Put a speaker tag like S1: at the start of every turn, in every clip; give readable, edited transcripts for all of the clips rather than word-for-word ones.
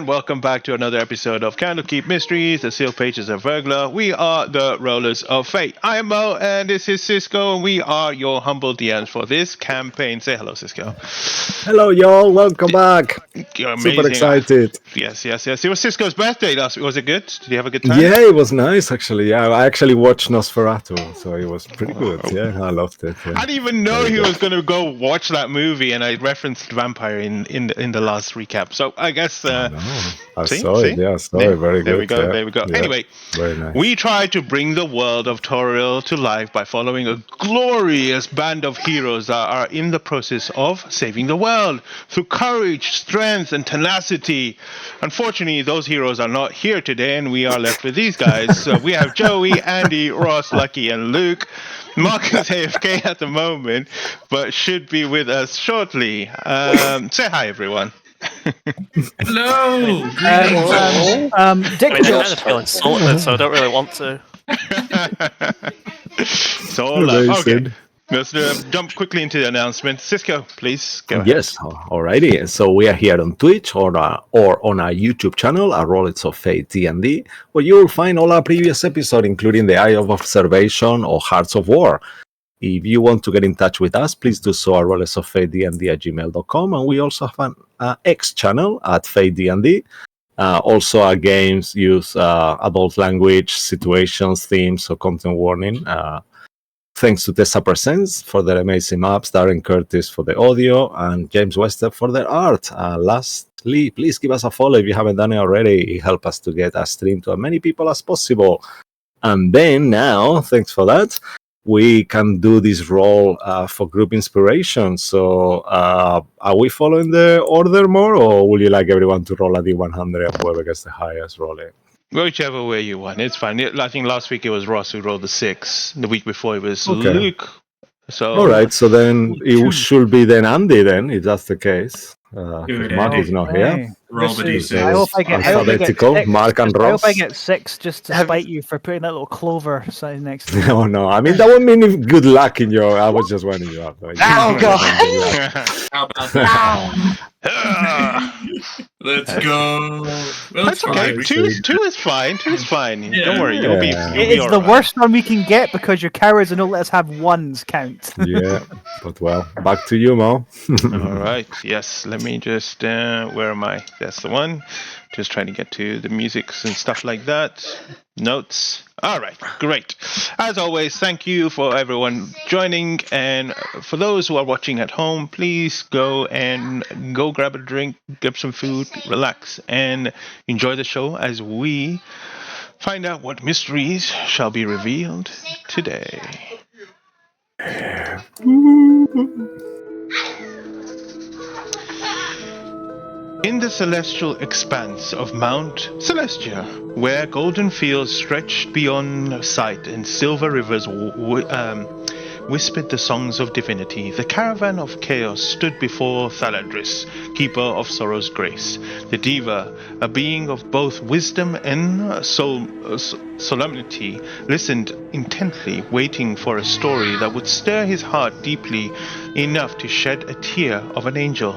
S1: and welcome back to another episode of Candlekeep Mysteries, the sealed pages of Verglas. We are the Rollers of Fate. I am Mo, and this is Cisco, and we are your humble DMs for this campaign. Say hello, Cisco.
S2: Hello, y'all. Welcome back.
S1: You're amazing.
S2: Super excited.
S1: Yes. It was Cisco's birthday last week. Was it good? Did you have a good time?
S2: Yeah, it was nice, actually. Yeah, I actually watched Nosferatu, so it was pretty good. Yeah, I loved it. Yeah.
S1: I didn't even know he was going to go watch that movie, and I referenced Vampire in the last recap. So I guess
S2: I saw it. Yeah, I saw it. Very good.
S1: There we go.
S2: Yeah.
S1: Anyway,
S2: very nice.
S1: We try to bring the world of Toriel to life by following a glorious band of heroes that are in the process of saving the world through courage, strength, and tenacity. Unfortunately, those heroes are not here today, and we are left with these guys. So we have Joey, Andy, Ross, Lucky, and Luke. Mark is AFK at the moment, but should be with us shortly. Say hi, everyone.
S3: Hello.
S4: Dick, I kind of feel insulted, so I don't really want to.
S1: So, okay. Let's jump quickly into the announcement. Cisco, please go ahead.
S2: Yes, alrighty. So we are here on Twitch or on our YouTube channel, our Rollers of Fate D&D, where you will find all our previous episodes, including the Eye of Observation or Hearts of War. If you want to get in touch with us, please do so at rollersoffatednd@gmail.com, and we also have an X channel at FateDND. Also, our games use adult language, situations, themes, so content warning. Thanks to Tessa Presents for their amazing maps, Darren Curtis for the audio, and James Wester for their art. Lastly, please give us a follow if you haven't done it already. It helps us to get a stream to as many people as possible. And then now, thanks for that, we can do this role for group inspiration. So are we following the order more, or would you like everyone to roll a D100 and whoever gets the highest roll it?
S1: Whichever way you want, it's fine. I think last week it was Ross who rolled the 6. The week before it was Luke. So
S2: all right, so then it should be then Andy then, if that's the case. Mark is not here.
S3: Roll the D6.
S4: I hope I get
S2: six. Mark and Ross.
S4: I hope I get 6 just to spite you for putting that little clover sign next to me.
S2: No. I mean, that would mean good luck in your... I was just winding you up.
S4: Oh, God.
S3: How about that? Let's go. Well,
S1: that's okay. Two is fine. Yeah. Don't worry. You'll be
S4: it's the worst one we can get because your cowards don't let us have ones count.
S2: Yeah, but well, back to you, Mo.
S1: All right. Yes, let me just... where am I? That's the one. Just trying to get to the music and stuff like that. Notes. All right, great. As always, thank you for everyone joining. And for those who are watching at home, please go grab a drink, get some food, relax, and enjoy the show as we find out what mysteries shall be revealed today. In the celestial expanse of Mount Celestia, where golden fields stretched beyond sight and silver rivers whispered the songs of divinity, the caravan of chaos stood before Thaladris, keeper of sorrow's grace. The diva, a being of both wisdom and solemnity, listened intently, waiting for a story that would stir his heart deeply enough to shed a tear of an angel.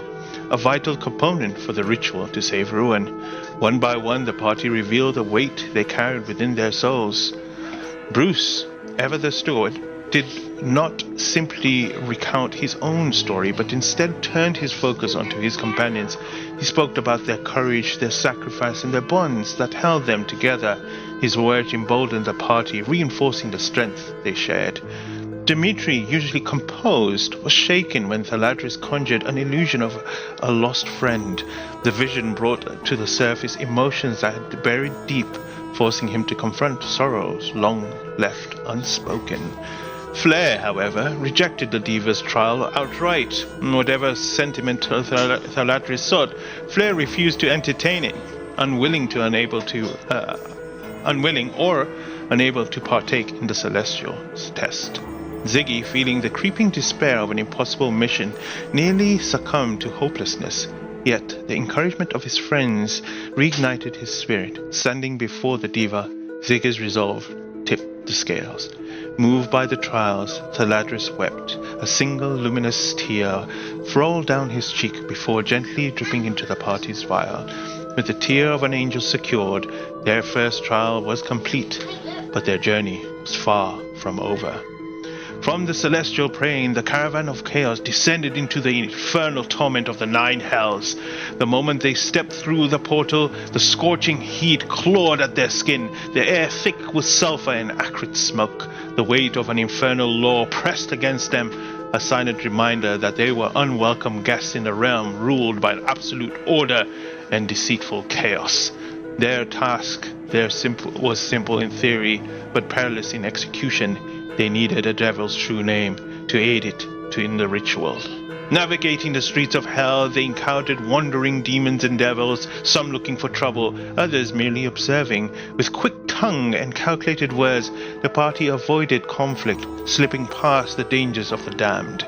S1: A vital component for the ritual to save Ruin. One by one, the party revealed the weight they carried within their souls. Bruce, ever the steward, did not simply recount his own story, but instead turned his focus onto his companions. He spoke about their courage, their sacrifice, and their bonds that held them together. His words emboldened the party, reinforcing the strength they shared. Dimitri, usually composed, was shaken when Thaladris conjured an illusion of a lost friend. The vision brought to the surface emotions that had buried deep, forcing him to confront sorrows long left unspoken. Flair, however, rejected the diva's trial outright. Whatever sentiment Thaladris sought, Flair refused to entertain it, unwilling or unable to partake in the celestial test. Ziggy, feeling the creeping despair of an impossible mission, nearly succumbed to hopelessness. Yet the encouragement of his friends reignited his spirit. Standing before the diva, Ziggy's resolve tipped the scales. Moved by the trials, Thaladris wept. A single luminous tear rolled down his cheek before gently dripping into the party's vial. With the tear of an angel secured, their first trial was complete, but their journey was far from over. From the celestial plane, the caravan of chaos descended into the infernal torment of the 9 hells. The moment they stepped through the portal, the scorching heat clawed at their skin, the air thick with sulfur and acrid smoke. The weight of an infernal law pressed against them, a silent reminder that they were unwelcome guests in a realm ruled by absolute order and deceitful chaos. Their task was simple in theory, but perilous in execution. They needed a devil's true name to aid it in the ritual. Navigating the streets of hell, they encountered wandering demons and devils, some looking for trouble, others merely observing. With quick tongue and calculated words, the party avoided conflict, slipping past the dangers of the damned.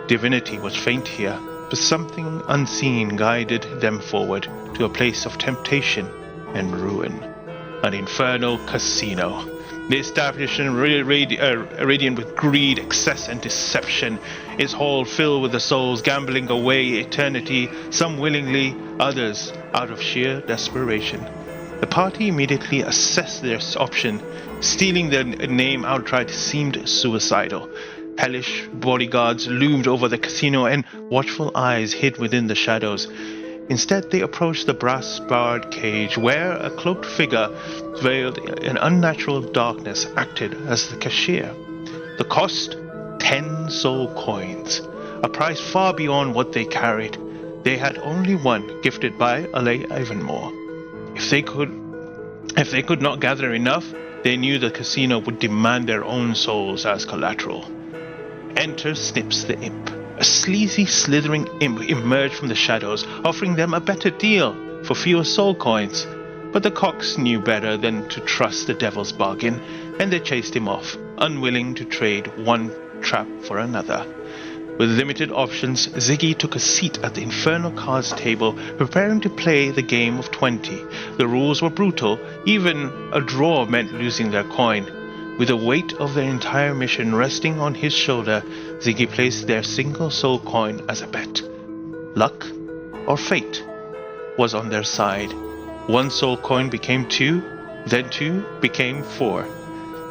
S1: Divinity was faint here, but something unseen guided them forward to a place of temptation and ruin. An infernal casino. The establishment radiant with greed, excess, and deception. Its hall filled with the souls gambling away eternity, some willingly, others out of sheer desperation. The party immediately assessed their option. Stealing their name outright seemed suicidal. Hellish bodyguards loomed over the casino and watchful eyes hid within the shadows. Instead, they approached the brass-barred cage, where a cloaked figure, veiled in unnatural darkness, acted as the cashier. The cost? 10 soul coins, a price far beyond what they carried. They had only one, gifted by Alay Ivanmore. If they could not gather enough, they knew the casino would demand their own souls as collateral. Enter Snips the Imp. A sleazy, slithering imp emerged from the shadows, offering them a better deal for fewer soul coins. But the Cox knew better than to trust the devil's bargain, and they chased him off, unwilling to trade one trap for another. With limited options, Ziggy took a seat at the infernal cards table, preparing to play the game of 20. The rules were brutal. Even a draw meant losing their coin. With the weight of their entire mission resting on his shoulder, Ziggy placed their single soul coin as a bet. Luck or fate was on their side. 1 soul coin became 2, then 2 became 4.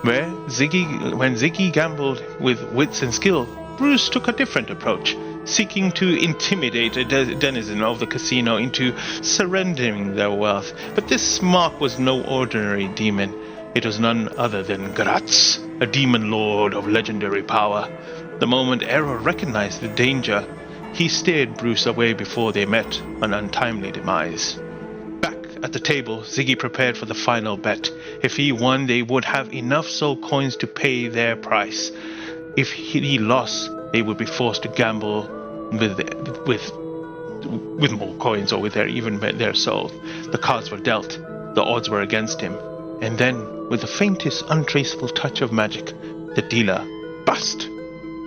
S1: When Ziggy gambled with wits and skill, Bruce took a different approach, seeking to intimidate a denizen of the casino into surrendering their wealth. But this Mark was no ordinary demon. It was none other than Gratz, a demon lord of legendary power. The moment Error recognized the danger, he steered Bruce away before they met an untimely demise. Back at the table, Ziggy prepared for the final bet. If he won, they would have enough soul coins to pay their price. If he lost, they would be forced to gamble with more coins or with their souls. The cards were dealt. The odds were against him. And then, with the faintest untraceable touch of magic, the dealer bust.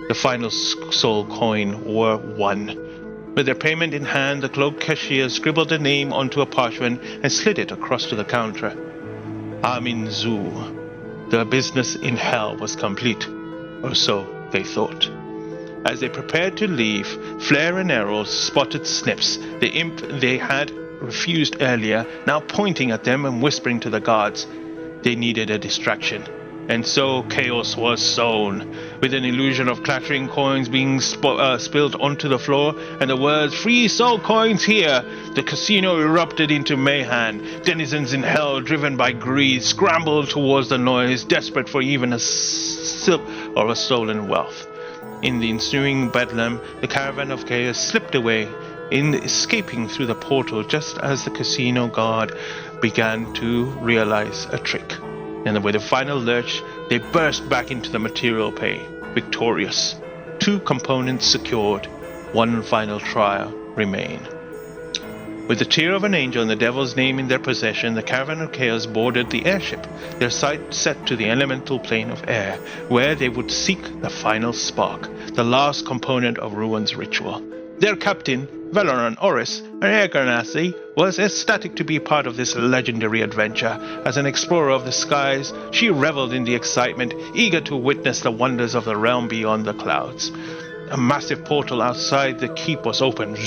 S1: The final soul coin were 1. With their payment in hand, the cloaked cashier scribbled a name onto a parchment and slid it across to the counter. Amin Zu. The business in hell was complete, or so they thought. As they prepared to leave, Flare and Arrow spotted Snips, the imp they had refused earlier, now pointing at them and whispering to the guards. They needed a distraction, and so chaos was sown. With an illusion of clattering coins being spilled onto the floor and the words, "Free soul coins here!" the casino erupted into mayhem. Denizens in hell, driven by greed, scrambled towards the noise, desperate for even a sip of stolen wealth. In the ensuing bedlam, the caravan of chaos slipped away, escaping through the portal just as the casino guard began to realize a trick. And with a final lurch, they burst back into the material plane, victorious. 2 components secured, 1 final trial remained. With the tear of an angel and the devil's name in their possession, the caravan of chaos boarded the airship, their sight set to the elemental plane of air, where they would seek the final spark, the last component of Ruin's ritual. Their captain, Valoran Oris, an air Ganassi, was ecstatic to be part of this legendary adventure. As an explorer of the skies, she reveled in the excitement, eager to witness the wonders of the realm beyond the clouds. A massive portal outside the keep was opened,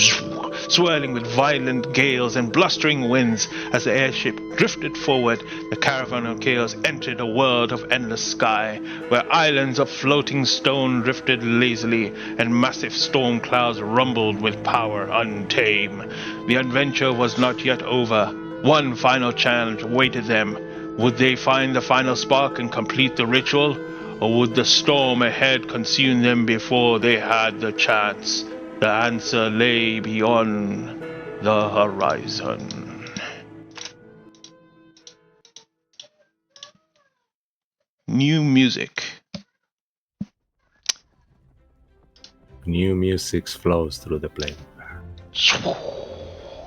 S1: swirling with violent gales and blustering winds. As the airship drifted forward, the caravan of chaos entered a world of endless sky, where islands of floating stone drifted lazily, and massive storm clouds rumbled with power untamed. The adventure was not yet over. One final challenge awaited them. Would they find the final spark and complete the ritual? Or would the storm ahead consume them before they had the chance? The answer lay beyond the horizon. New music.
S2: New music flows through the plane.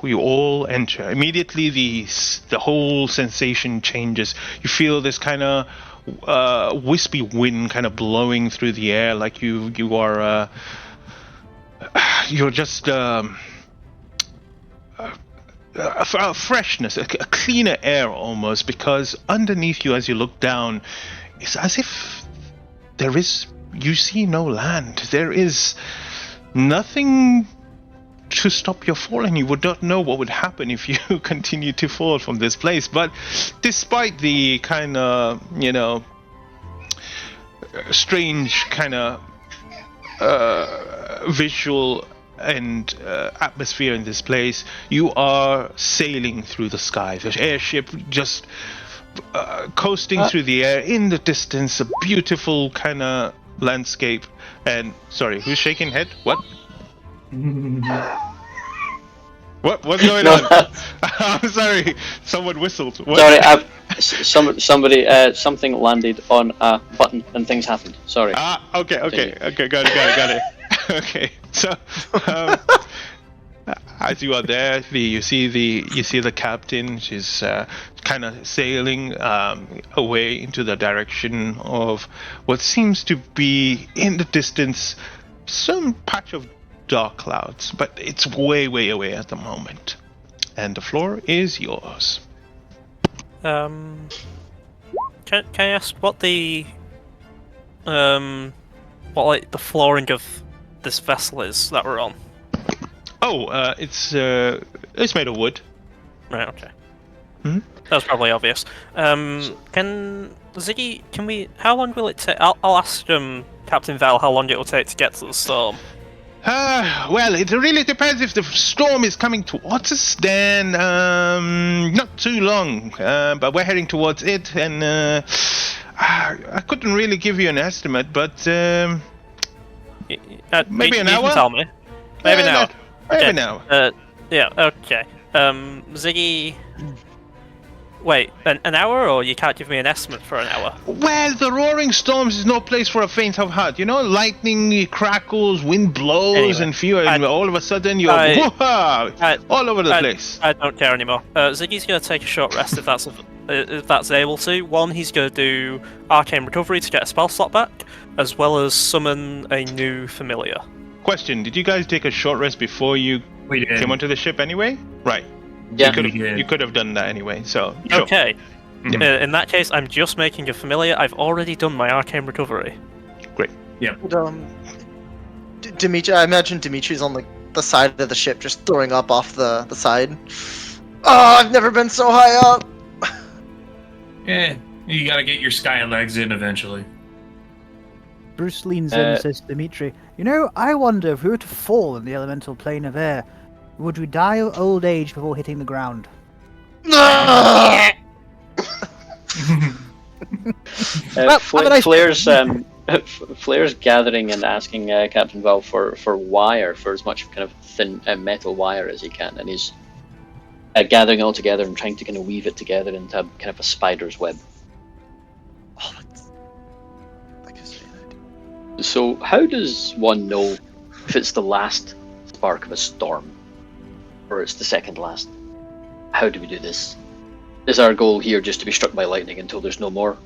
S1: You all enter. Immediately, the whole sensation changes. You feel this kind of wispy wind kind of blowing through the air, like you are you're just a freshness, a cleaner air almost, because underneath you, as you look down, it's as if you see no land. There is nothing to stop your fall, and you would not know what would happen if you continue to fall from this place. But despite the kind of, strange kind of visual and atmosphere in this place, you are sailing through the sky. The airship just coasting through the air. In the distance, a beautiful kind of landscape. And sorry, who's shaking head? What? What's going on? I'm sorry, someone whistled. What?
S5: Sorry, somebody, something landed on a button and things happened. Sorry.
S1: Okay, got it. Okay, so as you are there, you see the captain. She's kind of sailing away into the direction of what seems to be in the distance some patch of dark clouds, but it's way away at the moment. And the floor is yours.
S4: Can I ask what the the flooring of this vessel is that we're on?
S1: Oh, it's made of wood.
S4: Right. Okay.
S1: Mm-hmm.
S4: That's probably obvious. Can we? How long will it take? I'll ask Captain Val how long it will take to get to the storm.
S1: Well, it really depends. If the storm is coming towards us, then not too long. But we're heading towards it, and I couldn't really give you an estimate, but maybe an hour.
S4: You can tell me. Maybe an hour.
S1: Maybe an hour.
S4: Yeah. Okay. Ziggy. Wait, an hour, or you can't give me an estimate for an hour?
S1: Well, the roaring storms is no place for a faint of heart. Lightning crackles, wind blows,
S4: anyway,
S1: and all of a sudden you're all over the place.
S4: I don't care anymore. Ziggy's going to take a short rest if that's able to. One, he's going to do arcane recovery to get a spell slot back, as well as summon a new familiar.
S1: Question: did you guys take a short rest before you came onto the ship anyway? Right.
S5: Yeah.
S1: You could have done that anyway, so sure.
S4: Okay.
S1: Yeah.
S4: In that case, I'm just making a familiar. I've already done my arcane recovery.
S1: Great.
S3: Yeah.
S6: Dimitri, I imagine Dimitri's on the side of the ship, just throwing up off the side. Oh, I've never been so high up.
S3: Yeah, you gotta get your sky legs in eventually.
S7: Bruce leans in and says to Dimitri, I wonder if we were to fall in the elemental plane of air, would we die of old age before hitting the ground?
S5: Flair's gathering and asking Captain Val for wire, for as much kind of thin metal wire as he can, and he's gathering it all together and trying to kind of weave it together into kind of a spider's web.
S6: Oh, I guess
S5: So how does one know if it's the last spark of a storm, or it's the second last? How do we do this? Is our goal here just to be struck by lightning until there's no more?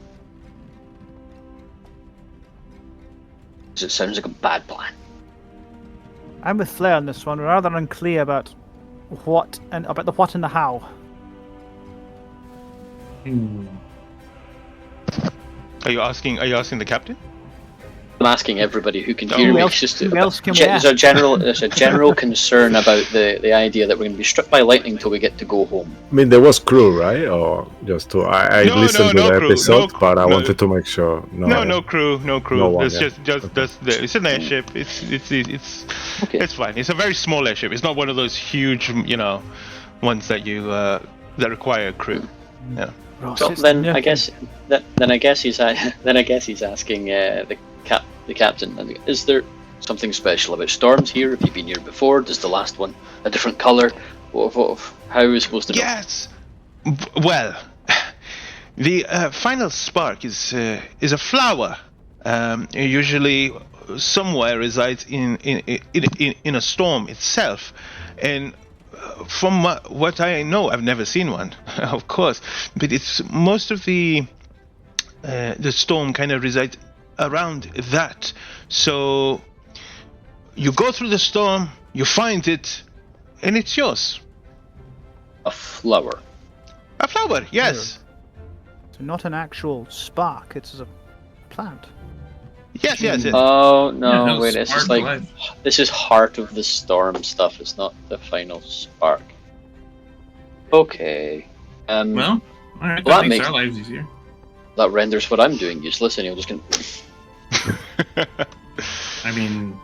S5: Because it sounds like a bad plan.
S7: I'm with Flair on this one. We're rather unclear about what and the how.
S1: Are you asking the captain?
S5: I'm asking everybody who can
S1: Who
S5: hear me.
S7: else-
S5: It's just
S7: who else can we
S5: there's a general concern about the idea that we're going to be struck by lightning till we get to go home.
S2: I mean, there was crew, right? Or just to I
S1: No,
S2: listened
S1: no
S2: to the
S1: crew,
S2: episode,
S1: no
S2: but I
S1: no-
S2: wanted to make sure.
S1: No crew.
S2: No one,
S1: It's
S2: yeah.
S1: it's an airship.
S5: Okay.
S1: It's fine. It's a very small airship. It's not one of those huge, ones that you that require a crew. Yeah.
S7: Ross,
S5: So
S7: it's
S5: then
S7: the
S5: I
S7: Nukem.
S5: guess he's asking the captain. Is there something special about storms here? Have you been here before? Does the last one a different color? How are we supposed to know?
S1: Yes. Well, the final spark is a flower. Usually, somewhere resides in a storm itself, and from what I know, I've never seen one, of course, but it's most of the storm kind of resides around that. So you go through the storm, you find it, and it's yours.
S5: A flower.
S1: A flower, yes.
S7: So not an actual spark, it's a plant.
S1: Yes.
S5: Oh no!
S3: Yeah,
S5: Wait, this is
S3: spark
S5: like
S3: life.
S5: this is heart of the storm stuff. It's not the final spark. Okay.
S3: Well, alright,
S5: Well, that
S3: that makes
S5: makes-
S3: our lives easier.
S5: That renders what I'm doing useless, and I'm just gonna.
S3: I mean,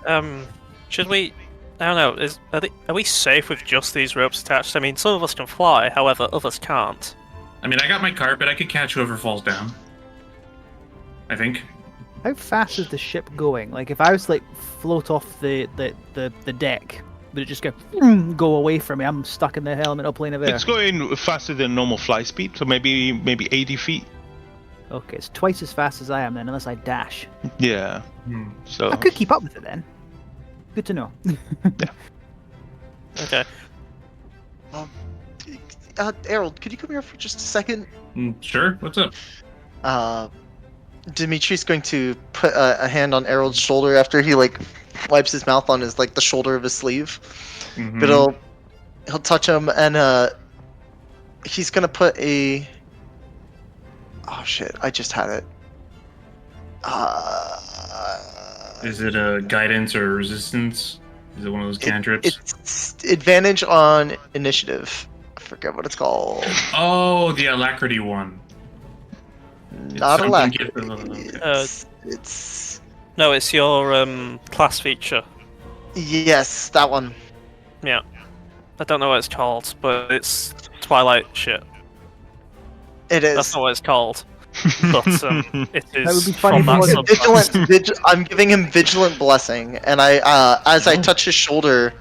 S4: Should we? I don't know. Are we safe with just these ropes attached? I mean, some of us can fly, however, others can't.
S3: I got my carpet. I could catch whoever falls down. I think.
S7: How fast is the ship going? Like, if I was to, like, float off the deck, would it just go away from me? I'm stuck in the elemental plane of air.
S1: It's going faster than normal fly speed, so maybe 80 feet.
S7: Okay, it's twice as fast as I am then, unless I dash.
S1: Yeah.
S3: Hmm.
S1: So
S7: I could keep up with it then. Good to know.
S4: Okay.
S6: Errol, could you come here for just a second?
S3: Sure. What's up?
S6: Dimitri's going to put a hand on Errol's shoulder after he wipes his mouth on his the shoulder of his sleeve.
S3: Mhm.
S6: But he'll touch him and he's gonna put a. Oh shit! I just had it.
S3: Is it a guidance or resistance? Is it one of those cantrips?
S6: It's advantage on initiative. I forget what it's called.
S3: Oh, the alacrity one.
S6: Not
S3: something
S6: alacrity. It's
S4: No, it's your class feature.
S6: yes, that one.
S4: Yeah. I don't know what it's called, but it's Twilight shit.
S6: It is.
S4: That's not what it's called. But it is.
S7: That would be funny
S4: from
S7: if it
S4: that
S7: was
S4: subclass.
S6: I'm giving him vigilant blessing, and as I touch his shoulder,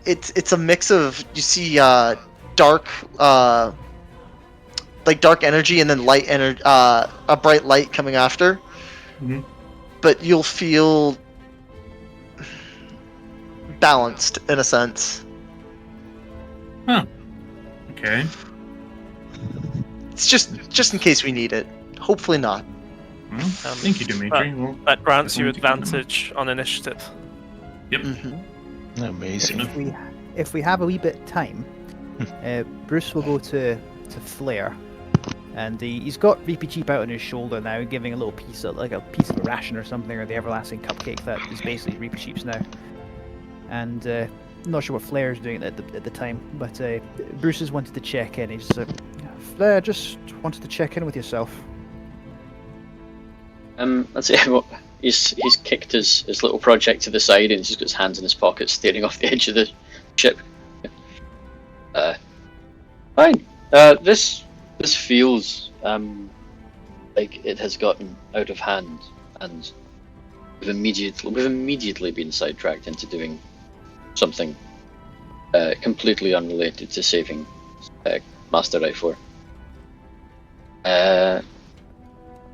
S6: it's a mix of dark dark energy and then light energy, a bright light coming after.
S3: Mhm.
S6: But you'll feel balanced in a sense.
S3: Okay.
S6: It's just in case we need it. Hopefully not.
S3: Well, thank you, Dimitri. Well,
S4: That grants
S3: That's
S4: you
S3: one to keep in mind.
S4: advantage on initiative.
S1: Amazing.
S7: If we have a wee bit of time, Bruce will go to Flair, and he's got VP Cheap out on his shoulder now, giving a little piece of a ration or something, or the everlasting cupcake that is basically VP Cheap's now. And I'm not sure what Flair is doing at the time, but Bruce has wanted to check in. He's Flair, just wanted to check in with yourself.
S5: Let's see. Well, he's kicked his little project to the side and he's just got his hands in his pockets, staring off the edge of the ship. Fine. This feels like it has gotten out of hand, and we've immediately been sidetracked into doing something completely unrelated to saving Master I4.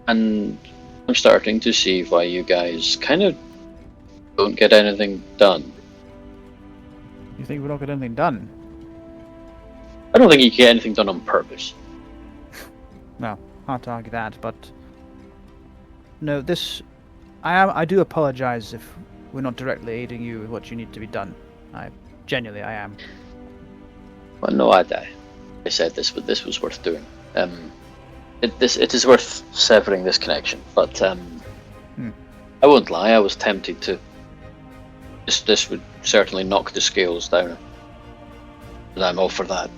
S5: And I'm starting to see why you guys kind of don't get anything done.
S7: You think we're not getting anything done?
S5: I don't think you get anything done on purpose.
S7: No, hard to argue that, but no, I do apologize if we're not directly aiding you with what you need to be done. I am.
S5: Well, no, I said this, but this was worth doing. It is worth severing this connection, but I won't lie, I was tempted to. This would certainly knock the scales down. And I'm all for that.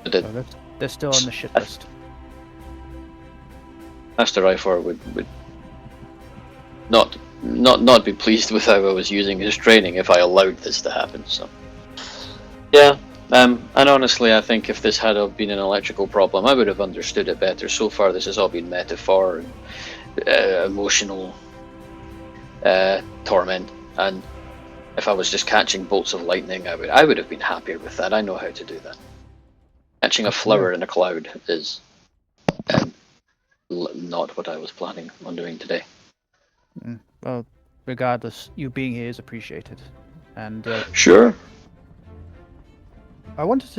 S5: But
S7: So they're still on the shit list.
S5: Master Ifor would not be pleased with how I was using his training if I allowed this to happen. So yeah, and honestly, I think if this had been an electrical problem, I would have understood it better. So far, this has all been metaphor and emotional torment, and if I was just catching bolts of lightning, I would have been happier with that. I know how to do that. Catching a flower in a cloud is not what I was planning on doing today.
S7: Well, regardless, you being here is appreciated. And
S5: Sure.
S7: I was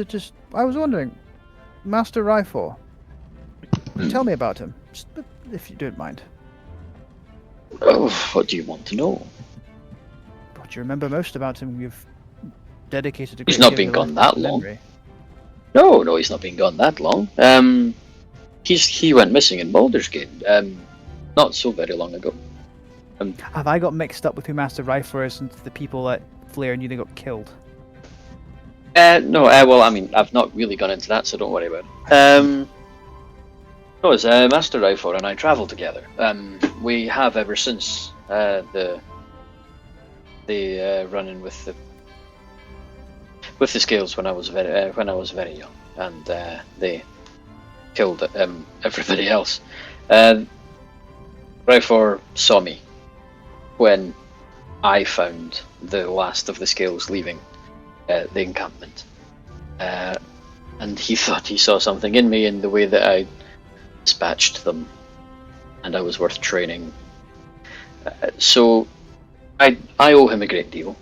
S7: wondering, Master Ryfor, tell me about him, just if you don't mind.
S5: Oh, what do you want to know?
S7: What do you remember most about him? You've dedicated a great
S5: He's not
S7: deal
S5: been
S7: of your
S5: gone
S7: life
S5: that
S7: to
S5: long.
S7: memory.
S5: No, he's not been gone that long. He went missing in Baldur's Gate, not so very long ago.
S7: Have I got mixed up with who Master Ryfor is and the people at Flair knew they got killed?
S5: No, well, I mean, I've not really gone into that, so don't worry about it. No, it's Master Ryfor and I travel together. We have ever since the running with the scales when I was very young, and they killed everybody else. Ryfor saw me when I found the last of the scales leaving the encampment, and he thought he saw something in me in the way that I dispatched them, and I was worth training. So I owe him a great deal.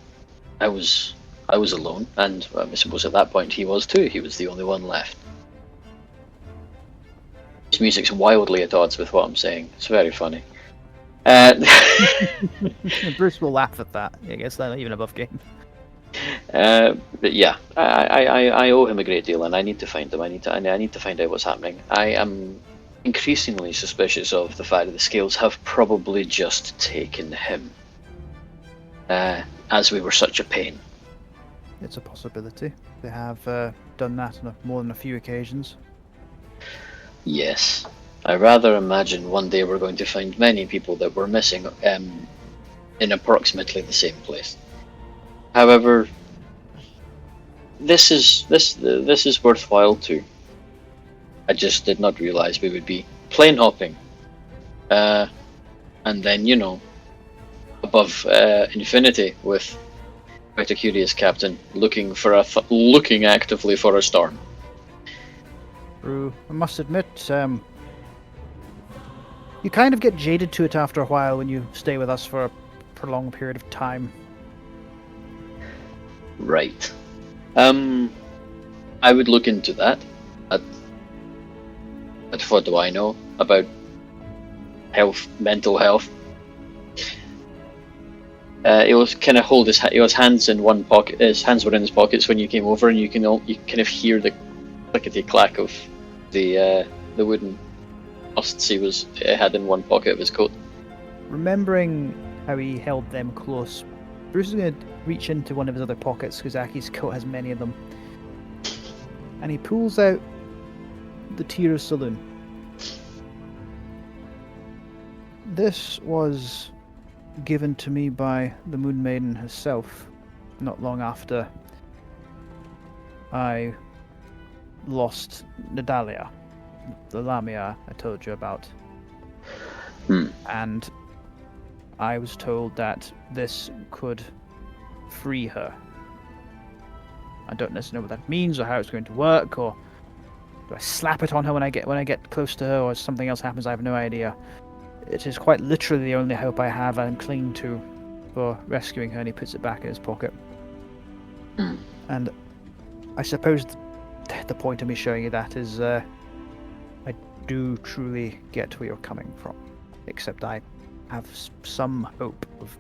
S5: I was alone, and I suppose at that point he was too. He was the only one left. His music's wildly at odds with what I'm saying. It's very funny.
S7: Bruce will laugh at that. I guess that's even above game.
S5: But yeah, I owe him a great deal, and I need to find him. I need to find out what's happening. I am increasingly suspicious of the fact that the scales have probably just taken him, as we were such a pain.
S7: It's a possibility. They have done that on more than a few occasions.
S5: Yes, I rather imagine one day we're going to find many people that were missing in approximately the same place. However, this is worthwhile too. I just did not realize we would be plane hopping, and then above infinity with quite a curious captain looking actively for a storm.
S7: True. I must admit, you kind of get jaded to it after a while when you stay with us for a prolonged period of time.
S5: Right. I would look into that. But what do I know about mental health? He was kind of hold his hands in one pocket. His hands were in his pockets when you came over, and you kind of hear the clickety clack of the wooden husks he had in one pocket of his coat.
S7: Remembering how he held them close, Bruce is going to reach into one of his other pockets, because Aki's coat has many of them, and he pulls out the Tier of Saloon. This was given to me by the Moon Maiden herself, not long after I lost Nadalia, the Lamia I told you about. And I was told that this could free her. I don't necessarily know what that means or how it's going to work, or do I slap it on her when I get close to her, or something else happens. I have no idea. It is quite literally the only hope I have and cling to for rescuing her, and he puts it back in his pocket. And I suppose the point of me showing you that is I do truly get where you're coming from, except I have some hope of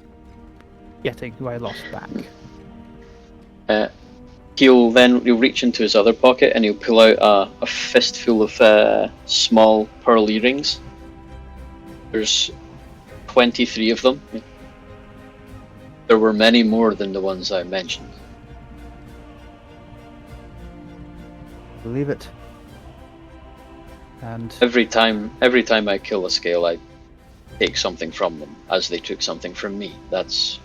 S7: getting who I lost back.
S5: He'll reach into his other pocket and he'll pull out a fistful of small pearl earrings. There's 23 of them. There were many more than the ones I mentioned.
S7: Believe it. And
S5: Every time I kill a scale, I take something from them, as they took something from me. That's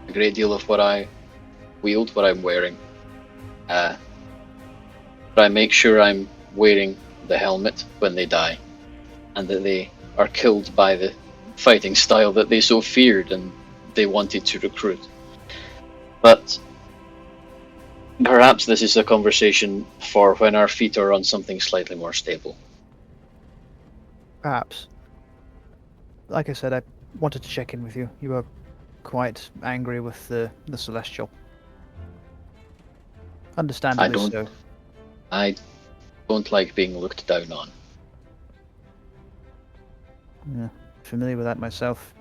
S5: a great deal of what I wield, what I'm wearing. But I make sure I'm wearing the helmet when they die, and that they are killed by the fighting style that they so feared and they wanted to recruit. But perhaps this is a conversation for when our feet are on something slightly more stable.
S7: perhaps, like I said, I wanted to check in with you. You were quite angry with the Celestial. Understandably so.
S5: I don't like being looked down on.
S7: Yeah, familiar with that myself.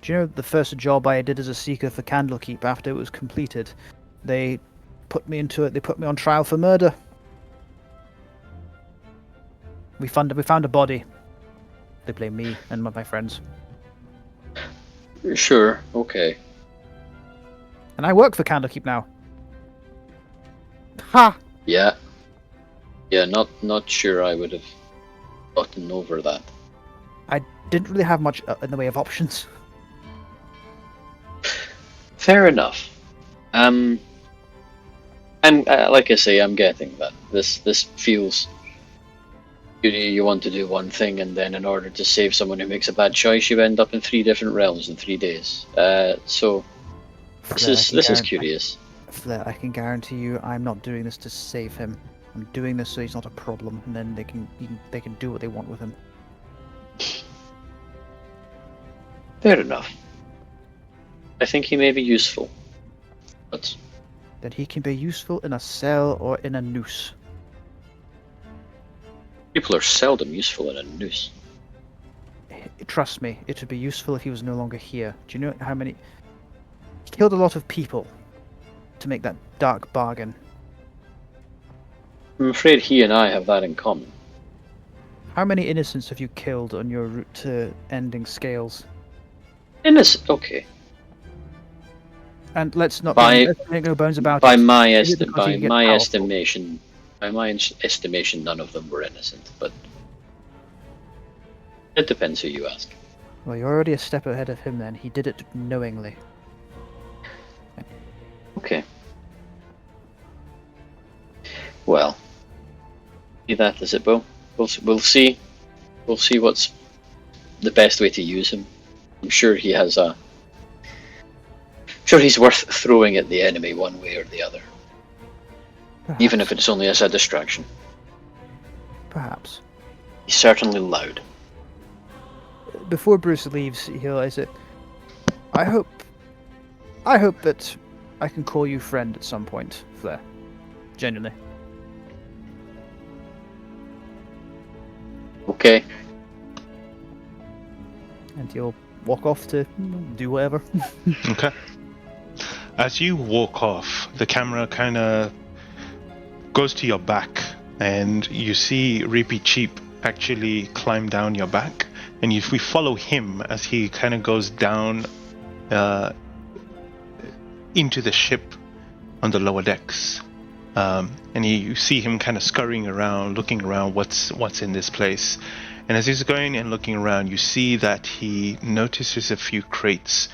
S7: Do you know the first job I did as a seeker for Candlekeep after it was completed? They put me into it. They put me on trial for murder. We found a body. They blame me and my friends.
S5: Sure, okay.
S7: And I work for Candlekeep now. Ha!
S5: Yeah. Yeah, not sure I would have gotten over that.
S7: I didn't really have much in the way of options.
S5: Fair enough. I'm like I say, I'm getting that. This feels you want to do one thing, and then in order to save someone who makes a bad choice, you end up in 3 different realms in 3 days. So this is curious.
S7: Flair, I can guarantee you, I'm not doing this to save him. I'm doing this so he's not a problem, and then they can do what they want with him.
S5: Fair enough. I think he may be useful, but
S7: That he can be useful in a cell or in a noose.
S5: people are seldom useful in a noose.
S7: Trust me, it would be useful if he was no longer here. Do you know how many... He killed a lot of people to make that dark bargain.
S5: I'm afraid he and I have that in common.
S7: How many innocents have you killed on your route to ending Scales?
S5: Innocent, okay.
S7: And let's not
S5: By-
S7: make no bones about
S5: By
S7: it.
S5: my
S7: Is it because you get powerful?
S5: estimation, none of them were innocent. But it depends who you ask.
S7: Well, you're already a step ahead of him then. He did it knowingly.
S5: Okay. Well, be that as it will. We'll see. We'll see what's the best way to use him. I'm sure he has a. Sure, he's worth throwing at the enemy one way or the other, even if it's only as a distraction.
S7: Perhaps.
S5: He's certainly loud.
S7: Before Bruce leaves, he'll say, I hope that I can call you friend at some point, Flair. Genuinely.
S5: Okay.
S7: And he'll walk off to do whatever.
S1: Okay. As you walk off, the camera kind of goes to your back, and you see Reapy Cheap actually climb down your back. And if we follow him as he kind of goes down into the ship on the lower decks, and you see him kind of scurrying around, looking around what's in this place. And as he's going and looking around, you see that he notices a few crates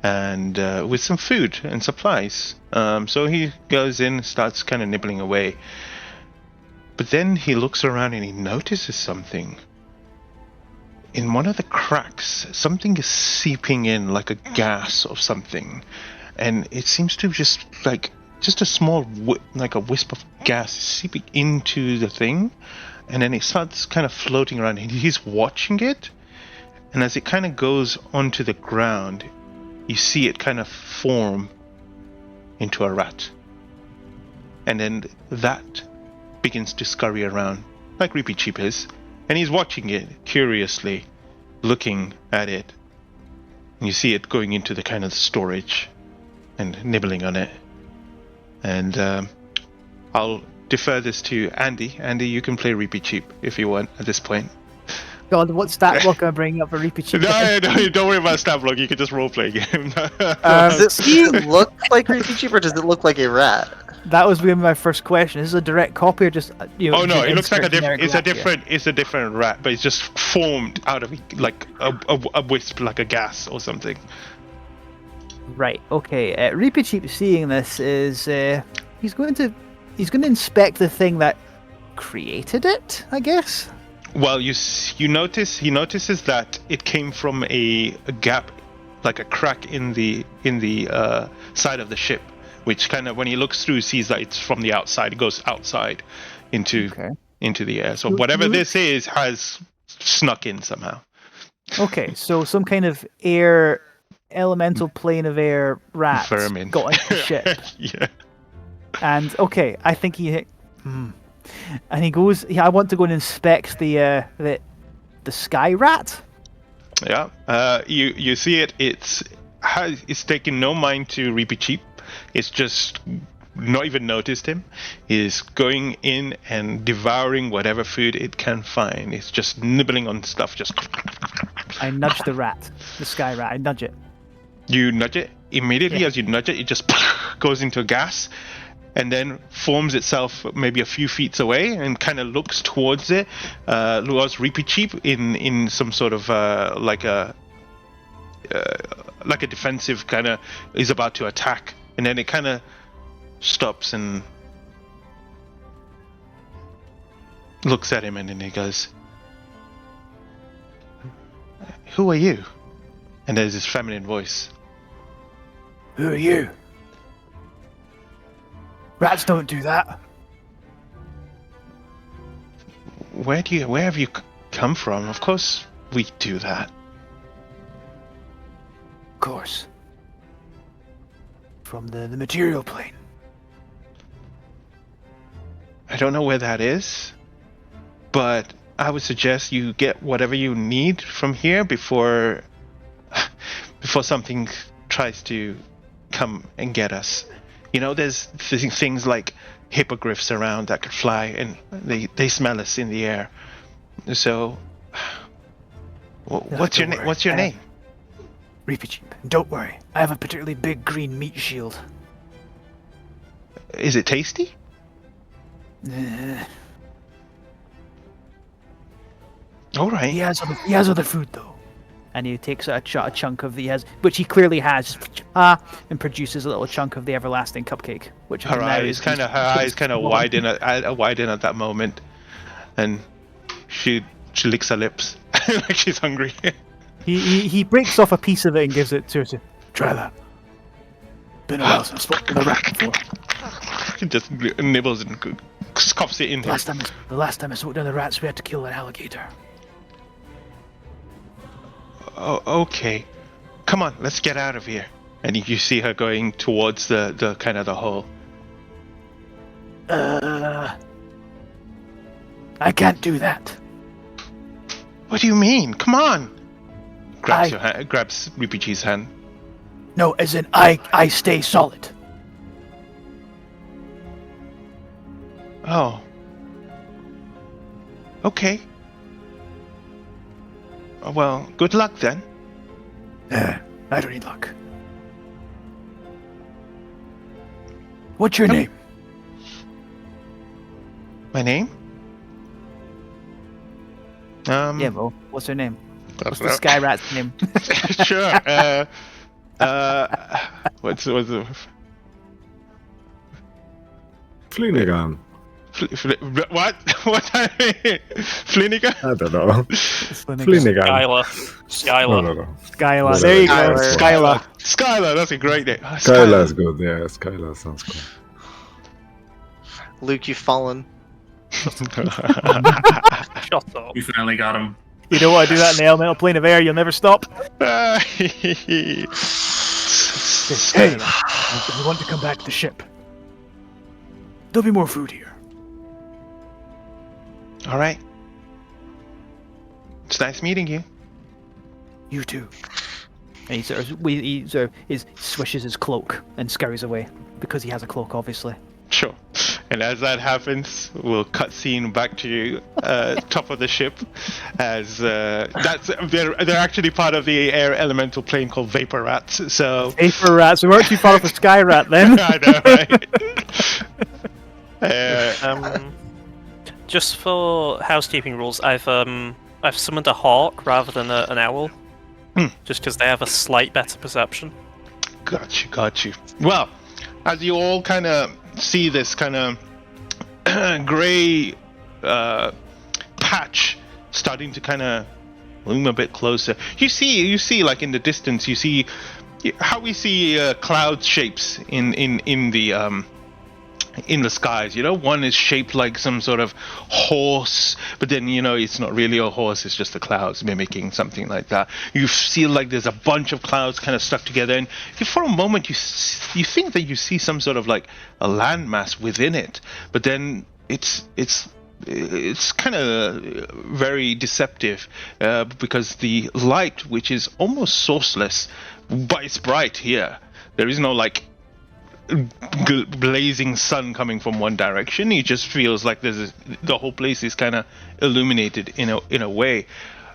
S1: and with some food and supplies. So he goes in, starts kind of nibbling away. But then he looks around and he notices something. In one of the cracks, something is seeping in like a gas or something. And it seems to just a small like a wisp of gas seeping into the thing. And then it starts kind of floating around, and he's watching it. And as it kind of goes onto the ground, you see it kind of form into a rat. And then that begins to scurry around, like Reapy Cheap is. And he's watching it curiously, looking at it. And you see it going into the kind of storage and nibbling on it. And I'll defer this to Andy. Andy, you can play Reapy Cheap if you want at this point.
S7: God, what stat block am I bringing up for Reaper Chief?
S1: No, don't worry about stat block. You can just roleplay a game.
S6: Does it look like Reapy Cheap or does it look like a rat?
S7: That was going to be my first question. Is this a direct copy or just
S1: Oh no,
S7: just
S1: it looks like a
S7: insert
S1: different.
S7: generic
S1: It's a
S7: rat here?
S1: different. It's a different rat, but it's just formed out of like a wisp, like a gas or something.
S7: Right. Okay. Reaper Cheap seeing this is he's going to inspect the thing that created it, I guess.
S1: Well, he notices that it came from a gap, like a crack in the side of the ship, which kind of when he looks through sees that it's from the outside. It goes outside into the air. So whatever this is has snuck in somehow.
S7: Okay, so some kind of air elemental plane of air rat
S1: Vermin.
S7: got into the ship.
S1: Yeah.
S7: And okay, I think and he goes. I want to go and inspect the sky rat.
S1: Yeah. You see it. It's taking no mind to Reapy Cheap. It's just not even noticed him. He's going in and devouring whatever food it can find. It's just nibbling on stuff. Just.
S7: I nudge the rat, the sky rat. I nudge it.
S1: You nudge it immediately.
S7: Yeah.
S1: As you nudge it, it just goes into a gas. And then forms itself maybe a few feet away and kind of looks towards it, towards Reapy Cheap in some sort of like a defensive kind of is about to attack, and then it kind of stops and looks at him, and then he goes, "Who are you?" And there's this feminine voice.
S7: Who are you? Rats don't do that.
S1: Where have you come from? Of course we do that.
S7: Of course. From the material plane.
S1: I don't know where that is, but I would suggest you get whatever you need from here before something tries to come and get us. You know, there's things like hippogriffs around that could fly, and they smell us in the air. So, what's your name? What's your name?
S7: Reapy Cheap. Don't worry. I have a particularly big green meat shield.
S1: Is it tasty? All right.
S7: He has other food though. And he takes a chunk of which he clearly has, and produces a little chunk of the everlasting cupcake. Which
S1: Her eyes kind of widen at that moment, and she licks her lips like she's hungry.
S7: He breaks off a piece of it and gives it to her. Try that. Been a while since I've spoken to a rat before.
S1: He just nibbles and scoffs it in.
S7: The last time I spoke to the rats, we had to kill an alligator.
S1: Oh, okay. Come on, let's get out of here. And you see her going towards the kind of the hole.
S7: I can't do that.
S1: What do you mean? Come on! Grabs Reapy's hand.
S7: No, as in I stay solid.
S1: Oh. Okay. Well, good luck then.
S7: I don't need luck. What's your name?
S1: My name?
S7: Yeah, Bo. What's her name? What's the sky rat's name?
S1: Sure. What's it?
S2: Flinigan.
S1: What? What? Flinigan?
S2: I don't know. Flinigan.
S4: Skylar.
S2: No.
S7: Skylar. There you go. Skylar.
S1: Skylar, that's a great name.
S2: Skylar's good, yeah. Skylar sounds cool.
S6: Luke, you've fallen.
S4: Shut up.
S3: We finally got him.
S7: You don't want to do that in the elemental plane of air, you'll never stop.
S1: Skylar.
S7: Hey, if you want to come back to the ship, there'll be more food here.
S1: All right. It's nice meeting you.
S7: You too. And he swishes his cloak and scurries away because he has a cloak, obviously.
S1: Sure. And as that happens, we'll cut scene back to you, top of the ship, as they're actually part of the air elemental plane called Vapor Rats. So
S7: Vapor rats. We weren't too far off a sky rat then.
S1: I know, right?
S4: Just for housekeeping rules, I've summoned a hawk rather than an owl, just because they have a slight better perception.
S1: Got you. Well, as you all kind of see this kind of gray patch starting to kind of loom a bit closer, you see, like in the distance, you see how we see cloud shapes in the skies. One is shaped like some sort of horse, but then it's not really a horse, it's just the clouds mimicking something like that. You feel like there's a bunch of clouds kind of stuck together, and for a moment you think that you see some sort of like a landmass within it, but then it's kind of very deceptive, because the light, which is almost sourceless, but it's bright here. There is no like blazing sun coming from one direction. It just feels like the whole place is kind of illuminated in a way.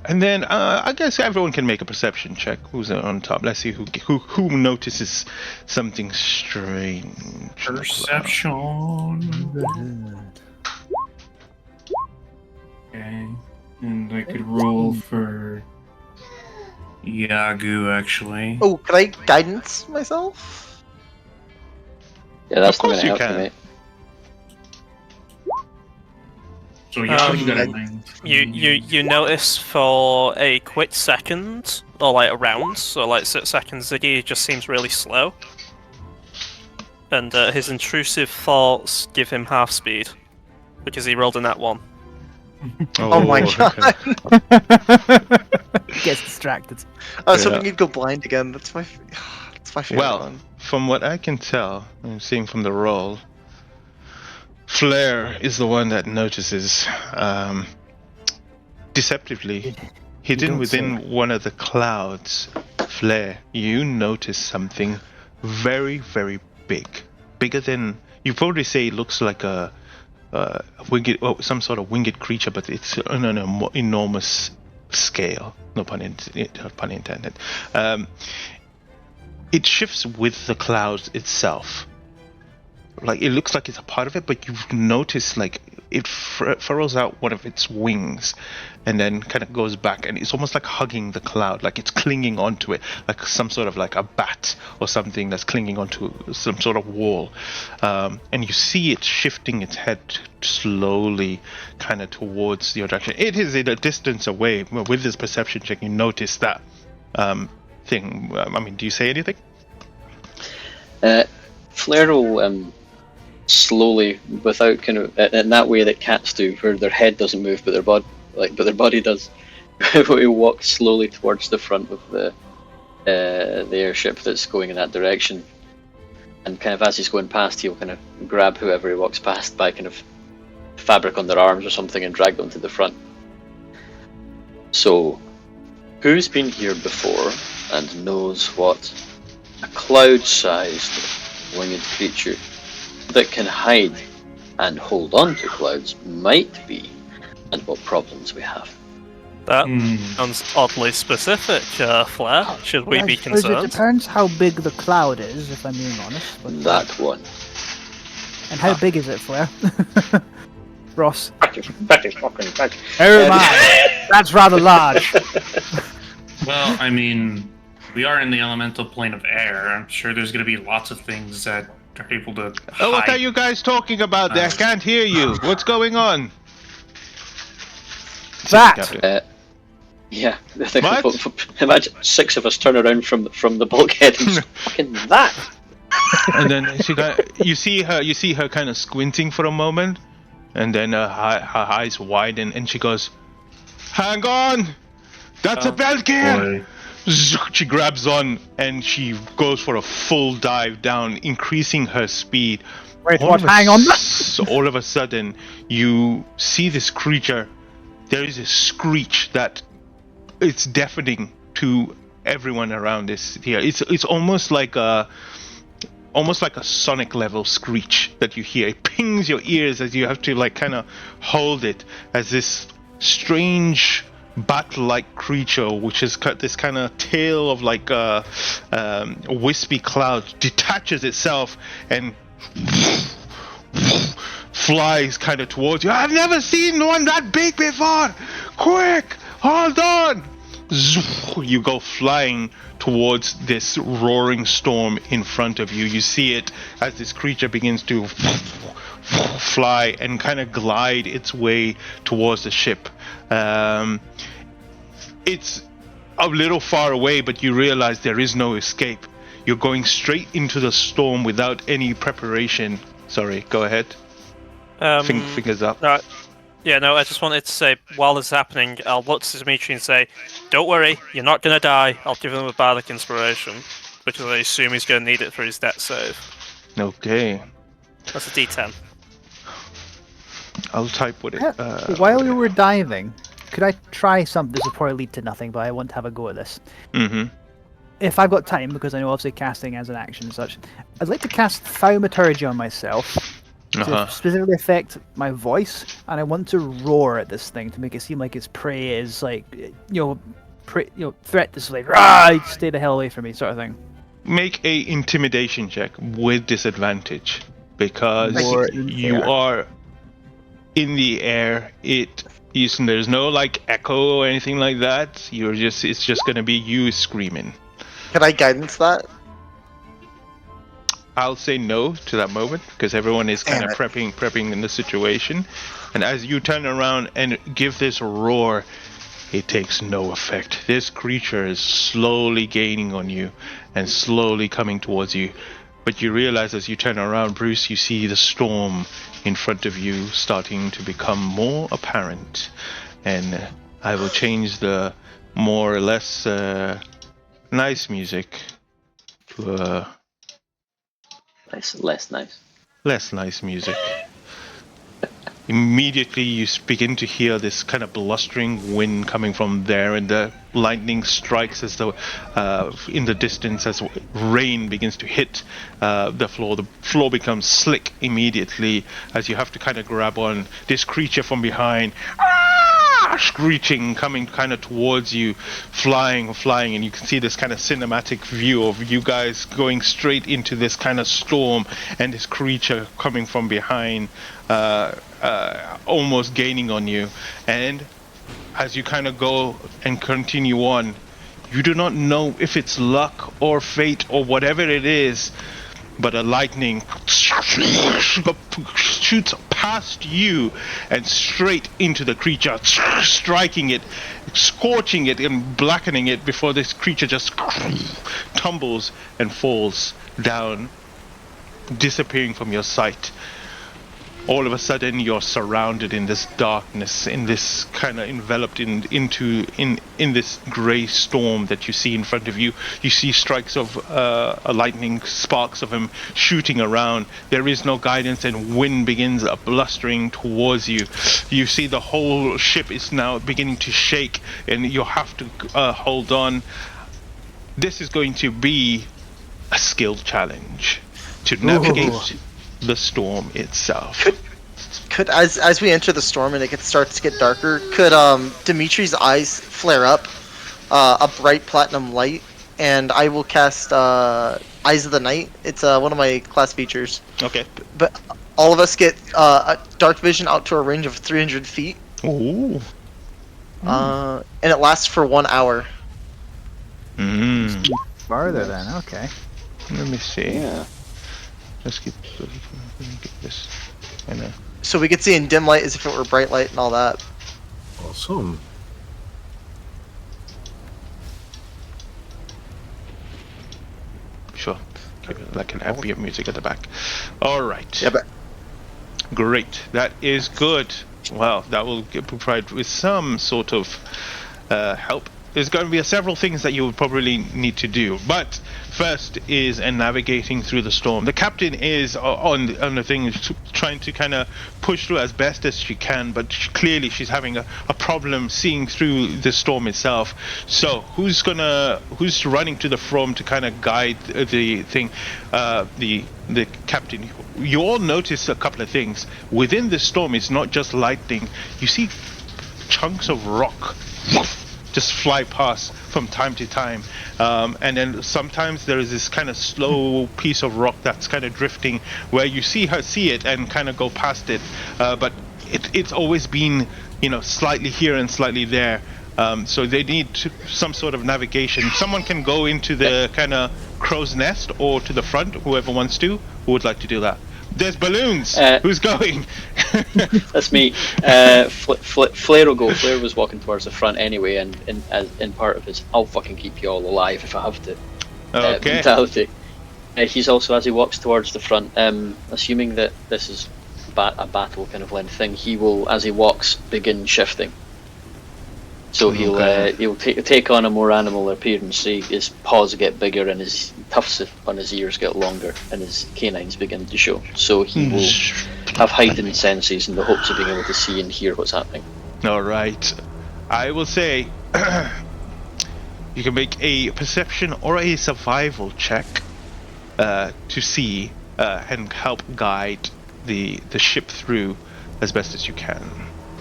S1: And then I guess everyone can make a perception check. Who's on top? Let's see who notices something strange.
S3: Perception. Okay, and I could roll for Yagu actually.
S6: Oh, can I guidance myself?
S5: Yeah, that's
S1: Of course
S5: not
S1: you
S5: gonna help
S1: can.
S5: me.
S3: So Yagu got a 9.
S4: You notice for a quick second, or like a round, so like 6 seconds, Ziggy just seems really slow. And his intrusive thoughts give him half speed, because he rolled a nat 1.
S6: Oh my god.
S7: Gets distracted.
S6: I was
S1: Yeah.
S6: hoping you'd go blind again. That's my favorite
S1: Well,
S6: one.
S1: from what I can tell, I'm seeing from the roll, Flair is the one that notices, deceptively, hidden
S7: don't
S1: within
S7: say.
S1: one of the clouds. Flair, you notice something very, very big. Bigger than, you probably say it looks like a winged, some sort of winged creature, but it's on an enormous scale. No pun intended. It shifts with the clouds itself. Like, it looks like it's a part of it, but you've noticed, like, it furrows out one of its wings and then kind of goes back, and it's almost like hugging the cloud, like it's clinging onto it, like some sort of like a bat or something that's clinging onto some sort of wall. And you see it shifting its head slowly kind of towards your direction. It is at a distance away. With this perception check, you notice that thing. I mean, do you say anything?
S5: Flair will slowly, without kind of in that way that cats do, where their head doesn't move but their body does. He'll walk slowly towards the front of the airship that's going in that direction, and kind of as he's going past, he'll kind of grab whoever he walks past by kind of fabric on their arms or something and drag them to the front. So, who's been here before and knows what a cloud-sized winged creature that can hide and hold on to clouds might be, and what problems we have?
S4: That sounds oddly specific, Flair. Should we
S7: I
S4: be
S7: suppose It
S4: concerned?
S7: depends how big the cloud is, if I'm being honest. But,
S5: That one.
S7: and how big is it, Flair? Ross.
S5: That is fucking big.
S7: Oh my! That's rather large.
S3: Well, I mean, we are in the elemental plane of air. I'm sure there's going to be lots of things that are able to
S1: Oh, what
S3: hide.
S1: are you guys talking about there? I can't hear you. What's going on?
S7: That!
S5: Yeah.
S1: What?
S5: Imagine 6 of us turn around from the bulkhead and fucking that.
S1: And then you see her kind of squinting for a moment, and then her eyes widen, and she goes, "Hang on, that's a Belgian."
S3: Boy.
S1: She grabs on and she goes for a full dive down, increasing her speed.
S7: Wait, what? Hang on.
S1: All of a sudden, you see this creature. There is a screech that it's deafening to everyone around this here. It's almost like almost like a sonic level screech that you hear. It pings your ears as you have to like kind of hold it as this strange bat-like creature, which has got this kind of tail of like a wispy cloud, detaches itself and flies kind of towards you. I've never seen one that big before. Quick, hold on. You go flying towards this roaring storm in front of you. You see it as this creature begins to fly and kind of glide its way towards the ship. It's a little far away, but you realize there is no escape. You're going straight into the storm without any preparation. Sorry, go ahead. Fingers up.
S4: No, yeah, no, I just wanted to say, while this is happening, I'll look to Dimitri and say, don't worry, you're not going to die. I'll give him a bardic inspiration, because I assume he's going to need it for his death save.
S1: Okay.
S4: That's a D10.
S1: I'll type with it.
S7: While we were diving, could I try something? This will probably lead to nothing, but I want to have a go at this.
S1: Mm-hmm.
S7: If I've got time, because I know obviously casting as an action and such, I'd like to cast Thaumaturgy on myself to specifically affect my voice, and I want to roar at this thing to make it seem like its prey is like, threat is like, rah, stay the hell away from me, sort of thing.
S1: Make a intimidation check with disadvantage, because you are in the air. There's no like echo or anything like that. It's just gonna be you screaming.
S6: Can I guidance that?
S1: I'll say no to that moment because everyone is kind of prepping in the situation. And as you turn around and give this roar, it takes no effect. This creature is slowly gaining on you and slowly coming towards you. But you realize as you turn around, Bruce, you see the storm in front of you starting to become more apparent. And I will change the more or less nice music to
S5: less nice.
S1: Less nice music. Immediately you begin to hear this kind of blustering wind coming from there, and the lightning strikes as though in the distance as rain begins to hit the floor. The floor becomes slick immediately as you have to kind of grab on this creature from behind. Screeching, coming kind of towards you, flying, and you can see this kind of cinematic view of you guys going straight into this kind of storm, and this creature coming from behind, almost gaining on you. And as you kind of go and continue on, you do not know if it's luck or fate or whatever it is, but a lightning shoots past you and straight into the creature, striking it, scorching it and blackening it before this creature just tumbles and falls down, disappearing from your sight. All of a sudden you're surrounded in this darkness, in this kind of enveloped in this grey storm that you see in front of you. You see strikes of lightning, sparks of him shooting around. There is no guidance, and wind begins blustering towards you. You see the whole ship is now beginning to shake, and you have to hold on. This is going to be a skill challenge to navigate the storm itself.
S6: Could as we enter the storm and it starts to get darker, could Dimitri's eyes flare up a bright platinum light, and I will cast Eyes of the Night. It's one of my class features.
S1: Okay.
S6: But all of us get a dark vision out to a range of 300 feet.
S1: Ooh.
S6: And it lasts for 1 hour.
S7: Farther then, okay.
S1: Let me see.
S5: Yeah.
S1: Let's get this.
S6: So we could see in dim light as if it were bright light and all that.
S2: Awesome.
S1: Sure. Give it like an ambient music at the back. All right.
S6: Yeah, but
S1: Great. That is good. Well, that will provide with some sort of help there's going to be several things that you would probably need to do. But first is navigating through the storm. The captain is on the thing, trying to kind of push through as best as she can, but clearly she's having a problem seeing through the storm itself. So who's running to the front to kind of guide the thing? The captain. You all notice a couple of things. Within the storm, it's not just lightning. You see chunks of rock just fly past from time to time, and then sometimes there is this kind of slow piece of rock that's kind of drifting where you see it and kind of go past it, but it's always been, you know, slightly here and slightly there. So they need some sort of navigation. Someone can go into the kind of crow's nest or to the front, whoever wants to. Who would like to do that? There's balloons. Who's going?
S5: That's me. Flair will go. Flair was walking towards the front anyway, and in part of his "I'll fucking keep you all alive if I have to" mentality. He's also, as he walks towards the front, assuming that this is a battle kind of length thing, he will, as he walks, begin shifting. So he'll take on a more animal appearance. So his paws get bigger and his tufts on his ears get longer and his canines begin to show. So he will have heightened senses in the hopes of being able to see and hear what's happening.
S1: All right. I will say you can make a perception or a survival check to see and help guide the ship through as best as you can.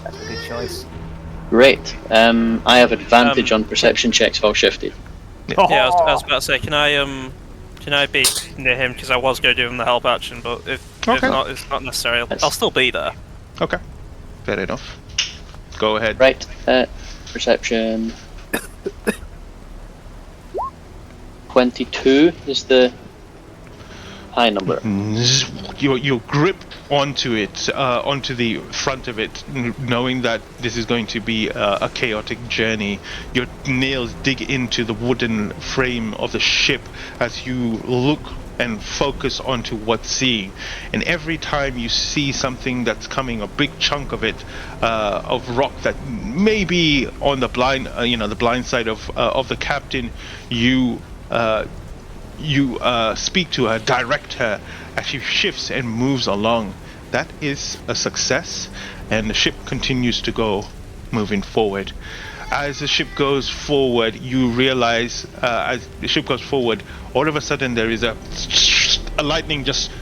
S7: That's a good choice.
S5: Great. I have advantage on perception checks while shifted.
S4: Yeah, I was about to say, can I be near him, because I was going to do him the help action, but if not, it's not necessary. I'll still be there.
S1: Okay, fair enough. Go ahead.
S5: Right. Perception. 22 is the high number.
S1: You grip onto it, onto the front of it, knowing that this is going to be a chaotic journey. Your nails dig into the wooden frame of the ship as you look and focus onto what's seeing. And every time you see something that's coming, a big chunk of it, of rock that may be on the blind, the blind side of the captain, you speak to her, direct her as she shifts and moves along. That is a success, and the ship continues to go, moving forward. As the ship goes forward, you realize, as the ship goes forward, all of a sudden there is a lightning just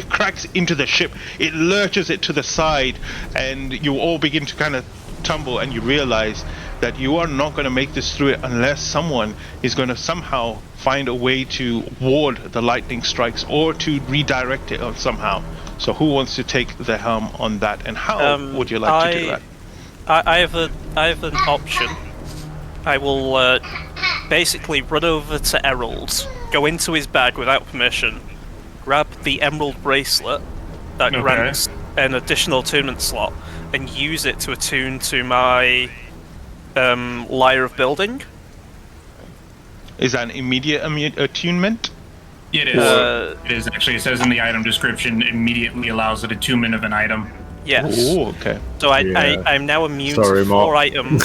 S1: cracks into the ship. It lurches it to the side, and you all begin to kind of tumble, and you realize that you are not going to make this through it unless someone is going to somehow find a way to ward the lightning strikes or to redirect it somehow. So who wants to take the helm on that, and how would you like to do that?
S4: I have an option. I will basically run over to Errol's, go into his bag without permission, grab the emerald bracelet that grants an additional attunement slot, and use it to attune to my Lyre of Building.
S1: Is that an immediate attunement?
S3: It is. It is actually. It says in the item description, immediately allows an attunement of an item.
S4: Yes.
S1: Oh, okay.
S4: So I'm now immune to 4 items,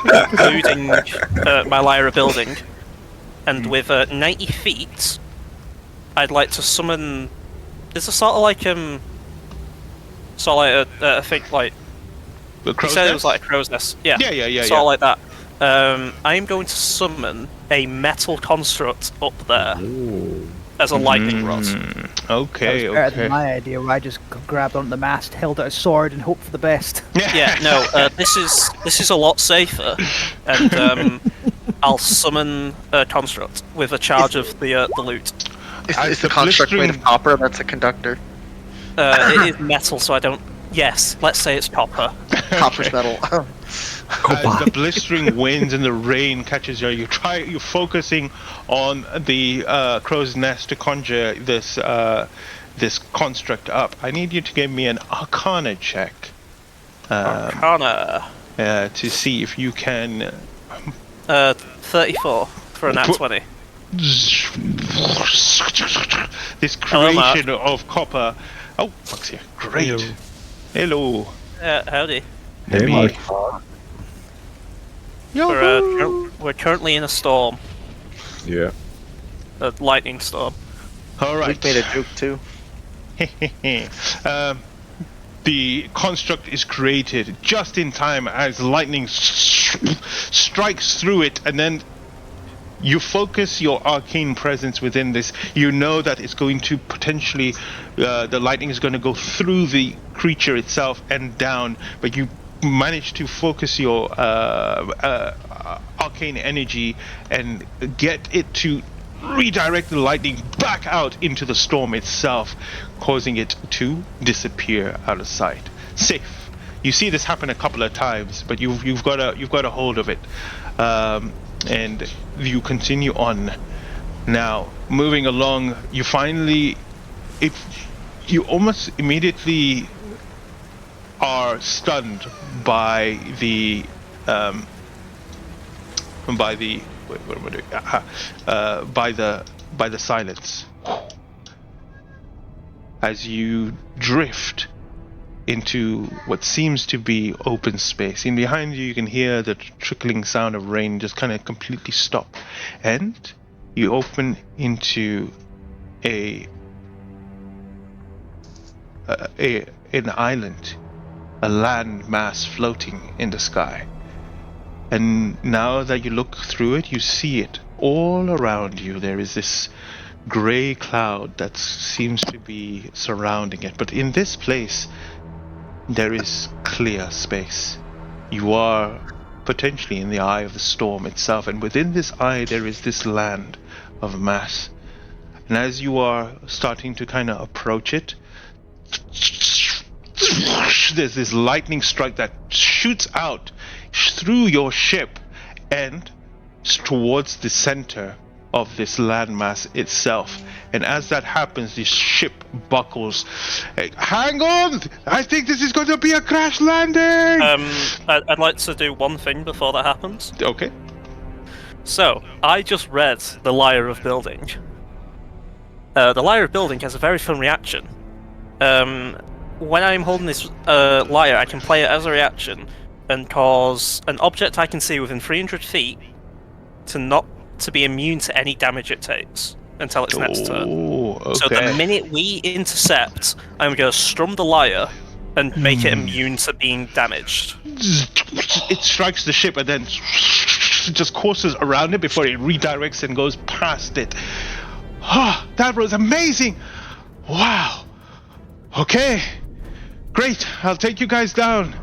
S4: including my Lyre of Building. And with 90 feet, I'd like to summon. It's a sort of like I think like.
S1: The crow's
S4: said
S1: nest?
S4: It was like a crow's nest. Yeah.
S1: Yeah.
S4: Sort of like that. I am going to summon a metal construct up there as a lightning rod.
S1: Okay.
S7: That was better than my idea, where I just grabbed onto the mast, held out a sword, and hoped for the best.
S4: Yeah. No. This is a lot safer, and I'll summon a construct with a charge of the loot.
S6: Is the construct made of copper? That's a conductor.
S4: It is metal, so I don't. Yes, let's say it's copper.
S6: Copper's metal.
S1: As the blistering winds and the rain catches you, you're focusing on the crow's nest to conjure this construct up. I need you to give me an Arcana check.
S4: Arcana.
S1: To see if you can.
S4: 34 for a nat 20.
S1: This creation of copper. Oh, Fox here. Great. Hello.
S4: Howdy.
S1: Let me
S4: We're currently in a storm,
S2: Yeah.
S4: a lightning storm.
S1: All right.
S6: Luke made a joke too.
S1: The construct is created just in time as lightning strikes through it, and then you focus your arcane presence within this. You know that it's going to potentially, the lightning is going to go through the creature itself and down, but you manage to focus your arcane energy and get it to redirect the lightning back out into the storm itself, causing it to disappear out of sight. Safe. You see this happen a couple of times, but you've got a hold of it, and you continue on. Now, moving along, you almost immediately are stunned by the silence as you drift into what seems to be open space. And behind you, you can hear the trickling sound of rain just kind of completely stop, and you open into an island, a land mass floating in the sky. And now that you look through it, you see it all around you. There is this gray cloud that seems to be surrounding it. But in this place, there is clear space. You are potentially in the eye of the storm itself. And within this eye, there is this land of mass. And as you are starting to kind of approach it, there's this lightning strike that shoots out through your ship and towards the center of this landmass itself. And as that happens, the ship buckles. Hey, hang on! I think this is going to be a crash landing!
S4: I'd like to do one thing before that happens.
S1: Okay.
S4: So, I just read The Lyre of Building. The Lyre of Building has a very fun reaction. When I'm holding this lyre, I can play it as a reaction and cause an object I can see within 300 feet to be immune to any damage it takes until its next turn.
S1: Okay.
S4: So the minute we intercept, I'm going to strum the lyre and make it immune to being damaged.
S1: It strikes the ship and then just courses around it before it redirects and goes past it. That was amazing! Wow. Okay. Great. I'll take you guys down.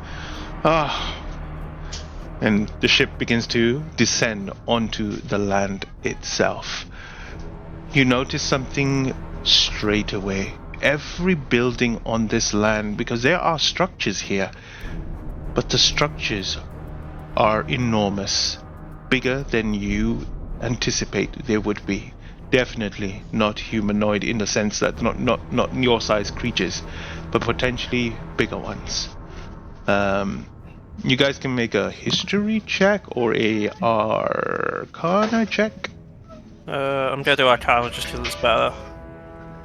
S1: And the ship begins to descend onto the land itself. You notice something straight away. Every building on this land, because there are structures here, but the structures are enormous, bigger than you anticipate they would be. Definitely not humanoid in the sense that not your size creatures, but potentially bigger ones. You guys can make a history check or a arcana check.
S4: I'm gonna do Arcana just because it's better.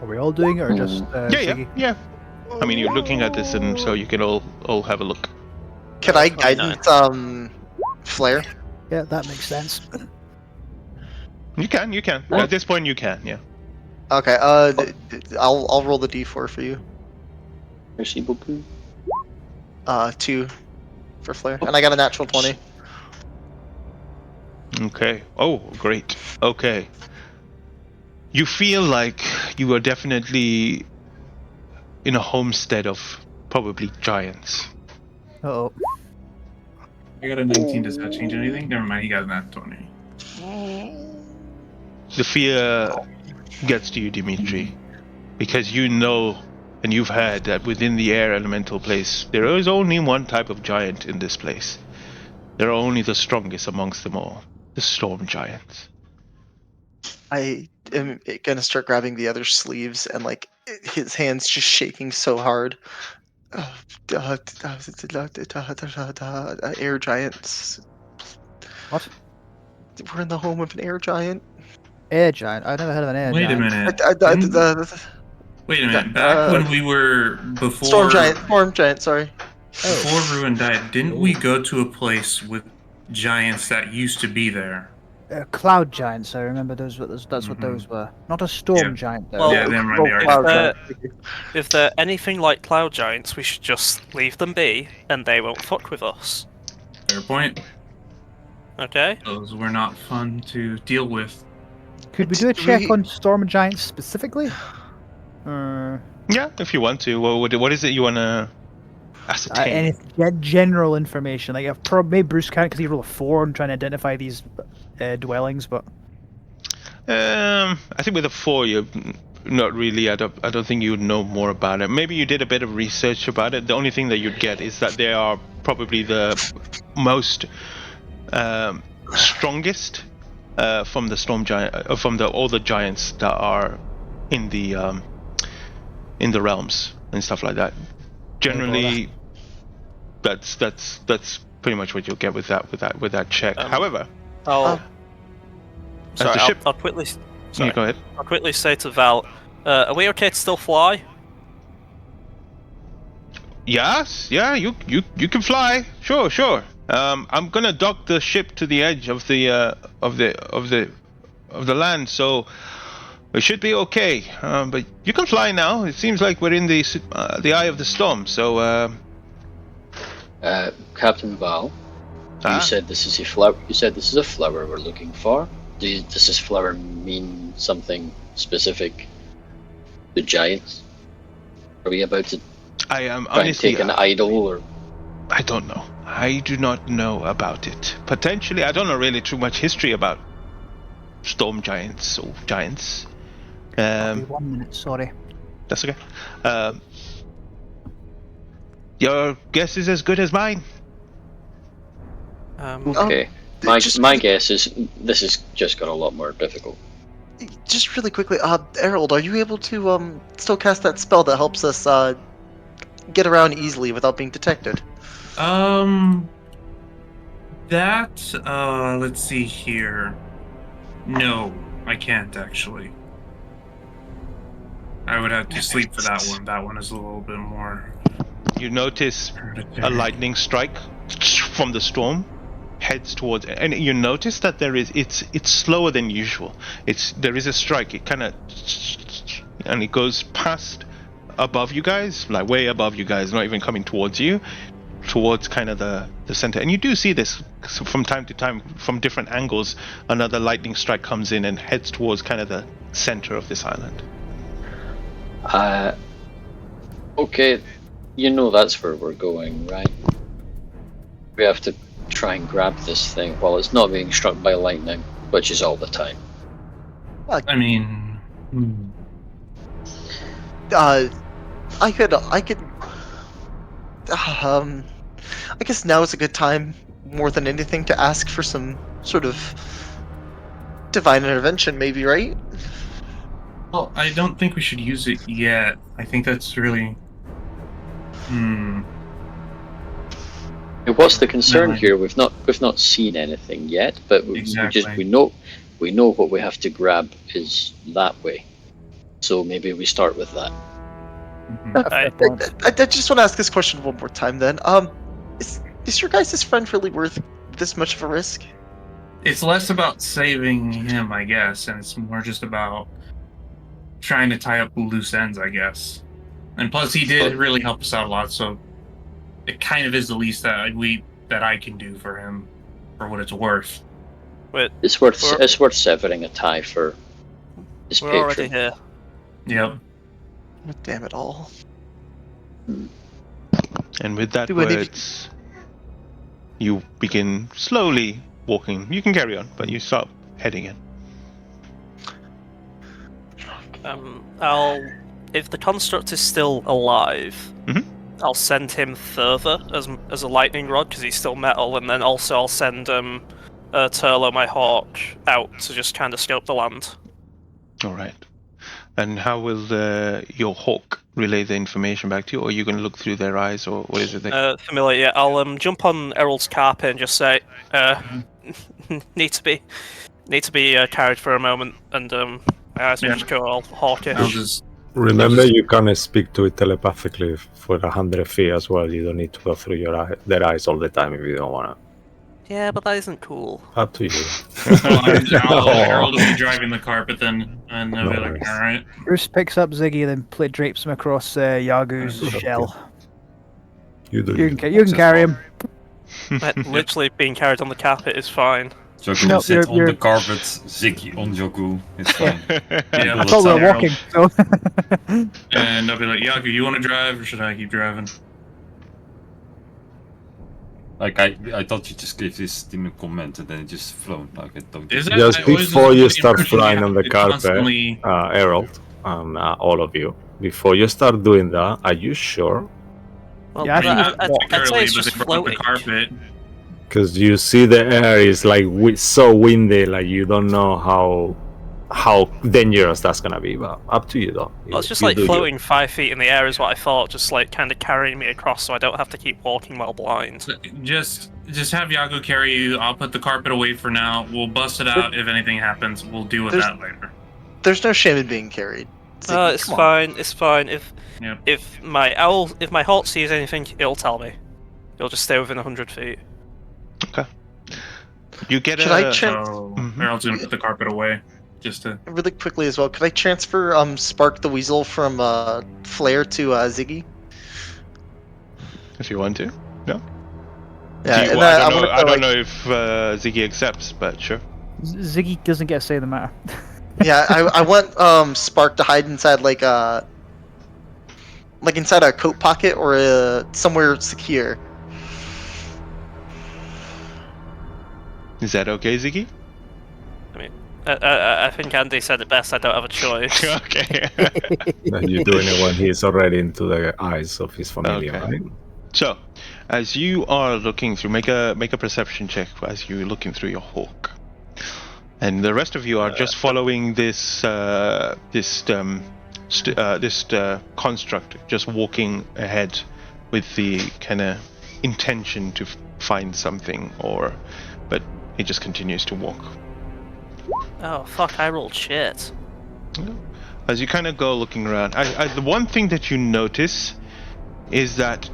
S7: Are we all doing it or just
S1: Yeah. I mean, you're looking at this, and so you can all have a look.
S6: Can I guidance flare?
S7: Yeah, that makes sense.
S1: You can. At this point, you can. Yeah.
S6: Okay. I'll roll the d4 for you.
S5: Merci beaucoup.
S6: 2 for flare, and I got a natural 20.
S1: Okay. Oh, great. Okay. You feel like you are definitely in a homestead of probably giants.
S7: Uh-oh.
S3: I got a 19. Does that change anything? Never mind. He got a nat 20.
S1: The fear gets to you, Dimitri, because you know and you've heard that within the air elemental place, there is only one type of giant in this place. There are only the strongest amongst them all, the storm giants.
S6: I am gonna start grabbing the other sleeves and like his hands just shaking so hard. Air giants.
S7: What?
S6: We're in the home of an air giant.
S7: Air giant? I've never heard of an air
S3: Wait a
S7: giant.
S3: minute. Wait a minute. Back when we were before
S6: Storm giant. Sorry.
S3: Before Ruin died, didn't we go to a place with giants that used to be there.
S7: Cloud giants. I remember those. That's what those were. Not a storm
S3: Yeah.
S7: giant though.
S4: Well,
S3: Yeah, them right
S6: Roll
S3: there.
S6: cloud
S4: If,
S6: giant.
S4: if they're anything like cloud giants, we should just leave them be, and they won't fuck with us.
S3: Fair point.
S4: Okay?
S3: Those were not fun to deal with.
S7: Could we do a check on storm giants specifically?
S1: Yeah, if you want to. What is it you want to ascertain?
S7: Any general information, like maybe Bruce can't because he rolled a 4 and trying to identify these dwellings, but
S1: I think with a 4, you're not really. I don't think you would know more about it. Maybe you did a bit of research about it. The only thing that you'd get is that they are probably the most strongest from the storm giant, from all the giants that are in the realms and stuff like that. Generally, that's pretty much what you'll get with that check. However,
S4: Sorry,
S1: the ship-
S4: I'll quickly.
S1: you
S4: Sorry,
S1: go ahead.
S4: I'll quickly say to Val, are we okay to still fly?
S1: Yes, yeah, you can fly. Sure. I'm gonna dock the ship to the edge of the land, so we should be okay. But you can fly now. It seems like we're in the eye of the storm. So,
S5: Captain Val, you said this is a flower. You said this is a flower we're looking for. Does this flower mean something specific to giants? Are we about to
S1: I am
S5: try and
S1: honestly.
S5: take an idol, or
S1: I don't know. I do not know about it. Potentially, I don't know really too much history about storm giants or giants.
S7: 1 minute, sorry.
S1: That's okay. Your guess is as good as mine.
S5: okay? My guess is this has just got a lot more difficult.
S6: Just really quickly, Harold, are you able to still cast that spell that helps us get around easily without being detected?
S3: Let's see here. No, I can't actually. I would have to sleep for that one. That one is a little bit more.
S1: You notice a lightning strike from the storm heads towards, and you notice that it's slower than usual. There is a strike. It kind of, and it goes past above you guys, like way above you guys, not even coming towards you, towards kind of the center. And you do see this from time to time from different angles. Another lightning strike comes in and heads towards kind of the center of this island.
S5: Okay, you know that's where we're going, right? We have to try and grab this thing while it's not being struck by lightning, which is all the time.
S3: I mean,
S6: I guess now is a good time, more than anything, to ask for some sort of divine intervention, maybe, right?
S3: well, I don't think we should use it yet. I think that's really.
S5: What's the concern
S3: No.
S5: here? We've not seen anything yet, but
S3: Exactly.
S5: we know what we have to grab is that way. So maybe we start with that.
S7: Fair point.
S6: I just want to ask this question one more time. Then, is your guys' friend really worth this much of a risk?
S3: It's less about saving him, I guess, and it's more just about trying to tie up loose ends, I guess. And plus, he did really help us out a lot, so it kind of is the least that I can do for him, for what it's worth.
S4: Wait,
S5: It's worth severing a tie for his
S4: we're already
S5: patron.
S4: here.
S3: Yep.
S6: Damn it all.
S1: And with that
S6: Do any of you-
S1: words, you begin slowly walking. You can carry on, but you start heading in.
S4: If the construct is still alive,
S1: Mhm.
S4: I'll send him further as a lightning rod because he's still metal, and then also I'll send Turlo, my hawk, out to just kind of scope the land.
S1: All right. And how will your hawk relay the information back to you, or are you going to look through their eyes, or what is it?
S4: Familiar, yeah. I'll jump on Errol's carpet and just say, need to be carried for a moment, and my eyes will just go all hawkish.
S3: I'll just.
S2: Remember, you can speak to it telepathically for 100 feet as well. You don't need to go through their eyes all the time if you don't want to.
S4: Yeah, but that isn't cool.
S2: Up to you.
S3: Harold will be driving the carpet then, and they'll be
S2: No
S3: like,
S2: worries.
S3: alright.
S7: Bruce picks up Ziggy, then drapes him across Yagu's
S2: Okay.
S7: shell.
S2: You do.
S7: You can carry him.
S4: Literally being carried on the carpet is fine.
S8: Joku will
S7: Nope,
S8: sit on
S7: you're-
S8: the carpet, Ziggy on Joku. It's fine.
S3: Yeah,
S7: I thought we were walking, so.
S3: And they'll be like, Yagu, you want to drive, or should I keep driving?
S8: Like I thought you just gave this team a comment and then it just flown. Like I don't.
S3: Is that-
S2: Just
S3: I always
S2: before
S3: was
S2: you
S3: under the
S2: start
S3: impression
S2: flying
S3: you
S2: on the
S3: have to
S2: carpet,
S3: constantly-
S2: Harold, and all of you, before you start doing that, are you sure?
S4: Well,
S7: Yeah, I think
S3: Not
S4: I'd say
S3: particularly,
S4: it's
S3: but
S4: just
S3: they brought up the
S4: floating.
S3: carpet.
S2: Because you see the air is like so windy, like you don't know how dangerous that's gonna be. But up to you though.
S4: Well, it's just
S2: You
S4: like
S2: do you.
S4: floating 5 feet in the air is what I thought, just like kind of carrying me across so I don't have to keep walking while blind.
S3: Just have Yagu carry you. I'll put the carpet away for now. We'll bust it out if anything happens. We'll deal with
S6: There's-
S3: that later.
S6: There's no shame in being carried. Ziggy,
S4: It's
S6: come on.
S4: fine. It's fine.
S3: Yep.
S4: If my Halt sees anything, it'll tell me. It'll just stay within 100 feet.
S1: You get
S6: Should
S1: a.
S6: I
S3: So
S1: Mhm.
S3: Harold's gonna put the carpet away, just to.
S6: Really quickly as well, could I transfer Spark the Weasel from Flare to Ziggy?
S1: If you want to.
S6: Yeah,
S1: Do you-
S6: and
S1: I don't know.
S6: wanna
S1: I
S6: put,
S1: don't
S6: like-
S1: know if Ziggy accepts, but sure.
S7: Ziggy doesn't get a say in the matter.
S6: Yeah, I want Spark to hide inside like inside a coat pocket or somewhere secure.
S1: Is that okay, Ziggy?
S4: I think Andy said it best. I don't have a choice.
S1: Okay.
S2: And you're doing it when he's already into the eyes of his familiar,
S1: Okay.
S2: right?
S1: So, as you are looking through, make a perception check as you're looking through your hawk, and the rest of you are just following this construct, just walking ahead with the kind of intention to find something, but he just continues to walk.
S4: Oh fuck! I rolled shit.
S1: As you kind of go looking around, the one thing that you notice is that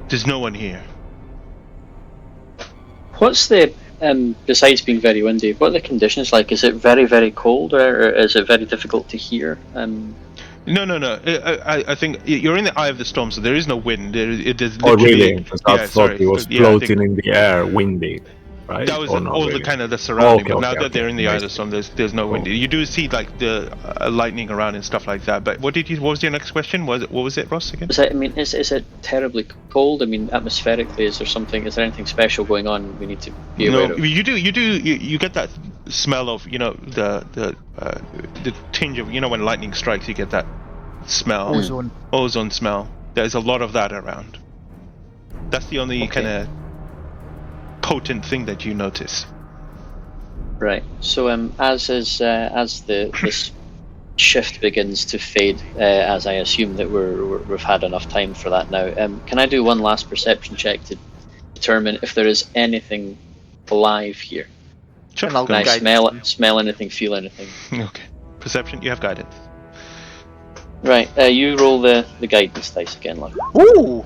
S1: there's no one here.
S5: What's the besides being very windy? What are the conditions like? Is it very very cold, or is it very difficult to hear?
S1: No. I think you're in the eye of the storm, so there is no wind. It is
S2: Oh,
S1: literally.
S2: really? Because I thought it was
S1: Yeah, I think
S2: floating in the air, windy, right?
S1: that was
S2: Or not
S1: all
S2: really?
S1: the kind of the surrounding.
S2: Okay,
S1: but now
S2: okay,
S1: that they're
S2: okay.
S1: in the eye of the storm, there's no wind.
S2: Oh.
S1: You do see like the lightning around and stuff like that. But what was your next question? What was it, Ross? Again?
S5: Is it terribly cold? I mean, atmospherically, is there anything special going on we need to be aware
S1: No,
S5: of?
S1: you get that smell of the tinge of when lightning strikes, you get that smell. Ozone smell. There's a lot of that around. That's the only
S5: Okay.
S1: kind of potent thing that you notice.
S5: Right. So this shift begins to fade, as I assume that we've had enough time for that now. Can I do one last perception check to determine if there is anything alive here?
S1: Sure.
S6: And I'll
S1: go
S5: Can I
S6: guide
S5: smell anything, feel anything?
S1: Okay. Perception. You have guidance.
S5: Right. You roll the guidance dice again, like.
S6: Ooh!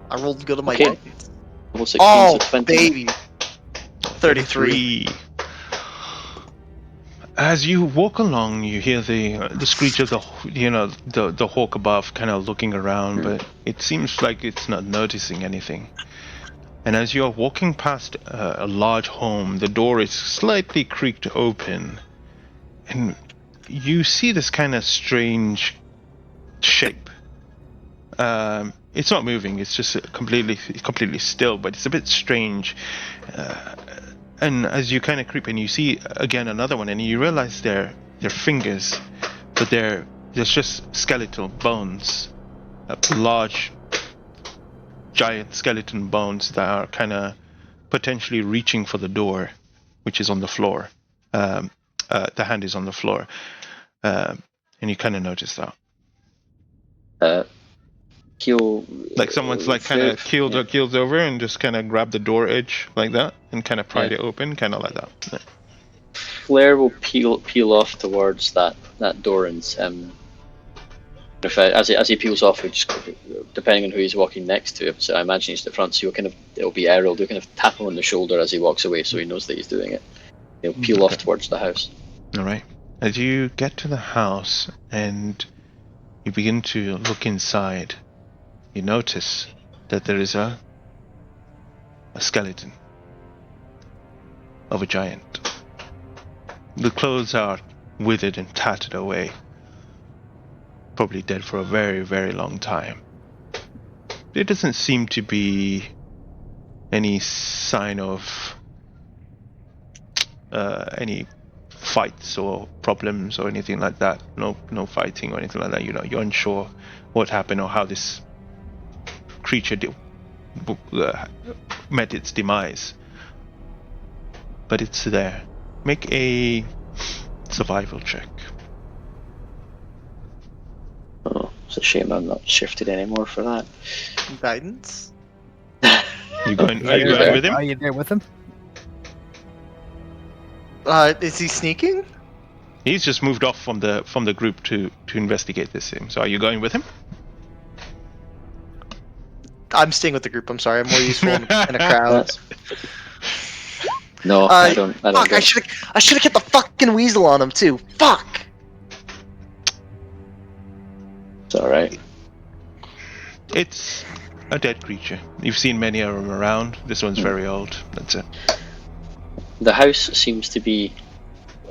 S6: I rolled good on my
S5: Okay.
S6: guidance.
S5: Level 16,
S6: Oh,
S5: so 20.
S6: baby! 33.
S1: As you walk along, you hear the screech of the hawk above, kind of looking around, but it seems like it's not noticing anything. And as you are walking past a large home, the door is slightly creaked open, and you see this kind of strange shape. It's not moving; it's just completely still, but it's a bit strange. And as you kind of creep in, you see again another one, and you realize they're fingers, but there's just skeletal bones, large, giant skeleton bones that are kind of potentially reaching for the door, which is on the floor. The hand is on the floor, and you kind of notice that.
S5: Keel.
S1: Like someone's like kind of keeled over and just kind of grabbed the door edge like that and kind of pried it open, kind of like that. Yeah.
S5: Flare will peel off towards that door and If as he peels off, just depending on who he's walking next to. So I imagine he's at the front, so it'll be Errol. You'll kind of tap him on the shoulder as he walks away, so he knows that he's doing it. He'll peel off towards the house.
S1: All right. As you get to the house and you begin to look inside, you notice that there is a skeleton of a giant. The clothes are withered and tattered away. Probably dead for a very, very long time. There doesn't seem to be any sign of any fights or problems or anything like that. No fighting or anything like that. You're unsure what happened or how this creature met its demise. But it's there. Make a survival check.
S5: Oh, it's a shame I'm not shifted anymore for that.
S6: Guidance.
S1: You going? Are you
S5: Yeah.
S1: going with him?
S7: Are you there with him?
S6: Is he sneaking?
S1: He's just moved off from the group to investigate this thing. So are you going with him?
S6: I'm staying with the group. I'm sorry. I'm more useful in a crowd.
S5: No, I don't.
S6: Fuck!
S5: go.
S6: I should have kept the fucking weasel on him too. Fuck!
S5: It's all right.
S1: It's a dead creature. You've seen many of them around. This one's very old. That's it.
S5: The house seems to be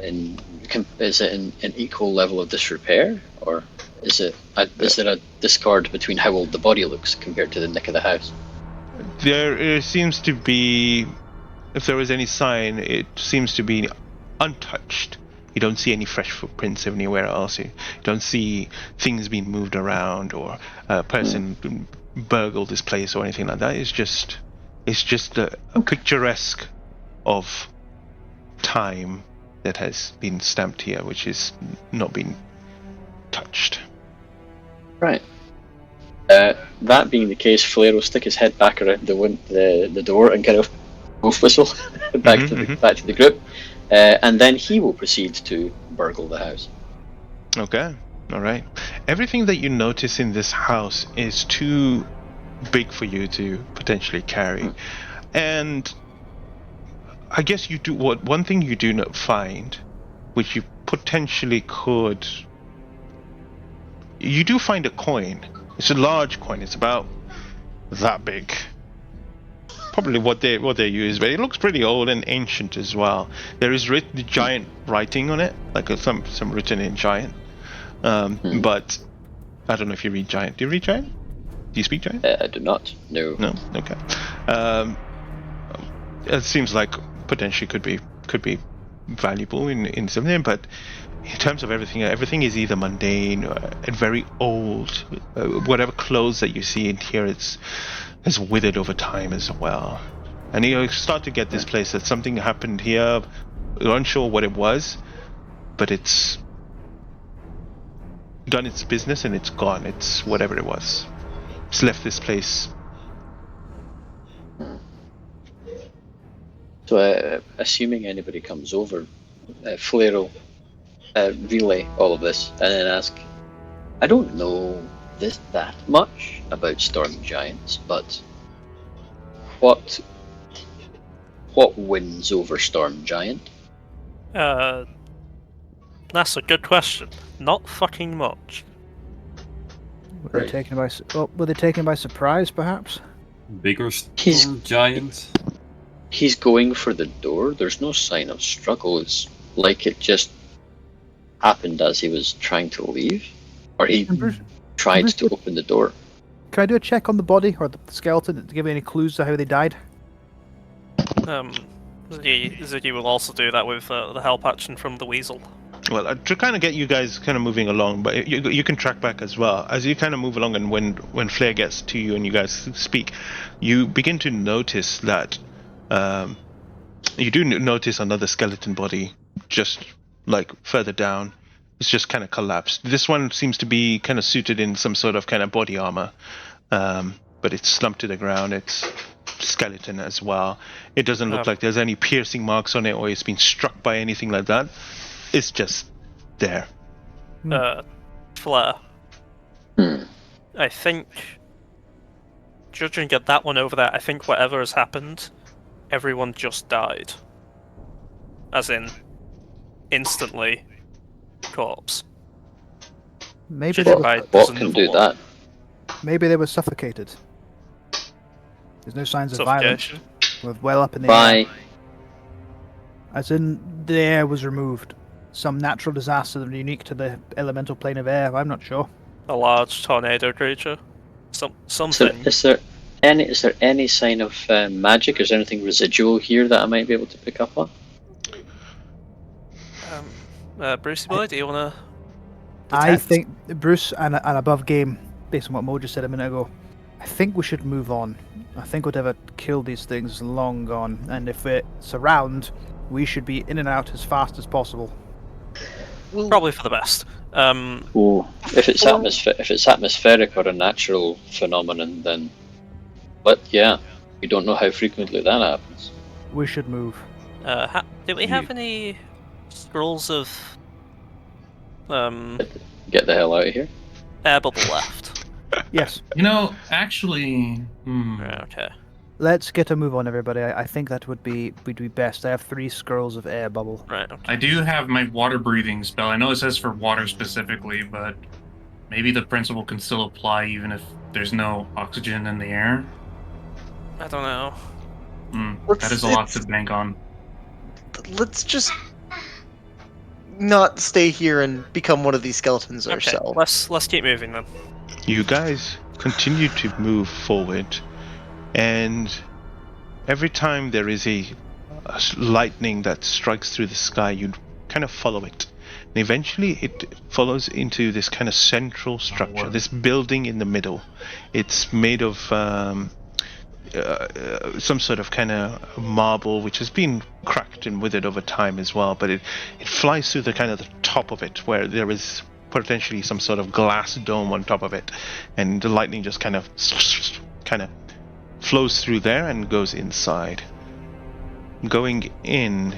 S5: is it in equal level of disrepair, or is there a discord between how old the body looks compared to the nick of the house?
S1: There seems to be, if there was any sign, it seems to be untouched. You don't see any fresh footprints anywhere else. You don't see things being moved around or a person burgled this place or anything like that. It's just a picturesque of time that has been stamped here, which is not been touched.
S5: Right. That being the case, Flair will stick his head back around the door and kind of wolf whistle back to the group, and then he will proceed to burgle the house.
S1: Okay, all right. Everything that you notice in this house is too big for you to potentially carry, and I guess you do one thing you do not find, which you potentially could. You do find a coin. It's a large coin. It's about that big. Probably what they use, but it looks pretty old and ancient as well. There is giant writing on it, like some written in giant. But I don't know if you read giant. Do you read giant? Do you speak giant?
S5: I do not. No.
S1: No. Okay. It seems like potentially could be valuable in something, but in terms of everything is either mundane and very old. Whatever clothes that you see in here, it's withered over time as well. And you start to get this place that something happened here. You're unsure what it was, but it's done its business and it's gone. It's whatever it was. It's left this place.
S5: So, assuming anybody comes over, Flair will relay all of this and then ask, I don't know that much about storm giants, but what wins over storm giant?
S4: That's a good question. Not fucking much.
S7: Were they taken by surprise, perhaps?
S8: Bigger
S5: He's-
S8: storm giant.
S5: He's going for the door. There's no sign of struggle. It's like it just happened as he was trying to leave, or he tried to open the door.
S7: Can I do a check on the body or the skeleton to give me any clues to how they died?
S4: Ziggy will also do that with the help action from the weasel.
S1: Well, to kind of get you guys kind of moving along, but you can track back as well. As you kind of move along, and when Flair gets to you and you guys speak, you begin to notice that you do notice another skeleton body just like further down. It's just kind of collapsed. This one seems to be kind of suited in some sort of kind of body armor, but it's slumped to the ground. It's skeleton as well. It doesn't look like there's any piercing marks on it or it's been struck by anything like that. It's just there.
S4: Flair. I think, judging at that one over there, I think whatever has happened, everyone just died. As in, instantly, corpse.
S7: Maybe they
S5: What,
S7: were,
S4: By
S5: what
S4: doesn't
S5: can
S4: for
S5: do
S4: one.
S5: that?
S7: maybe they were suffocated. There's no signs of violence.
S4: Suffocation.
S7: We're well up in the air.
S5: By
S7: As in, the air was removed. Some natural disaster unique to the elemental plane of air. I'm not sure.
S4: A large tornado creature.
S5: so
S4: Something.
S5: is there any sign of magic? Is there anything residual here that I might be able to pick up on?
S4: Brucey boy, do you want to
S7: I think Bruce and above game, based on what Mo just said a minute ago, I think we should move on. I think whatever killed these things is long gone, and if it's around, we should be in and out as fast as possible.
S4: Probably for the best.
S5: If it's atmospheric or a natural phenomenon, then. But yeah, we don't know how frequently that happens.
S7: We should move.
S4: Do we have any scrolls of
S5: Get the hell out of here.
S4: air bubble left?
S7: Yes.
S3: Actually,
S4: Okay.
S7: Let's get a move on, everybody. I think that would be best. I have 3 scrolls of air bubble.
S4: Right. Okay.
S3: I do have my water breathing spell. I know it says for water specifically, but maybe the principle can still apply even if there's no oxygen in the air.
S4: I don't know.
S3: That is a lot to bank on.
S6: Let's just not stay here and become one of these skeletons
S4: Okay.
S6: ourselves.
S4: Let's keep moving then.
S1: You guys continue to move forward, and every time there is a lightning that strikes through the sky, you kind of follow it. And eventually it follows into this kind of central structure, this building in the middle. It's made of some sort of kind of marble which has been cracked and withered over time as well, but it flies through the kind of the top of it where there is potentially some sort of glass dome on top of it, and the lightning just kind of flows through there and goes inside. Going in,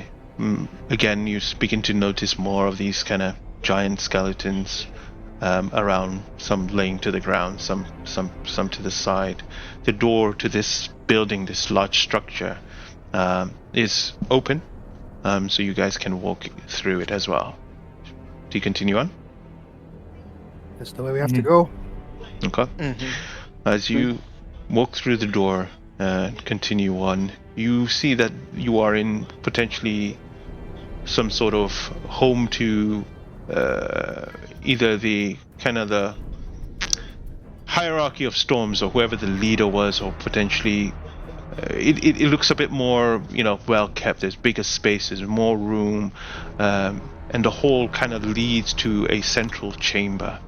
S1: again you begin to notice more of these kind of giant skeletons around, some laying to the ground, some to the side. The door to this building, this large structure, is open, so you guys can walk through it as well. Do you continue on?
S7: That's the way we have to go.
S1: Okay. As you walk through the door and continue on, you see that you are in potentially some sort of home to either the kind of the hierarchy of storms or whoever the leader was, or potentially it looks a bit more, well kept. There's bigger spaces, more room, and the whole kind of leads to a central chamber.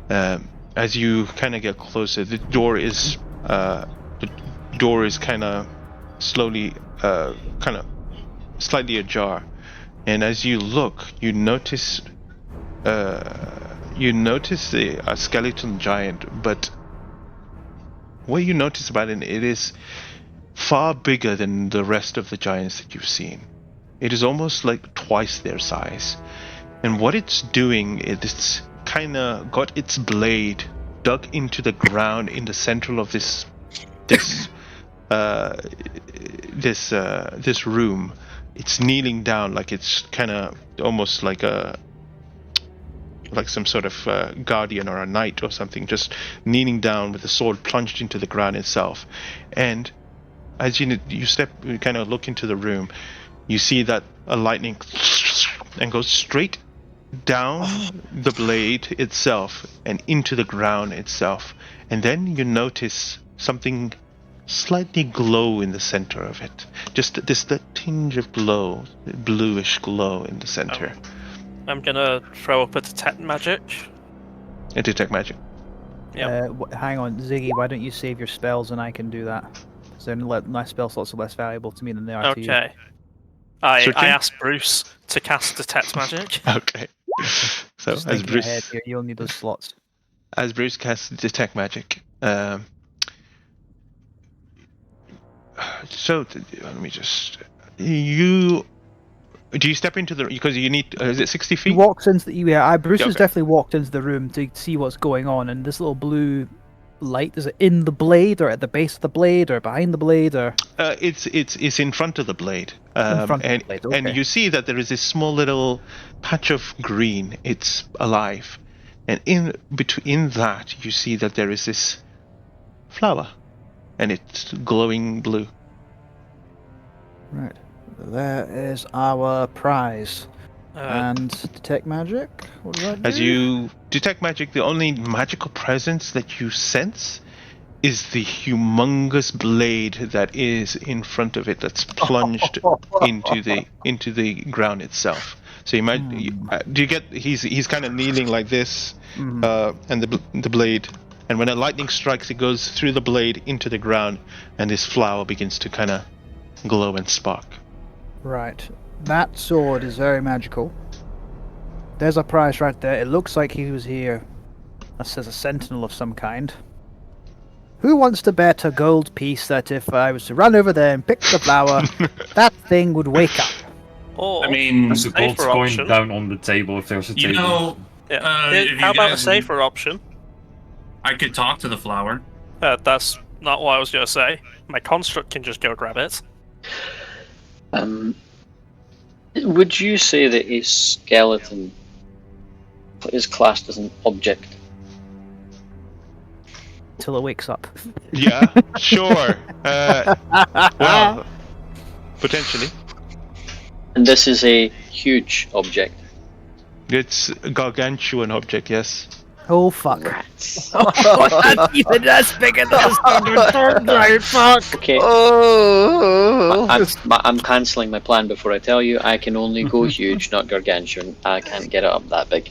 S1: As you kind of get closer, the door is kind of slowly, kind of slightly ajar, and as you look, you notice a skeleton giant, but what you notice about it is far bigger than the rest of the giants that you've seen. It is almost like twice their size, and what it's doing is it's kind of got its blade dug into the ground in the center of this room. It's kneeling down, like it's kind of almost like some sort of guardian or a knight or something, just kneeling down with the sword plunged into the ground itself. And as you kind of look into the room, you see that a lightning and goes straight down the blade itself and into the ground itself. And then you notice something slightly glow in the center of it. Just that tinge of glow, bluish glow in the center.
S4: I'm gonna throw up a detect magic.
S1: A detect magic.
S4: Yep.
S7: Hang on, Ziggy, why don't you save your spells and I can do that? So my spell slots are less valuable to me than they are to you.
S4: Okay. I
S1: Sure thing.
S4: asked Bruce to cast detect magic.
S1: Okay. So
S7: Just
S1: as
S7: thinking ahead
S1: Bruce
S7: here, you'll need those slots.
S1: casts detect magic, so let me just, you Do you step into the because you need? Is it 60
S7: He
S1: feet?
S7: walks into the Bruce has
S1: Okay.
S7: definitely walked into the room to see what's going on, and this little blue light, is it in the blade or at the base of the blade or behind the blade or
S1: It's in front of the blade.
S7: in front of
S1: And
S7: the blade?
S1: and
S7: Okay.
S1: you see that there is this small little patch of green. It's alive, and in between that you see that there is this flower, and it's glowing blue.
S7: Right. There is our prize.
S4: Uh,
S7: And detect magic. What does that do?
S1: As you detect magic, the only magical presence that you sense is the humongous blade that is in front of it, that's plunged into the ground itself. So you might do you get he's kind of kneeling like this, and the blade, and when a lightning strikes, it goes through the blade into the ground, and this flower begins to kind of glow and spark.
S7: Right. That sword is very magical. There's a prize right there. It looks like he was here. That says a sentinel of some kind. Who wants to bet a gold piece that if I was to run over there and pick the flower, that thing would wake up?
S4: or
S3: I mean,
S8: There's a gold
S4: safer
S8: coin
S4: option.
S8: down on the table if there's a
S3: you
S8: table.
S3: know,
S4: Yeah.
S3: if you
S4: How about a
S3: guys-
S4: safer option?
S3: I could talk to the flower.
S4: That's not what I was gonna say. My construct can just go grab it.
S5: Would you say that a skeleton is classed as an object?
S7: Till it wakes up.
S1: Yeah, sure. Well, potentially.
S5: And this is a huge object.
S1: It's a gargantuan object, yes.
S7: Oh fuck.
S5: Rats.
S7: That's bigger than the standard storm giant, fuck!
S5: Okay,
S6: Oh.
S5: I'm cancelling my plan before I tell you. I can only go huge, not gargantuan. I can't get it up that big.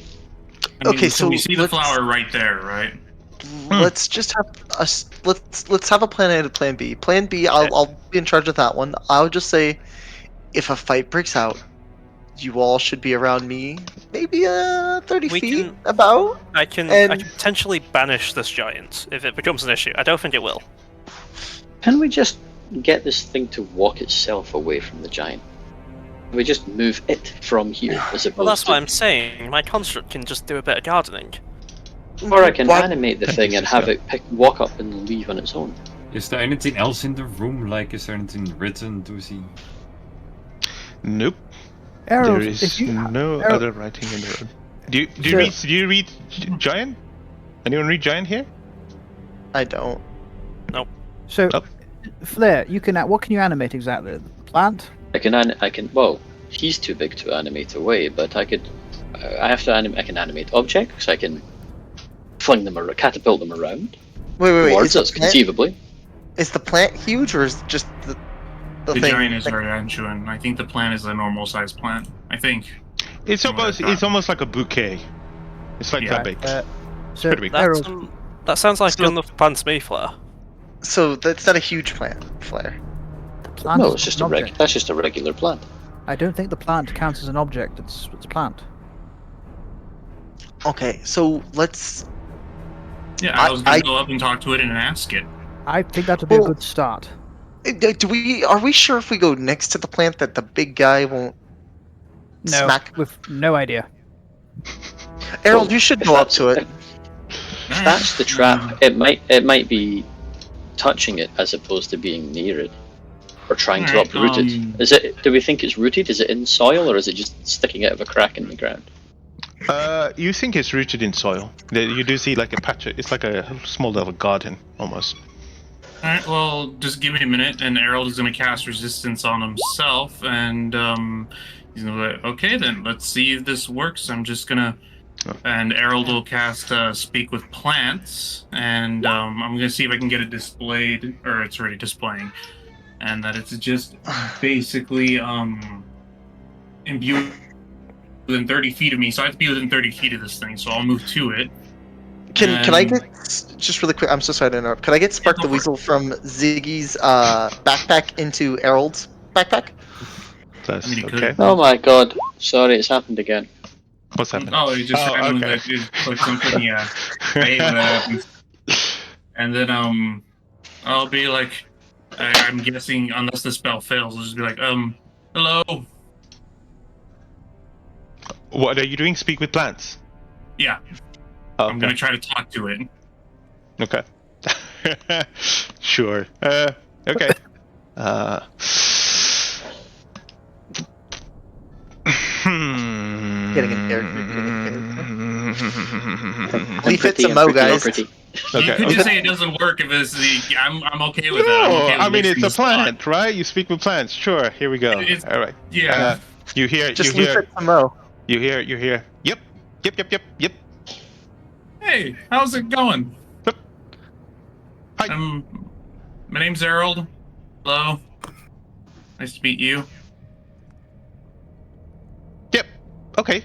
S3: I mean,
S6: Okay,
S3: so
S6: so
S3: we see the
S6: let's-
S3: flower right there, right?
S6: Let's just have let's have a plan A and a plan B. Plan B, I'll be in charge of that one. I'll just say, if a fight breaks out, you all should be around me, maybe 30
S4: We
S6: feet
S4: can-
S6: about.
S4: I can
S6: And-
S4: potentially banish this giant if it becomes an issue. I don't think it will.
S5: Can we just get this thing to walk itself away from the giant? Can we just move it from here as opposed
S4: Well, that's
S5: to...
S4: what I'm saying. My construct can just do a bit of gardening.
S5: Or I can
S6: What?
S5: animate the thing and have it walk up and leave on its own.
S8: Is there anything else in the room? Like, is there anything written to see?
S1: Nope.
S7: Errol,
S1: There is
S7: if you
S1: no
S7: Errol-
S1: other writing in the room. Do you
S7: So-
S1: read Giant? Anyone read Giant here?
S6: I don't.
S7: So,
S1: Oh.
S7: Flair, you can. What can you animate exactly? The plant?
S5: I can. Well, he's too big to animate away, but I could. I have to animate. I can animate objects. I can fling them or catapult them around
S6: Wait.
S5: towards
S6: Is
S5: us,
S6: the, plant,
S5: conceivably.
S6: is the plant huge or is it just the
S3: The
S6: thing?
S3: giant is gargantuan. I think the plant is a normal sized plant. I think.
S1: It's
S3: From what
S1: almost
S3: I've
S1: it's
S3: got.
S1: almost like a bouquet. It's like
S3: Yeah.
S1: that big.
S7: So,
S1: pretty big.
S7: Errol,
S4: That sounds like
S6: So-
S4: good enough plan to me, Flair.
S6: So that's not a huge plant, Flair.
S7: the plant
S5: No,
S7: is
S5: it's just
S7: an
S5: a
S7: object.
S5: That's just a regular plant.
S7: I don't think the plant counts as an object. It's a plant.
S6: Okay, so let's.
S3: Yeah, I was gonna
S6: I-
S3: go up and talk to it and ask it.
S7: I think that would be a
S6: Well-
S7: good start.
S6: Are we sure if we go next to the plant that the big guy won't
S7: No,
S6: smack?
S7: with no idea.
S6: Errol,
S5: Well,
S6: you should
S5: if
S6: go up
S5: that's-
S6: to it.
S5: If that's the trap, it might be touching it as opposed to being near it. Or trying to
S3: Alright,
S5: uproot it. Is it? Do we think it's rooted? Is it in soil, or is it just sticking out of a crack in the ground?
S1: You think it's rooted in soil. You do see like a patch. It's like a small little garden almost.
S3: Alright, well, just give me a minute, and Errol is gonna cast resistance on himself, and he's gonna be like, okay then, let's see if this works. I'm just gonna. And Errol will cast Speak with Plants, and I'm gonna see if I can get it displayed, or it's already displaying, and that it's just basically imbued within 30 feet of me, so I have to be within 30 feet of this thing, so I'll move to it.
S6: Can I get just really quick? I'm so sorry to interrupt. Can I get Spark
S3: go
S6: the
S3: for it.
S6: Weasel from Ziggy's backpack into Errol's backpack?
S1: That's
S3: I mean, it could-
S1: okay.
S5: Oh my god! Sorry, it's happened again.
S1: What's happening?
S3: Oh, it just randomly
S1: okay.
S3: it clicked something, yeah. I hate when that happens. And then I'll be like, I'm guessing unless the spell fails, I'll just be like, hello.
S1: What are you doing? Speak with plants.
S3: Yeah,
S1: Oh,
S3: I'm gonna try to talk to it.
S1: Okay. Sure. Okay.
S6: Getting in character.
S5: I'm
S6: Leave it
S5: pretty,
S6: to
S5: I'm
S6: Mo,
S5: pretty, I'm
S6: guys.
S5: pretty.
S3: You
S1: Okay.
S3: could just say it doesn't work if it's the. I'm okay with that. I'm
S1: No,
S3: okay with
S1: I mean it's
S3: wasting
S1: a
S3: the spot.
S1: plant, right? You speak with plants. Sure. Here we go.
S3: It's-
S1: All right.
S3: Yeah.
S1: You hear.
S6: Just
S1: you
S6: leave
S1: hear.
S6: it to Mo.
S1: You hear. You hear. Yep. Yep. Yep. Yep. Yep.
S3: Hey, how's it going?
S1: Yep. Hi.
S3: My name's Harold. Hello. Nice to meet you.
S1: Yep. Okay.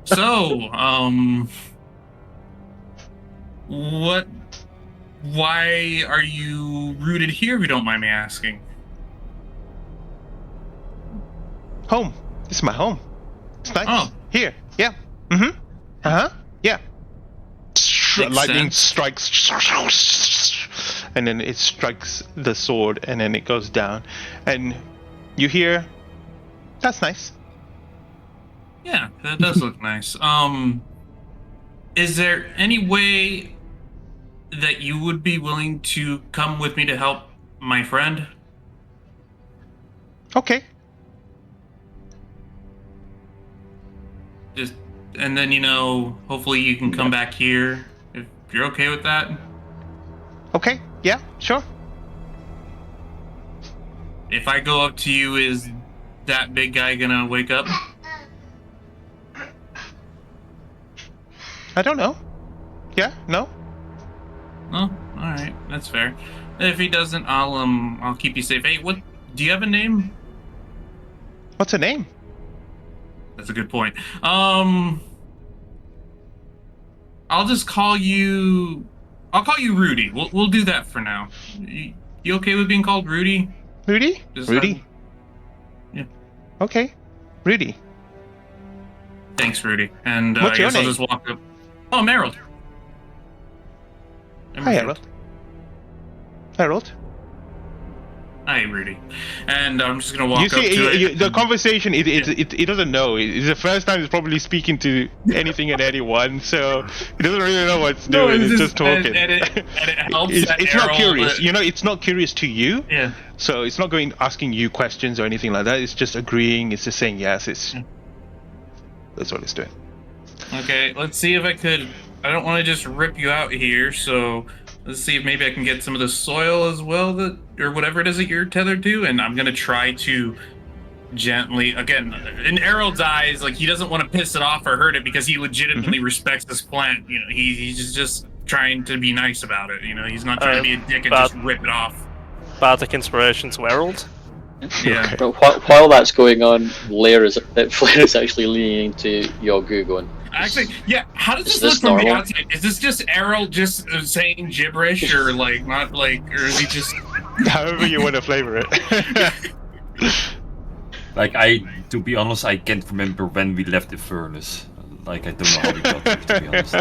S3: So, what? Why are you rooted here? If you don't mind me asking.
S1: Home. This is my home. It's nice.
S3: Oh.
S1: Here. Yeah. Mm-hmm. Uh-huh. Yeah.
S3: Makes
S1: Lightning
S3: sense.
S1: strikes, and then it strikes the sword, and then it goes down, and you hear, "That's nice."
S3: Yeah, that does look nice. Is there any way that you would be willing to come with me to help my friend?
S1: Okay.
S3: Just, and then hopefully you can come back here if you're okay with that.
S1: Okay. Yeah. Sure.
S3: If I go up to you, is that big guy gonna wake up?
S1: I don't know. Yeah. No.
S3: Oh, all right, that's fair. If he doesn't, I'll keep you safe. Hey, what? Do you have a name?
S1: What's her name?
S3: That's a good point. I'll just call you. I'll call you Rudy. We'll do that for now. You okay with being called Rudy?
S1: Rudy.
S3: Just
S1: Rudy.
S3: Yeah.
S1: Okay. Rudy.
S3: Thanks, Rudy. And
S1: What's
S3: I
S1: your
S3: guess I'll
S1: name?
S3: just walk up. Oh, I'm Harold.
S1: Hi, Harold. Harold.
S3: Hi, Rudy. And I'm just gonna walk
S1: You
S3: up
S1: see,
S3: to it.
S1: the conversation, it doesn't know. It's the first time it's probably speaking to anything and anyone, so it doesn't really know what it's doing. It's just talking.
S3: And it helps.
S1: It's not
S3: Harold,
S1: curious. It's not curious to you.
S3: Yeah.
S1: So it's not going asking you questions or anything like that. It's just agreeing. It's just saying yes. That's what it's doing.
S3: Okay, let's see if I could. I don't want to just rip you out here, so let's see if maybe I can get some of the soil as well, or whatever it is that you're tethered to, and I'm gonna try to gently, again, in Harold's eyes, like he doesn't want to piss it off or hurt it because he legitimately respects this plant. He's just trying to be nice about it. He's not trying to be a dick and just rip it off.
S4: Bardic inspiration to Harold.
S3: Yeah.
S5: But while that's going on, Flair is actually leaning to Yogu going,
S3: Actually, yeah. How does
S5: Is
S3: this look
S5: this
S3: from the
S5: normal?
S3: outside? Is this just Harold just saying gibberish, or like not like, or is he just?
S1: However you want to flavor it.
S8: Like, to be honest, I can't remember when we left the furnace. Like, I don't know how we got there, to be honest.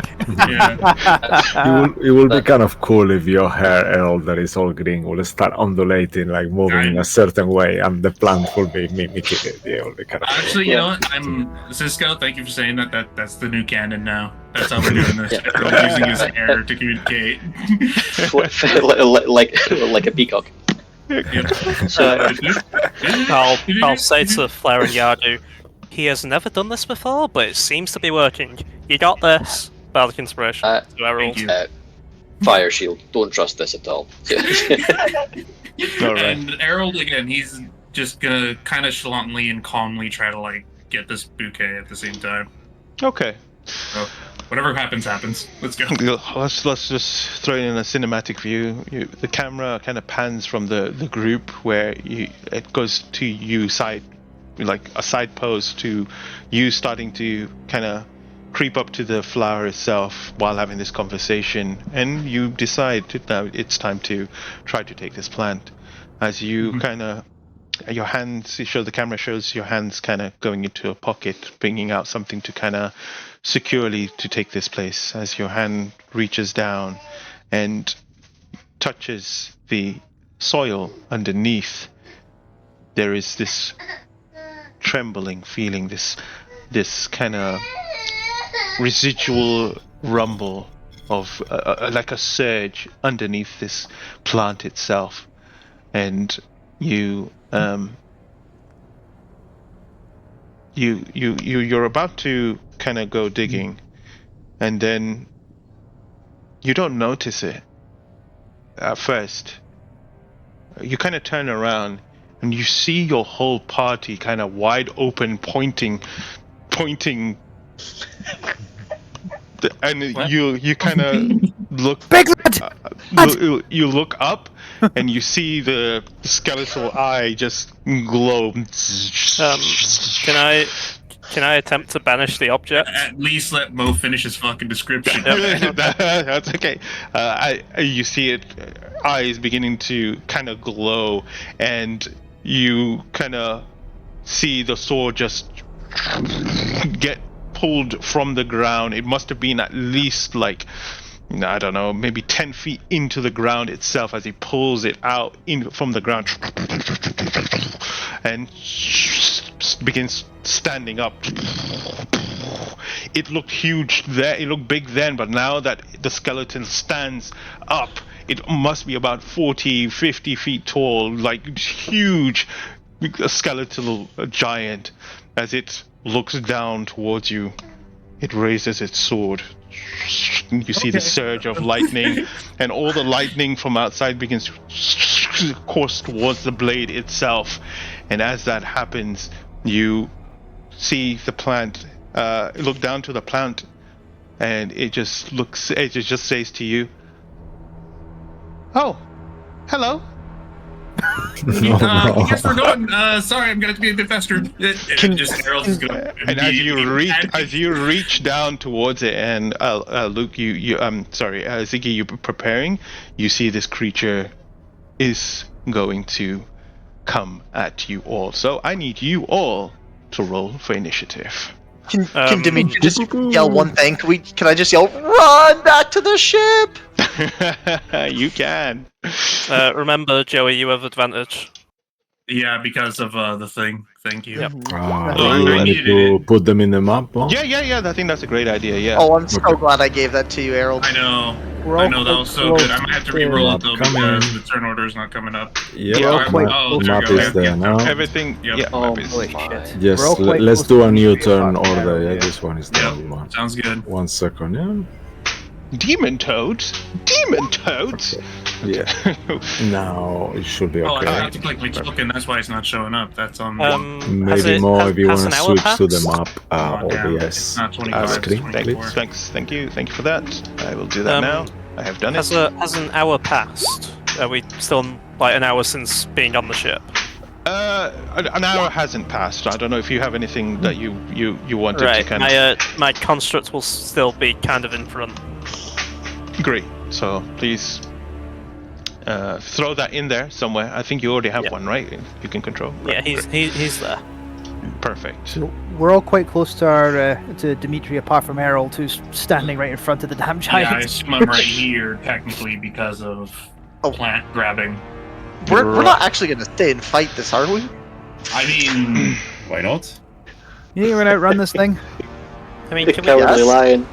S3: Yeah.
S2: It will be kind of cool if your hair, Harold, that is all green, will start undulating, like moving in a certain way, and the plant will be mimicking it. Yeah, it will be kind of
S3: Actually, you know what? I'm Cisco. Thank you for saying that. That's the new canon now. That's how we're doing this.
S5: Yeah.
S3: Harold using his hair to communicate.
S5: like a peacock.
S4: I'll say to Flair and Yardu, he has never done this before, but it seems to be working. You got this. Bardic inspiration to Harold.
S3: Thank you.
S5: Fire shield. Don't trust this at all.
S1: All right.
S3: And Harold, again, he's just gonna kind of chalantly and calmly try to like get this bouquet at the same time.
S1: Okay.
S3: So whatever happens, happens. Let's go.
S1: Let's just throw it in a cinematic view. The camera kind of pans from the group where it goes to you side, like a side pose to you starting to kind of creep up to the flower itself while having this conversation, and you decide now it's time to try to take this plant. As you kind of your hands, the camera shows your hands kind of going into a pocket, bringing out something to kind of securely to take this place. As your hand reaches down and touches the soil underneath, there is this trembling feeling, this this kind of residual rumble of like a surge underneath this plant itself, and you're about to kind of go digging, and then you don't notice it at first. You kind of turn around and you see your whole party kind of wide open, pointing, and you kind of look. You look up and you see the skeletal eye just glow.
S4: Can I attempt to banish the object?
S3: At least let Mo finish his fucking description.
S1: That's okay. You see it, eyes beginning to kind of glow, and you kind of see the sword just get pulled from the ground. It must have been at least like, I don't know, maybe 10 feet into the ground itself as he pulls it out from the ground and begins standing up. It looked huge there, it looked big then, but now that the skeleton stands up, it must be about 40, 50 feet tall, like huge, a skeletal giant. As it looks down towards you, it raises its sword. You see the surge of lightning, and all the lightning from outside begins to course towards the blade itself. And as that happens, you see the plant, look down to the plant, and it just says to you, "Oh, hello."
S3: Yes, we're going. Sorry, I'm gonna have to be a bit faster. Errol's just gonna.
S1: And as you reach down towards it, and Luke, Ziggy, you're preparing. You see this creature is going to come at you all. So I need you all to roll for initiative.
S6: Can Dimitri just yell one thing? Can I just yell, "Run back to the ship"?
S1: You can.
S4: Remember, Joey, you have advantage.
S3: Yeah, because of the thing. Thank you.
S4: Yep.
S2: You need to put them in the map. Huh?
S1: Yeah. I think that's a great idea. Yeah.
S6: Oh, I'm so glad I gave that to you, Errol.
S3: I know. That was so good. I might have to re-roll it though because the turn order is not coming up.
S2: Yeah.
S1: The
S2: map is there now.
S1: Everything.
S3: Yep.
S1: Yeah.
S6: Oh,
S1: map is.
S7: Holy shit.
S2: Yes, let's do a new turn order. Yeah, this one is the old one.
S3: Sounds good.
S2: 1 second. Yeah.
S1: Demon toads.
S2: Yeah. Now it should be
S3: Oh, I
S2: okay.
S3: forgot to click my token. That's why it's not showing up. That's on.
S2: Maybe more if you want to
S4: an hour
S2: switch to the
S4: passed?
S2: map.
S3: Damn,
S2: OBS.
S3: it's not 25,
S2: screen,
S3: it's 24.
S2: please.
S1: Thank you for that. I will do that now. I have done it.
S4: Has an hour passed? Are we still like an hour since being on the ship?
S1: An hour hasn't passed. I don't know if you have anything that you wanted to kind of.
S4: My construct will still be kind of in front.
S1: Great. So please throw that in there somewhere. I think you already have one, right? You can control.
S4: Yeah,
S1: Right,
S4: he's there.
S1: perfect.
S7: So we're all quite close to our to Dimitri, apart from Errol, who's standing right in front of the damn
S3: Yeah, I
S7: giant.
S3: assume I'm right here technically because of plant grabbing.
S6: We're not actually gonna stay and fight this, are we?
S3: I mean,
S8: Why not?
S7: You think we're gonna outrun this thing?
S4: I mean,
S5: The
S4: can
S5: cowardly lion.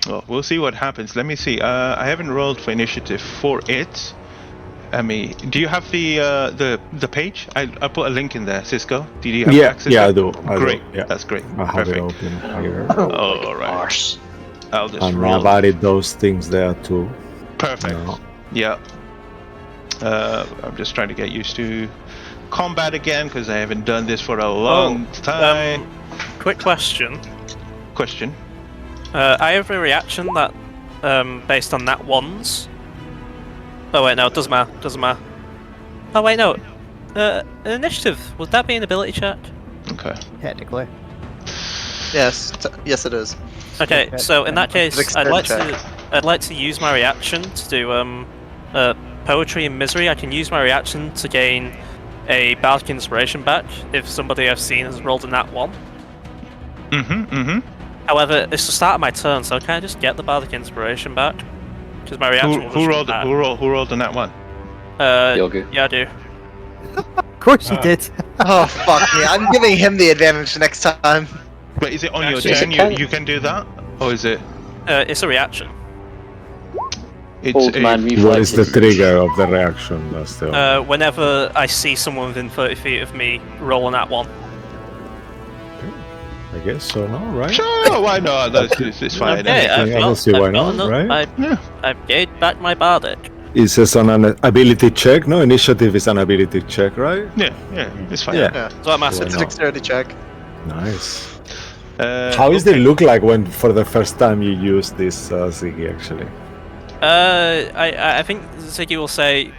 S1: Well, we'll see what happens. Let me see. I haven't rolled for initiative for it. I mean, do you have the page? I put a link in there. Cisco, did you have access?
S2: Yeah,
S1: to
S2: I do.
S1: Great.
S2: Yeah.
S1: That's great.
S2: I have
S1: Perfect.
S2: it open here.
S1: Oh, all right.
S5: Arse.
S1: I'll just
S2: And
S1: roll.
S2: I've added those things there too.
S1: Perfect.
S2: No.
S1: Yeah. I'm just trying to get used to combat again because I haven't done this for a long time.
S4: Quick question.
S1: Question.
S4: I have a reaction that, based on that ones. Oh wait, no, it doesn't matter. Oh wait, no. Initiative. Would that be an ability check?
S1: Okay.
S7: Technically.
S6: Yes, yes it is.
S4: Okay,
S7: Okay.
S4: so in that case,
S6: Dexterity
S4: I'd like to use my reaction to do poetry and misery. I can use my reaction to gain a bardic inspiration back if somebody I've seen has rolled in that one. However, it's the start of my turn, so can I just get the bardic inspiration back? Because my reaction will
S1: Who rolled? Who rolled on that one?
S5: Yogu.
S4: Yeah, I do.
S7: course you did.
S6: Oh fuck me! I'm giving him the advantage next time.
S1: But is it on your
S3: Actually,
S5: is
S1: turn?
S5: it count?
S1: You can do that, or is it?
S4: It's a reaction.
S1: It's
S5: Old man
S2: What is the
S5: reflexes.
S2: trigger of the reaction? That's the.
S4: Whenever I see someone within 30 feet of me, roll an at one.
S2: I guess so, no, right?
S1: Sure, why not? It's fine.
S4: Okay,
S2: I don't see why not, right?
S1: Yeah.
S4: I've gained back my bardic.
S2: It says on an ability check. No, initiative is an ability check, right?
S1: Yeah, it's fine.
S2: Yeah.
S6: Yeah,
S4: So I'm
S2: Why
S4: acid.
S2: not?
S6: dexterity check.
S2: Nice. How does it look like when, for the first time, you use this Ziggy? Actually,
S4: I think Ziggy will say,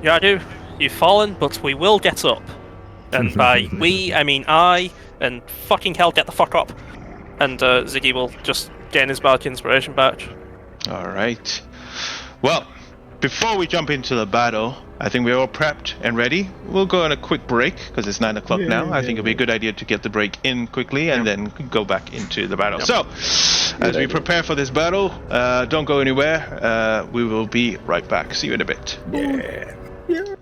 S4: Yadu, you've fallen, but we will get up. And by we, I mean I, and fucking hell, get the fuck up. And Ziggy will just gain his bardic inspiration back.
S1: All right. Well, before we jump into the battle, I think we're all prepped and ready. We'll go on a quick break because it's 9 o'clock now. I think it'll be a good idea to get the break in quickly and then go back into the battle. So, as we prepare for this battle, don't go anywhere. We will be right back. See you in a bit.
S2: yeah.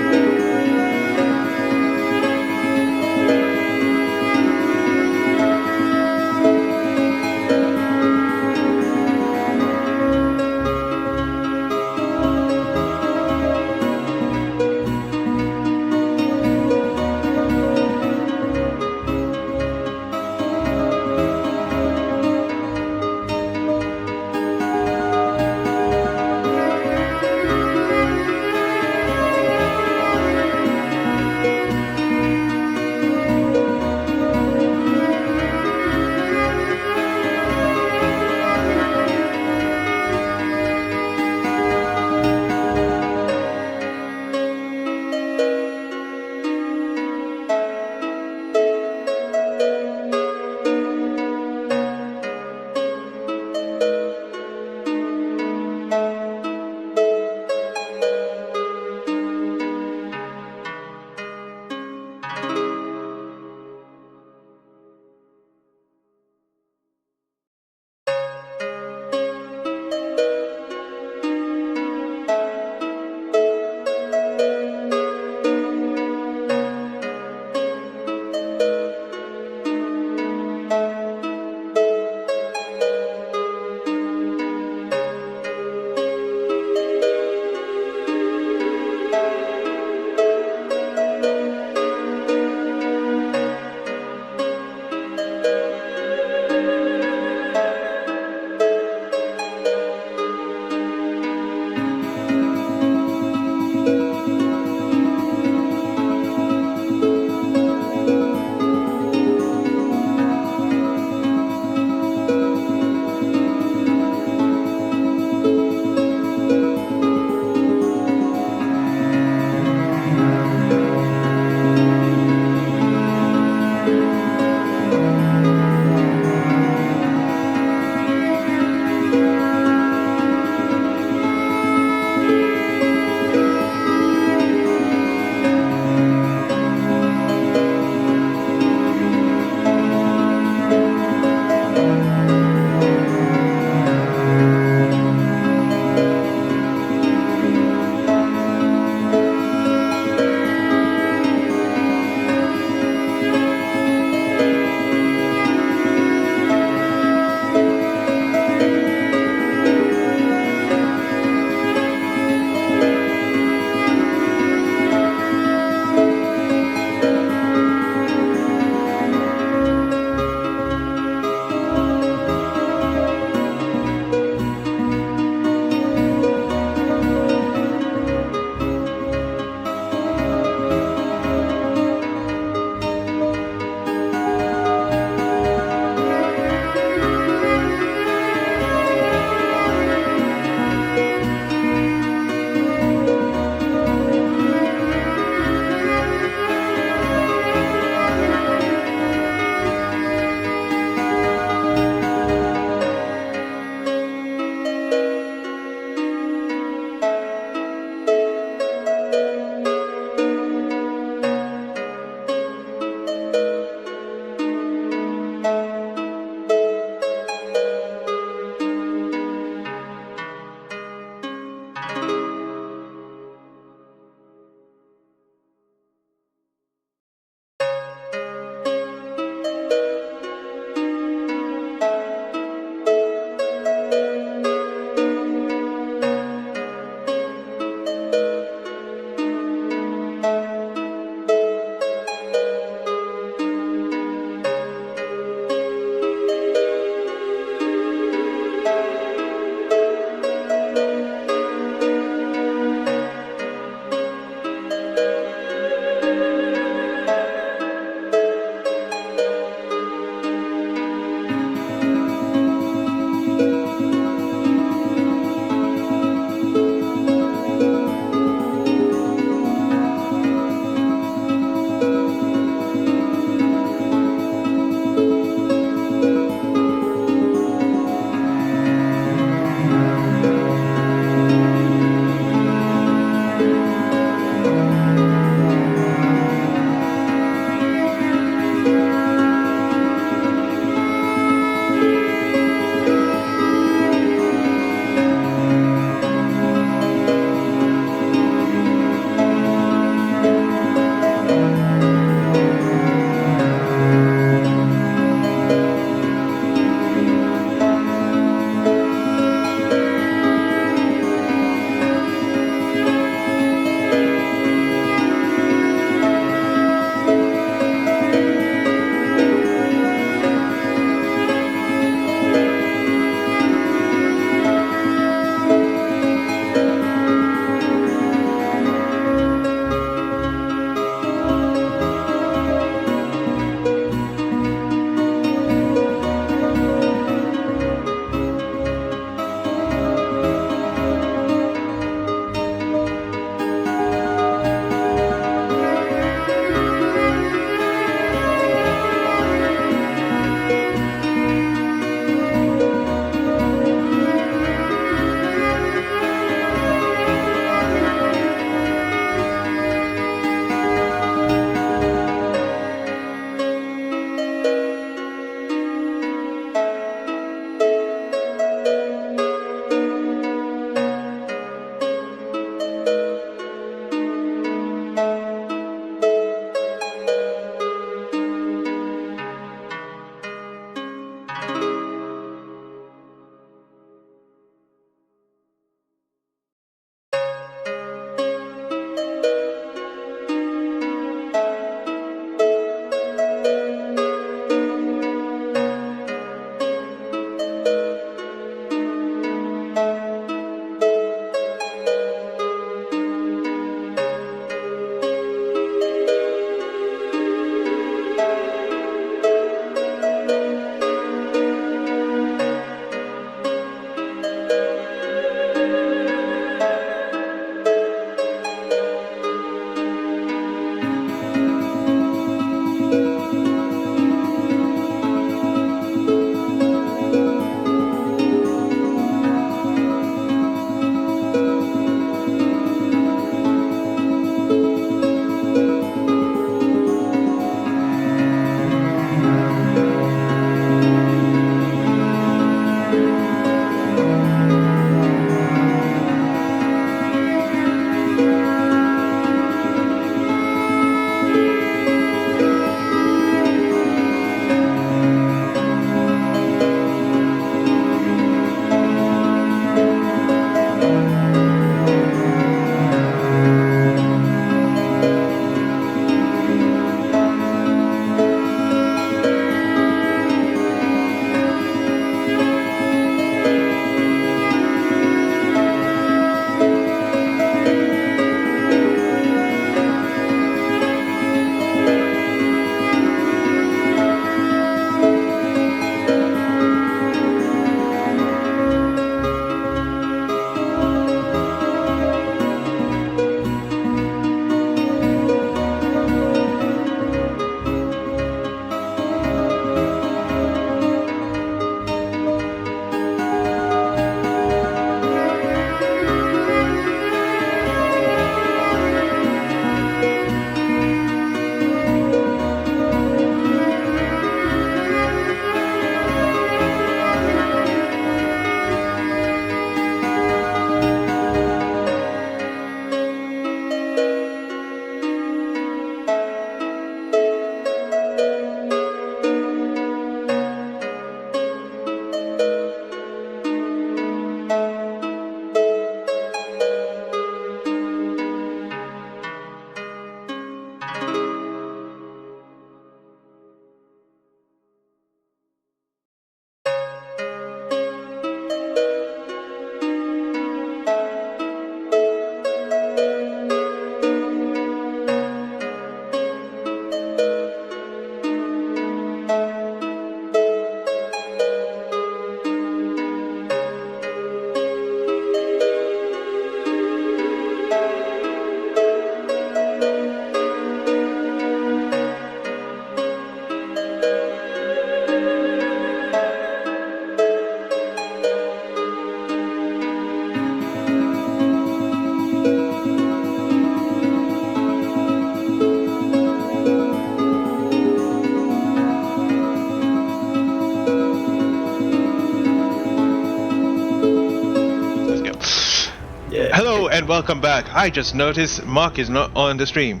S1: and welcome back. I just noticed Mark is not on the stream.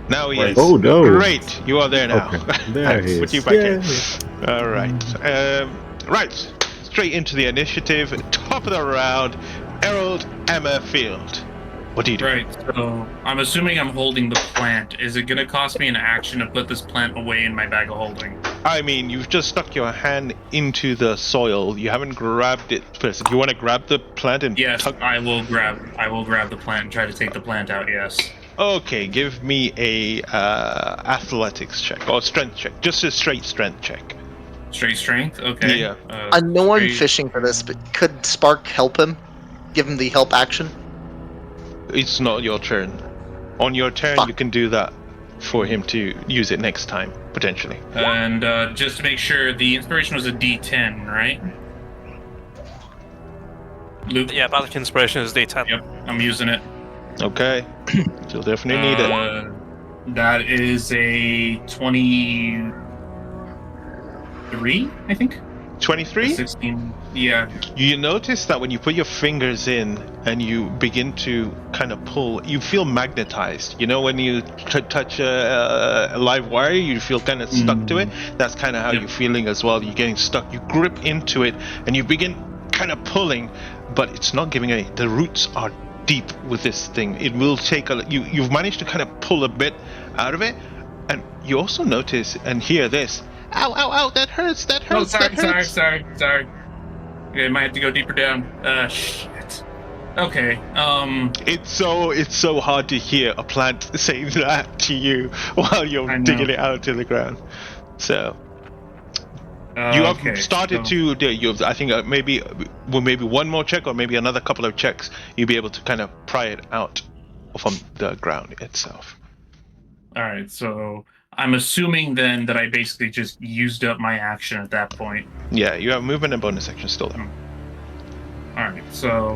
S1: Now he is.
S2: Oh, no.
S1: Great, you are there now.
S2: Okay, there he
S1: Put you
S2: is.
S1: back in.
S2: Yeah.
S1: All right. Right. Straight into the initiative. Top of the round. Harold Emmerfield. What do you do?
S3: Right, so I'm assuming I'm holding the plant. Is it going to cost me an action to put this plant away in my bag of holding?
S1: I mean, you've just stuck your hand into the soil. You haven't grabbed it first. If you want to grab the plant and
S3: Yes, I will grab the plant and try to take the plant out, yes.
S1: Okay, give me a athletics check or strength check. Just a straight strength check.
S3: Straight strength? Okay.
S1: Yeah.
S6: I know I'm
S3: straight-
S6: fishing for this, but could Spark help him? Give him the help action?
S1: It's not your turn. On your turn,
S6: Fuck.
S1: you can do that for him to use it next time, potentially.
S3: And just to make sure, the inspiration was a D10, right? Luke?
S4: Yeah, Bardic Inspiration is D10.
S3: Yep, I'm using it.
S1: Okay. You'll definitely need it.
S3: That is a 23, I think?
S1: 23?
S3: 16, yeah.
S1: You notice that when you put your fingers in and you begin to kind of pull, you feel magnetized. You know, when you touch a live wire, you feel kind of stuck to it. That's kind of how
S3: Yep.
S1: you're feeling as well. You're getting stuck. You grip into it and you begin kind of pulling, but it's not giving any. The roots are deep with this thing. It will take you've managed to kind of pull a bit out of it, and you also notice and hear this. Ow, ow, ow, that hurts, that hurts,
S3: Oh,
S1: that hurts.
S3: sorry. Okay, I might have to go deeper down. Shit. Okay,
S1: It's so hard to hear a plant saying that to you while you're
S3: I know.
S1: digging it out to the ground. So you have
S3: okay,
S1: started
S3: so-
S1: to. I think maybe one more check or maybe another couple of checks, you'll be able to kind of pry it out from the ground itself.
S3: Alright, so I'm assuming then that I basically just used up my action at that point.
S1: Yeah, you have movement and bonus action still there.
S3: Alright, so...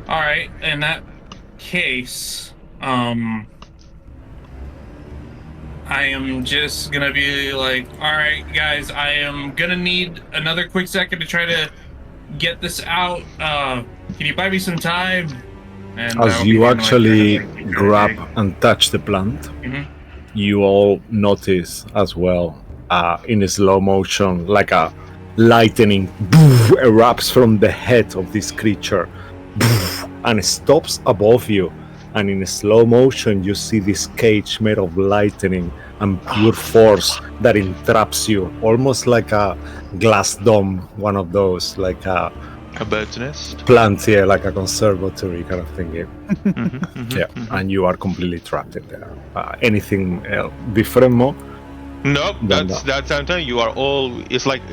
S3: Alright, in that case, I am just gonna be like, alright guys, I am gonna need another quick second to try to get this out. Can you buy me some time? And
S2: As
S3: I'll
S2: you
S3: begin,
S2: actually
S3: like, trying to
S2: grab
S3: dig.
S2: and touch the plant,
S3: Mhm.
S2: you all notice as well, in slow motion, like a lightning erupts from the head of this creature and stops above you. And in slow motion, you see this cage made of lightning and pure force that entraps you, almost like a glass dome, one of those, like a
S1: A bird's nest.
S2: plant, yeah, like a conservatory kind of thing. Yeah. Yeah,
S1: Mhm.
S2: and you are completely trapped in there. Anything else different, Mo?
S1: Nope,
S2: Then
S1: that's something. You are all. It's like,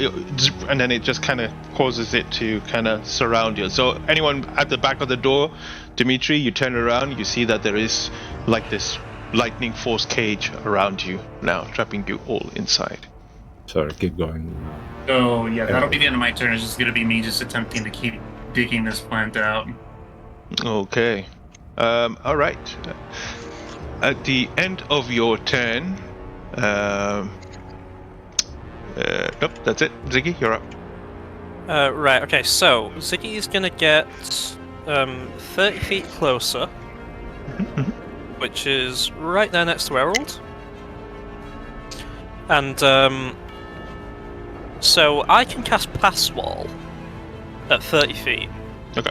S1: and then it just kind of causes it to kind of surround you. So anyone at the back of the door, Dimitri, you turn around, you see that there is like this lightning force cage around you now, trapping you all inside.
S2: Sorry, keep going.
S3: So yeah, that'll be the end of my turn. It's just gonna be me just attempting to keep digging this plant out.
S1: Okay. All right. At the end of your turn, nope, that's it. Ziggy, you're up.
S4: Right, okay, so Ziggy is gonna get 30 feet closer, which is right there next to Harold. And so I can cast Pass Wall at 30 feet.
S1: Okay.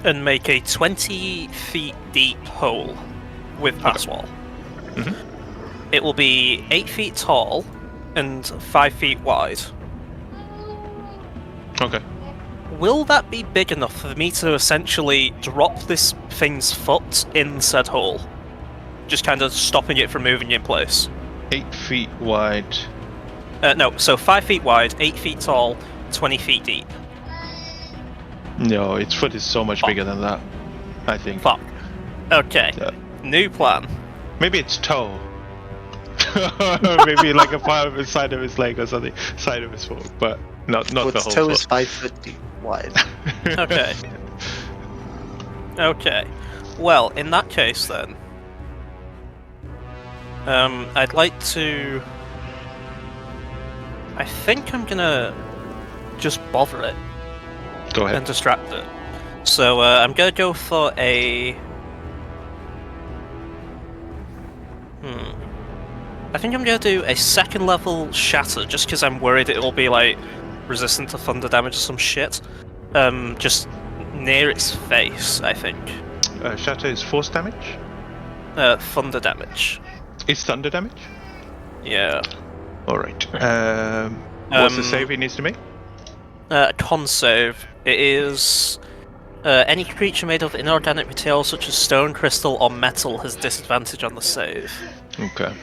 S4: And make a 20 feet deep hole with Pass Wall.
S1: Mhm.
S4: It will be 8 feet tall and 5 feet wide.
S1: Okay.
S4: Will that be big enough for me to essentially drop this thing's foot in said hole? Just kind of stopping it from moving in place.
S1: 8 feet wide.
S4: No, so 5 feet wide, 8 feet tall, 20 feet deep.
S1: No, its foot is so much bigger than that, I think.
S4: Fuck. Okay.
S1: Yeah.
S4: New plan.
S1: Maybe it's toe. Maybe like a part of the side of his leg or something, side of his foot, but not
S6: So
S1: the
S6: its
S1: whole
S6: toe
S1: foot.
S6: is 5 foot deep wide.
S4: Okay. Okay. Well, in that case then, I'd like to. I think I'm gonna just bother it
S1: Go
S4: and
S1: ahead.
S4: distract it. So I'm gonna go for a. I think I'm gonna do a second level shatter, just because I'm worried it will be like resistant to thunder damage or some shit. Just near its face, I think.
S1: Shatter is force damage.
S4: Thunder damage.
S1: It's thunder damage.
S4: Yeah.
S1: All right. What's the save he needs to make?
S4: Con save. It is. Any creature made of inorganic material such as stone, crystal, or metal has disadvantage on the save.
S1: Okay.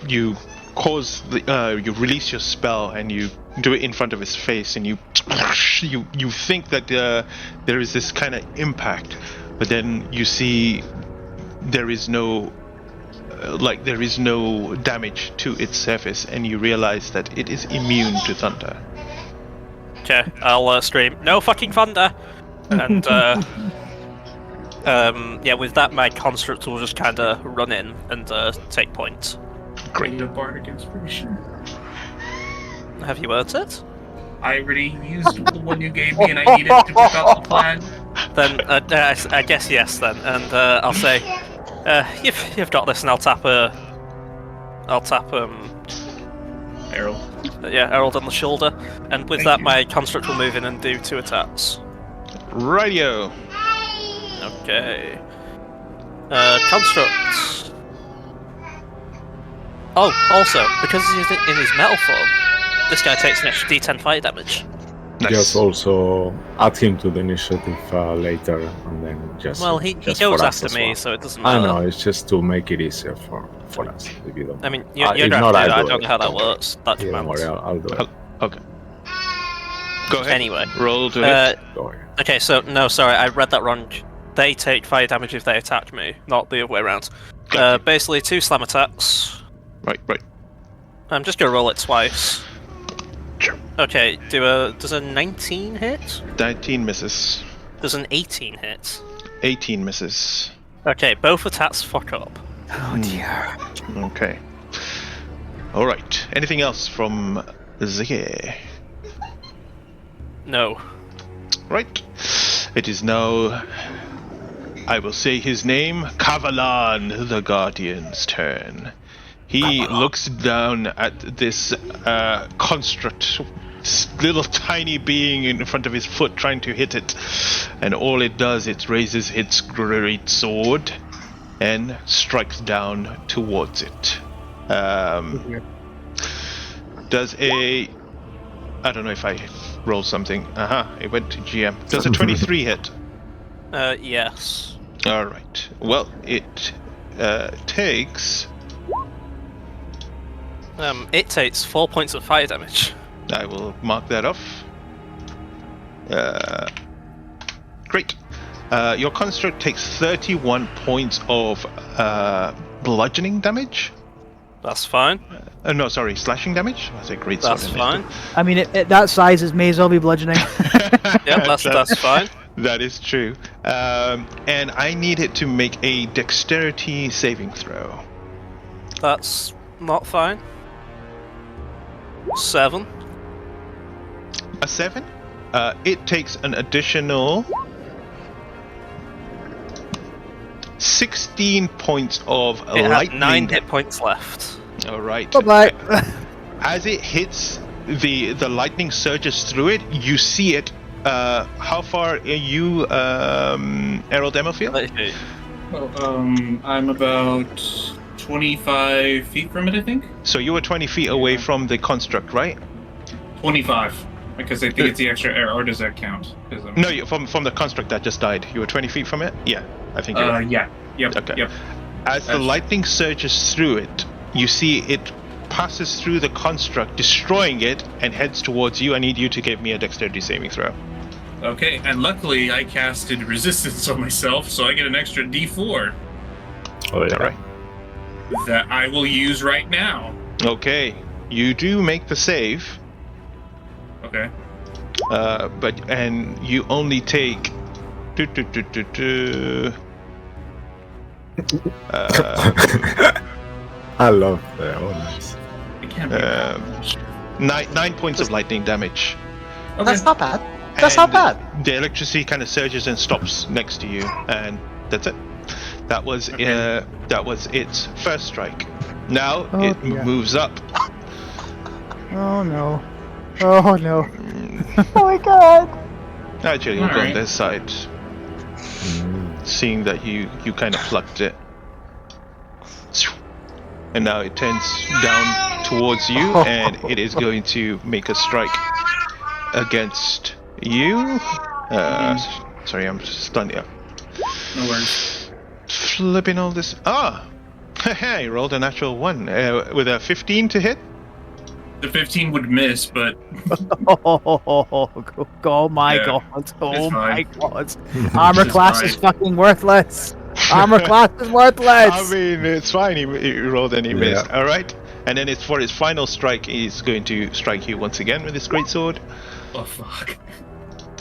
S1: You cause you release your spell and you do it in front of his face, and you think that there is this kind of impact, but then you see there is no damage to its surface, and you realize that it is immune to thunder.
S4: Okay, I'll scream, "No fucking thunder!" And yeah, with that, my construct will just kind of run in and take point.
S1: Great.
S3: The bardic inspiration.
S4: Have you earned it?
S3: I already used the one you gave me, and I needed to pick out the plan.
S4: Then I guess yes. Then, and I'll say, "You've got this," and I'll tap
S3: Errol.
S4: yeah, Harold on the shoulder, and with that, my construct will move in and do 2 attacks.
S1: Radio.
S4: Okay. Construct. Oh, also, because he's in his metal form, this guy takes an extra D10 fire damage.
S1: Nice.
S2: Just also add him to the initiative later, and then just.
S4: Well, he
S2: just
S4: goes
S2: for us
S4: after
S2: as
S4: me,
S2: well.
S4: so it doesn't matter.
S2: I know, it's just to make it easier for us. If you don't.
S4: I mean, you're
S2: if
S4: going to
S2: not,
S4: do that.
S2: I'll
S4: I
S2: do
S4: don't
S2: it.
S4: know how that works. That
S2: Yeah, don't
S4: command.
S2: worry, I'll do it.
S1: Okay. Go ahead.
S4: Anyway.
S1: Roll to hit.
S2: Go ahead.
S4: Okay, so, no, sorry, I read that wrong. They take fire damage if they attack me, not the other way around. Basically, 2 slam attacks.
S1: Right.
S4: I'm just going to roll it twice.
S1: Sure.
S4: Okay, does a 19 hit?
S1: 19 misses.
S4: Does an 18 hit?
S1: 18 misses.
S4: Okay, both attacks fuck up.
S7: Oh dear.
S1: Okay. All right. Anything else from Ziggy?
S4: No.
S1: Right. It is now, I will say his name, Kavalan, the Guardian's turn. He looks down at this construct, this little tiny being in front of his foot trying to hit it, and all it does, it raises its great sword and strikes down towards it. Does a... I don't know if I rolled something. It went to GM. Does a 23 hit?
S4: Yes.
S1: Alright. Well, it takes...
S4: It takes 4 points of fire damage.
S1: I will mark that off. Great. Your construct takes 31 points of bludgeoning damage.
S4: That's fine.
S1: No, sorry, slashing damage. That's a great
S4: That's
S1: sword.
S4: fine.
S7: I mean, at that size, it may as well be bludgeoning.
S4: Yeah, that's fine.
S1: That is true. And I need it to make a dexterity saving throw.
S4: That's not fine. 7.
S1: A 7? It takes an additional 16 points of
S4: It has
S1: lightning.
S4: 9 hit points left.
S1: All right.
S7: Bye-bye.
S1: As it hits, the lightning surges through it. You see it. How far are you, Errol Demofield?
S3: I'm about 25 feet from it, I think.
S1: So you were 20 feet away from the construct, right?
S3: 25, because I think it's the extra air, or does that count?
S1: No, from the construct that just died. You were 20 feet from it? Yeah, I think you're right.
S3: Yeah. Yep.
S1: Okay.
S3: Yep.
S1: As the lightning surges through it, you see it passes through the construct, destroying it, and heads towards you. I need you to give me a dexterity saving throw.
S3: Okay, and luckily I casted resistance on myself, so I get an extra D4
S2: Oh, yeah.
S1: All right.
S3: that I will use right now.
S1: Okay, you do make the save,
S3: Okay.
S1: and you only take.
S2: I love that. Oh, nice.
S3: It can't be that much.
S1: 9 points of lightning damage.
S3: Okay.
S6: That's not bad. That's not bad.
S1: The electricity kind of surges and stops next to you, and that's it. That was its first strike. Now
S7: Oh,
S1: it
S7: dear.
S1: moves up.
S7: Oh no. Oh no.
S6: Oh my god.
S1: Actually, we'll go on
S3: Alright.
S1: this side. Seeing that you kind of plucked it. And now it turns down towards you, and it is going to make a strike against you. Sorry, I'm stunned. Yeah.
S3: No worries.
S1: Flipping all this. He rolled a natural 1 with a 15 to hit.
S3: The 15 would miss, but
S7: Oh my
S3: Yeah,
S7: god. Oh my
S3: fine.
S7: god. Armor
S3: It's
S7: class
S3: fine.
S7: is fucking worthless. Armor class is
S1: I
S7: worthless.
S1: mean, it's fine. He rolled and he
S2: Yeah.
S1: missed. All right. And then for his final strike, he's going to strike you once again with his greatsword.
S3: oh fuck.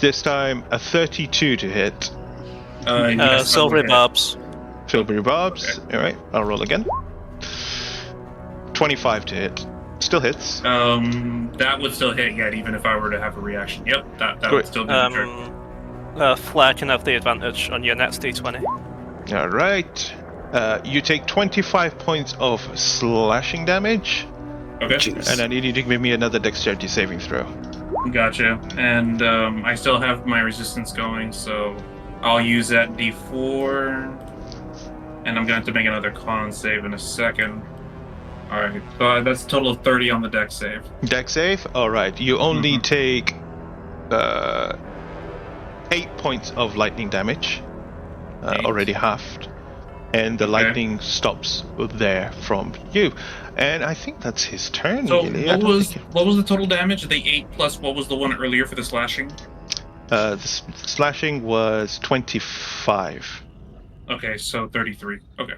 S1: This time, a 32 to hit.
S3: Yes,
S4: Silvery
S3: okay.
S4: barbs.
S1: Filbury barbs. All right. I'll roll again. 25 to hit. Still hits.
S3: That would still hit yet, even if I were to have a reaction. Yep, that would
S1: Great.
S3: still do the trick.
S4: Flare can have the advantage on your next d20.
S1: All right. You take 25 points of slashing damage,
S3: Okay,
S1: and I need you to give me another dexterity saving throw.
S3: gotcha. And I still have my resistance going, so I'll use that D4, and I'm going to have to make another con save in a second. All right, so that's a total of 30 on the dex save.
S1: Dex save. All right. You only take 8 points of lightning damage,
S3: 8.
S1: already halved, and the lightning stops there from you. And I think that's his turn.
S3: So
S1: really. I
S3: what
S1: don't
S3: was
S1: think
S3: the total damage? The 8 plus what was the one earlier for the slashing?
S1: the slashing was 25.
S3: Okay, so 33. Okay,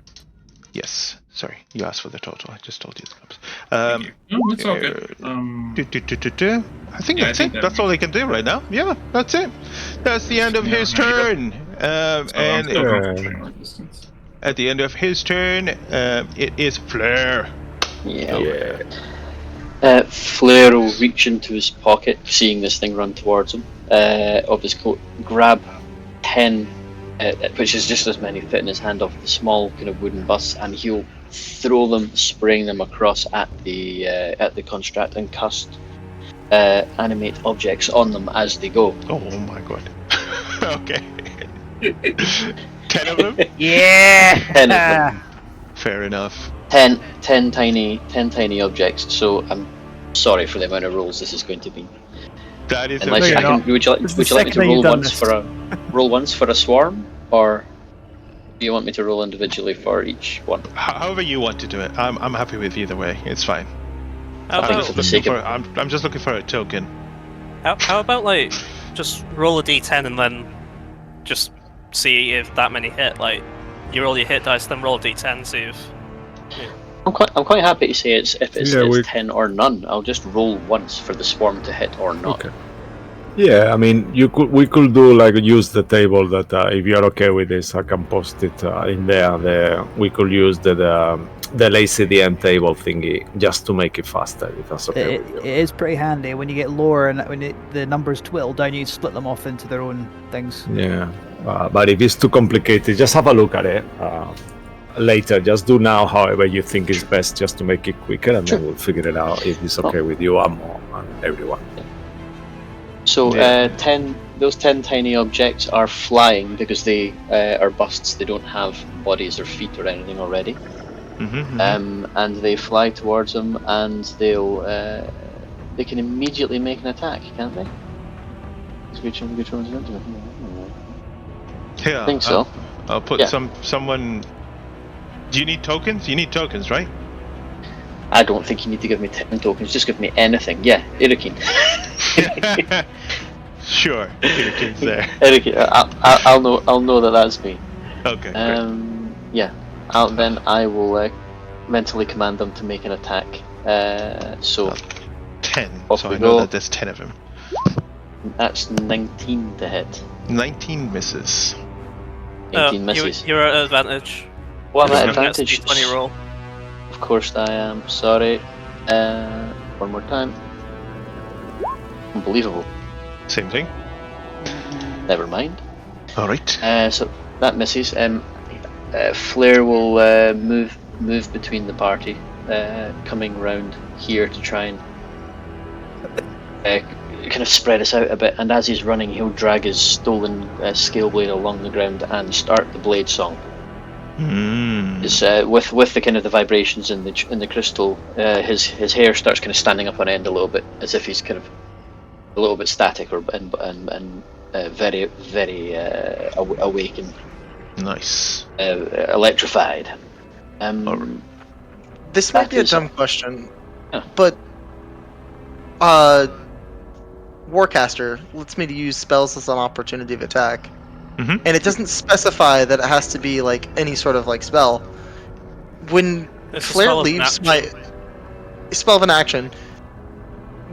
S1: Yes. Sorry, you asked for the total. I just told you the numbers.
S3: thank you. No, it's all good.
S1: I think
S3: Yeah, I
S1: that's
S3: think
S1: it.
S3: that
S1: That's all he can do right now. Yeah, that's it. That's the end of
S3: Yeah,
S1: his
S3: there you go.
S1: turn.
S3: So I'm
S1: And
S3: still concentrating on distance.
S1: at the end of his turn, it is Flare.
S5: Yeah. Flair will reach into his pocket, seeing this thing run towards him, of his coat, grab 10, which is just as many fit in his hand, off the small kind of wooden bus, and he'll throw them, spraying them across at the construct, and cast animate objects on them as they go.
S1: Oh my god. Okay. 10 of them?
S7: Yeah.
S5: 10 of them.
S1: Fair enough.
S5: 10 tiny objects. So I'm sorry for the amount of rolls this is going to be.
S1: That is
S5: Unless
S7: No,
S1: okay.
S7: you're
S5: I can,
S7: not.
S5: would you like,
S7: This is
S5: would
S7: the
S5: you like me
S7: second
S5: to
S7: time
S5: roll
S7: you've done
S5: once roll once for a swarm, or do you want me to roll individually for each one?
S1: However you want to do it. I'm happy with either way. It's fine.
S4: How
S5: I think
S4: about,
S5: for the sake of
S1: I'm just looking for a token.
S4: how about like just roll a d10 and then just see if that many hit? Like you roll your hit dice, then roll a d10, see if.
S5: I'm quite happy to say it's if it's,
S2: Yeah, we-
S5: 10 or none. I'll just roll once for the swarm to hit or not.
S2: Okay. Yeah, I mean, we could do like use the table that if you're okay with this, I can post it in there. We could use the lazy DM table thingy just to make it faster. If that's okay with you.
S7: It is pretty handy when you get lower and when the numbers twiddle down, you split them off into their own things.
S2: Yeah, but if it's too complicated, just have a look at it later. Just do now, however you think is best, just to make it quicker, and
S5: Sure.
S2: then we'll figure it out if it's okay with you and everyone.
S5: So
S1: Yeah.
S5: those 10 tiny objects are flying because they are busts. They don't have bodies or feet or anything already. And they fly towards them, and they can immediately make an attack, can't they?
S1: Yeah,
S5: I think so.
S1: I'll put
S5: Yeah.
S1: someone. Do you need tokens? You need tokens, right?
S5: I don't think you need to give me 10 tokens. Just give me anything. Yeah, Irakin.
S1: Sure, Irakin's there.
S5: Irakin. I'll know that that's me.
S1: Okay, great.
S5: Yeah. Then I will mentally command them to make an attack. So
S1: 10.
S5: off
S1: So
S5: we
S1: I know
S5: go.
S1: that there's 10 of them.
S5: that's 19 to hit.
S1: 19 misses.
S5: 18 misses.
S4: You're at advantage.
S5: Well, that
S4: That's the
S5: advantage.
S4: d20 roll.
S5: Of course I am. Sorry. One more time. Unbelievable.
S1: Same thing.
S5: Never mind.
S1: All right.
S5: So that misses. Flare will move between the party, coming round here to try and kind of spread us out a bit. And as he's running, he'll drag his stolen scale blade along the ground and start the blade song. It's, with the kind of the vibrations in the crystal, his hair starts kind of standing up on end a little bit, as if he's kind of a little bit static and very awakened.
S1: Nice.
S5: Electrified.
S6: This might be a dumb question,
S5: Yeah.
S6: but Warcaster lets me to use spells as an opportunity of attack,
S1: Mhm.
S6: and it doesn't specify that it has to be like any sort of like spell. When
S4: It's a
S6: Flare
S4: spell of an
S6: leaves
S4: action.
S6: my spell of an action,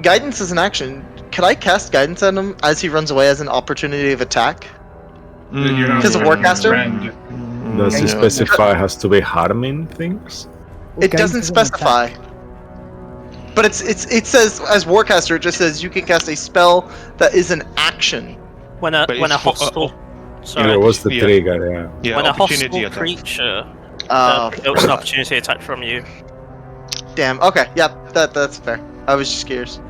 S6: guidance is an action. Could I cast guidance on him as he runs away as an opportunity of attack?
S3: You're not
S6: Because of
S3: really
S6: Warcaster?
S3: friend.
S2: Does it
S1: No.
S2: specify has to be harming things?
S7: Well,
S6: It
S7: guidance
S6: doesn't
S7: is an
S6: specify.
S7: attack.
S6: But it says as Warcaster, it just says you can cast a spell that is an action.
S4: When a
S1: But
S4: when a
S1: it's for-
S4: hostile,
S2: Yeah,
S4: sorry,
S2: what's the
S1: Yeah.
S2: trigger? Yeah.
S1: Yeah,
S4: when a
S1: opportunity
S4: hostile
S1: attack.
S4: creature
S6: Oh,
S4: provokes an opportunity attack from you,
S6: damn. Okay, yep, that's fair. I was just curious.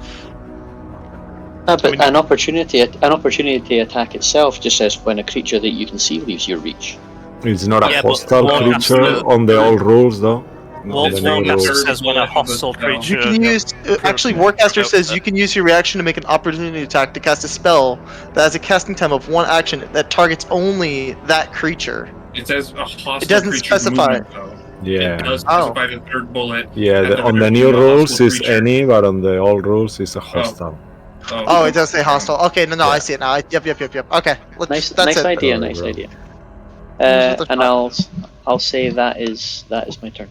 S5: But
S1: I mean-
S5: an opportunity attack itself just says when a creature that you can see leaves your reach.
S2: It's not a
S4: Yeah, but
S2: hostile
S4: Warcaster-
S2: creature on the old rules, though.
S4: Well,
S2: On the new
S4: Warcaster
S2: rules.
S4: says when a hostile
S3: You
S6: You
S4: creature.
S6: can use actually Warcaster says you can use your reaction to make an opportunity attack to cast a spell that has a casting time of 1 action that targets only that creature.
S3: It says a hostile
S6: It doesn't
S3: creature's
S6: specify.
S3: movement, though.
S2: Yeah.
S3: It does
S6: Oh.
S3: specify the third bullet.
S2: Yeah,
S3: at the
S2: on the
S3: very
S2: new
S3: beginning of a
S2: rules
S3: hostile
S2: is
S3: creature.
S2: any, but on the old rules is a hostile.
S6: Oh, it does say hostile. Okay, no, I
S2: Yeah.
S6: see it now. Yep. Okay,
S5: Nice,
S6: that's
S5: nice
S6: it.
S5: idea.
S2: Oh,
S5: Nice
S2: right.
S5: idea.
S6: Here's what the
S5: And I'll say that is my turn.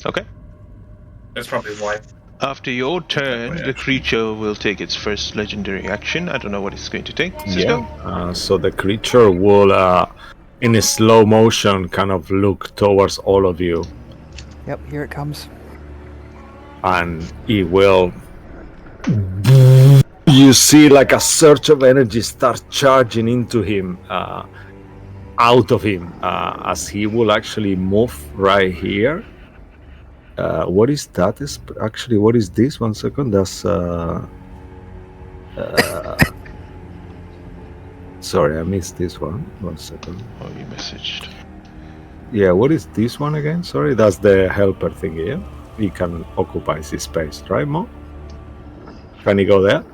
S1: Okay.
S3: That's probably why.
S1: After your turn, the creature will take its first legendary action. I don't know what it's going to take. Cisco?
S2: Yeah. So the creature will, in a slow motion, kind of look towards all of you,
S7: Yep, here it comes.
S2: and it will. You see, like a surge of energy start charging into him, out of him, as he will actually move right here. What is that? Is actually what is this? 1 second. That's sorry, I missed this one. 1 second.
S1: Oh, you messaged.
S2: Yeah, what is this one again? Sorry, that's the helper thing. Yeah, he can occupy his space, right, Mo? Can he go there?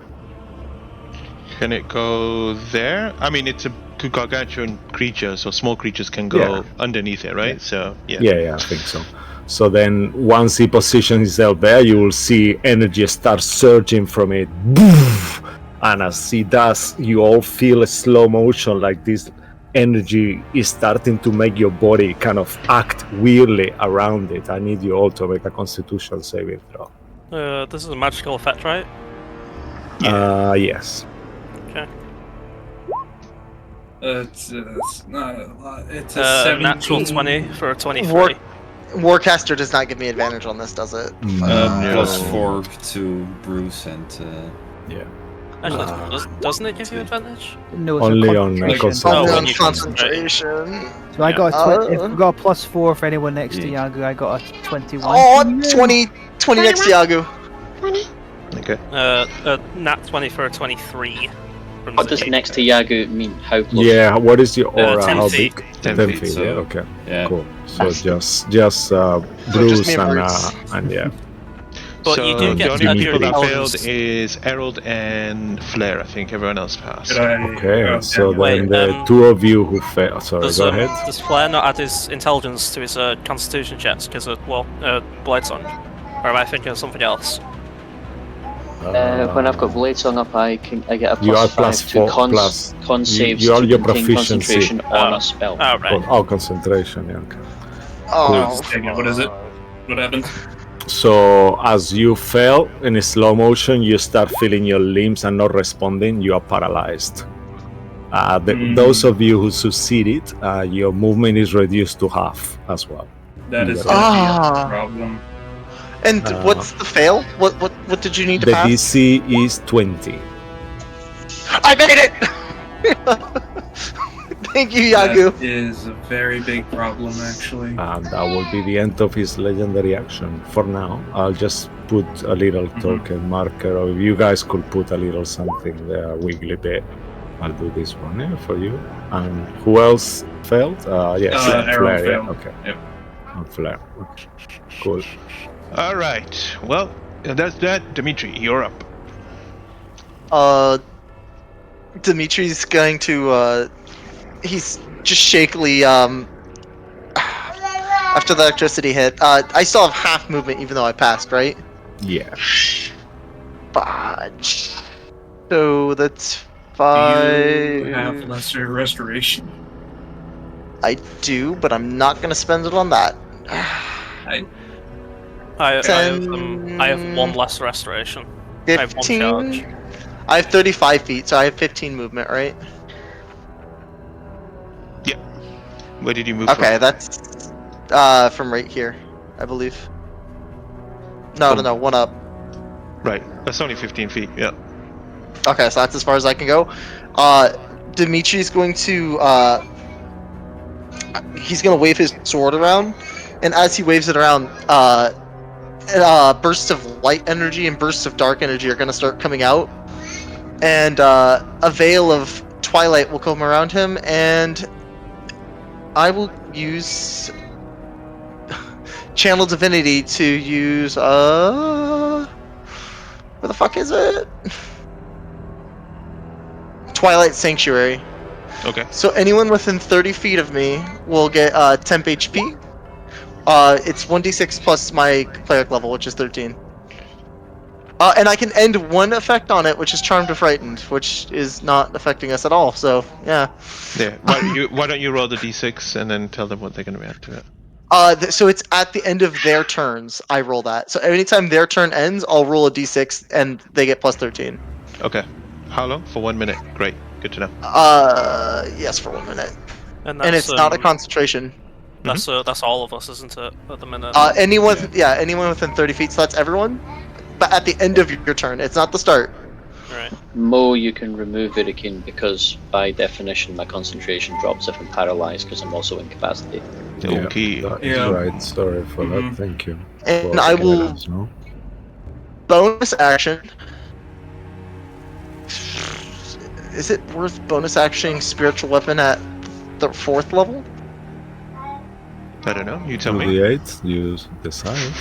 S1: Can it go there? I mean, it's a gargantuan creature, so small creatures can go
S2: Yeah.
S1: underneath it, right? So, yeah.
S2: Yeah, I think so. So then, once he positions himself there, you will see energy start surging from it. And as he does, you all feel a slow motion, like this energy is starting to make your body kind of act weirdly around it. I need you all to make a Constitution saving throw.
S4: This is a magical effect, right?
S2: Yes.
S4: Okay.
S3: It's a 17.
S4: Natural 20 for a 23.
S6: Warcaster does not give me advantage on this, does it?
S8: +4 to Bruce and
S2: Yeah.
S4: Actually,
S2: Ah.
S4: doesn't it give you advantage?
S7: No, it's
S2: Only
S7: a
S2: on
S7: concentration.
S2: concentration.
S6: Only
S4: when
S6: on
S4: you
S6: concentration.
S7: So I got a if
S6: Uh.
S7: we got a +4 for anyone next to
S2: Yeah.
S7: Yagu, I got a 21.
S6: Oh, 20 next to Yagu.
S1: Okay.
S4: Nat 20 for a 23. From
S5: What does
S4: Ziggy.
S5: next to Yagu mean? How close?
S2: Yeah, what is your aura?
S4: 10
S2: How
S4: feet.
S2: big?
S1: 10
S2: 10
S1: feet,
S2: feet,
S8: so-
S2: yeah, okay.
S8: Yeah.
S2: Cool. So
S5: That's-
S2: just Bruce
S6: me and Bruce.
S2: and yeah.
S4: But
S1: so
S4: you do
S1: the
S4: get
S1: only people that
S4: intelligence.
S1: failed is Herald and Flare. I think everyone else passed.
S2: Okay, so
S4: Wait,
S2: then the
S4: um,
S2: two of you who fail. Sorry,
S4: Does,
S2: go ahead.
S4: does Flair not add his intelligence to his constitution checks because of, Blade Song? Or am I thinking of something else?
S5: When I've got Blade Song up, I get a
S2: You are
S5: +5 to
S2: +4
S5: con
S2: plus-
S5: con saves
S2: you are
S5: to
S2: your
S5: contain
S2: proficiency.
S5: concentration on a spell.
S4: Oh, right.
S2: Concentration, yeah. Okay.
S6: Oh,
S3: What is it? What happens?
S2: So as you fell in a slow motion, you start feeling your limbs are not responding. You are paralyzed. Those of you who succeeded, your movement is reduced to half as well.
S3: That is
S2: Ah.
S3: gonna be a problem.
S6: and what's the fail? What did you need to
S2: The
S6: pass?
S2: DC is 20.
S6: I made it. Thank you, Yagu.
S3: That is a very big problem, actually.
S2: And that will be the end of his legendary action. For now, I'll just put a little token marker, or if you guys could put a little something there, wiggly bit. I'll do this one for you. And who else failed? Yes,
S3: Arrow
S2: Flare.
S3: failed.
S2: Yeah, okay.
S3: Yep.
S2: And Flare. Cool.
S1: All right. Well, that's that. Dimitri, you're up.
S6: Dimitri's going to he's just shakily after the electricity hit. I still have half movement even though I passed, right?
S2: Yeah.
S6: Fudge. So that's
S3: Do
S6: 5.
S3: you have lesser restoration?
S6: I do, but I'm not gonna spend it on that.
S3: I
S4: I
S6: Ten-
S4: have one less restoration. I have one charge.
S6: 15. I have 35 feet, so I have 15 movement, right?
S1: Where did you move
S6: Okay,
S1: from?
S6: that's from right here, I believe. No, one up.
S1: Right. That's only 15 feet. Yeah.
S6: Okay, so that's as far as I can go. Dimitri's going to he's gonna wave his sword around, and as he waves it around, bursts of light energy and bursts of dark energy are gonna start coming out, and a veil of twilight will come around him, and I will use Channel Divinity to use where the fuck is it? Twilight Sanctuary.
S1: Okay.
S6: So anyone within 30 feet of me will get temp HP. It's 1d6 plus my cleric level, which is 13. And I can end one effect on it, which is Charmed to Frightened, which is not affecting us at all. So yeah.
S1: There. Why don't you roll the d6 and then tell them what they're going to react to it?
S6: So it's at the end of their turns. I roll that. So anytime their turn ends, I'll roll a d6 and they get plus 13.
S1: Okay. How long? For 1 minute. Great. Good to know.
S6: Yes, for 1 minute.
S4: And
S6: And it's not a concentration.
S4: That's all of us, isn't it? At the minute.
S6: Anyone within 30 feet. So that's everyone. But at the end of your turn, it's not the start.
S4: Right.
S5: Mo, you can remove Irikin because by definition my concentration drops if I'm paralyzed because I'm also incapacitated.
S1: Okay.
S2: That is
S3: Yeah.
S2: right. Sorry for that. Thank you.
S6: And
S2: for
S6: I
S2: letting
S6: will
S2: us know.
S6: bonus action. Is it worth bonus actioning spiritual weapon at the 4th level?
S1: I don't know. You tell me.
S2: 2d8, you decide.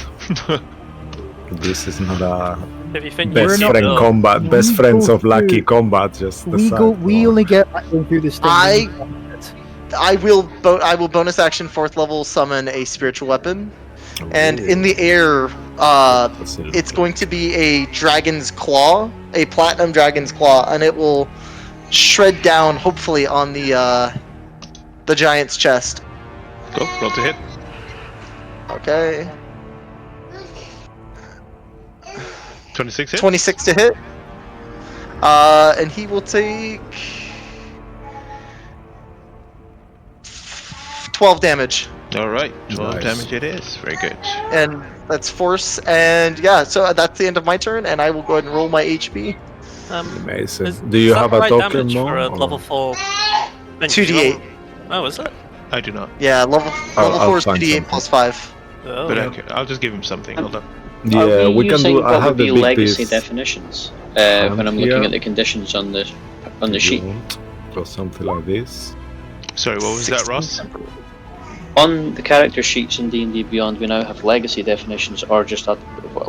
S2: This is not a
S4: If you think
S2: best
S4: you
S2: friend
S4: know,
S2: combat, best
S7: We
S2: friends
S7: go
S2: of Lucky
S7: through-
S2: Combat. Just
S7: We
S2: decide.
S7: only get going through this thing.
S6: I will bonus action 4th level summon a spiritual weapon, and in the air, it's going to be a dragon's claw, a platinum dragon's claw, and it will shred down, hopefully, on the giant's chest.
S1: Go. Roll to hit.
S6: Okay,
S1: 26 hit.
S6: 26 to hit. And he will take 12 damage.
S1: All right. 12
S2: Nice.
S1: damage it is. Very good.
S6: And that's force, and yeah, so that's the end of my turn, and I will go ahead and roll my HP.
S2: Amazing.
S4: Is-
S2: Do you
S4: is that
S2: have a
S4: right
S2: token
S4: damage
S2: more?
S4: for a
S2: or-
S4: level 4?
S6: 2d8.
S4: Oh, is it?
S1: I do not.
S6: Yeah, level
S2: I'll
S6: 4 is
S2: find
S6: 2d8
S2: something.
S6: plus 5.
S4: Oh.
S1: But okay, I'll just give him something. Hold on.
S2: Yeah,
S5: Are
S2: we can
S5: using
S2: do. I
S5: what
S2: have
S5: would
S2: the
S5: be
S2: big
S5: legacy
S2: piece.
S5: definitions when I'm looking
S2: here.
S5: at the conditions on the
S2: If you
S5: sheet.
S2: want, or something like this.
S1: Sorry, what was that,
S6: 16
S1: Ross?
S5: On the character sheets in D&D Beyond, we now have legacy definitions, or just at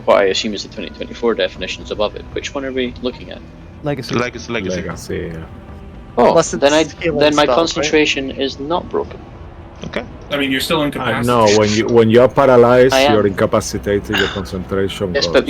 S5: what I assume is the 2024 definitions above it. Which one are we looking at?
S7: Legacy.
S1: Legacy.
S2: Legacy. Yeah.
S5: Oh,
S6: Unless it's
S5: then
S6: scaling
S5: then my
S6: spells, right?
S5: concentration is not broken.
S1: Okay.
S3: I mean, you're still
S2: I
S3: incapacitated.
S2: know when you're paralyzed,
S5: I am.
S2: you're incapacitated. Your concentration
S5: Yes,
S2: goes.
S5: but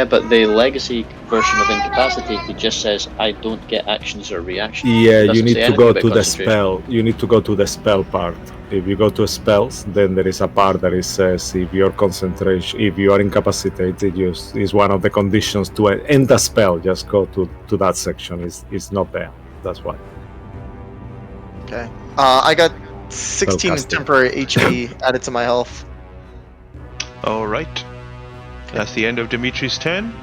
S5: but the legacy version of incapacitated just says I don't get actions or reactions.
S2: Yeah,
S5: It
S2: you
S5: doesn't
S2: need
S5: say
S2: to
S5: anything
S2: go
S5: about
S2: to the
S5: concentration.
S2: spell. You need to go to the spell part. If you go to spells, then there is a part that it says if your concentration, if you are incapacitated, is one of the conditions to end a spell. Just go to that section. It's not there. That's why.
S6: Okay. I got 16 in
S2: Spellcasting.
S6: temporary HP added to my health.
S1: All right. That's the end of Dimitri's turn.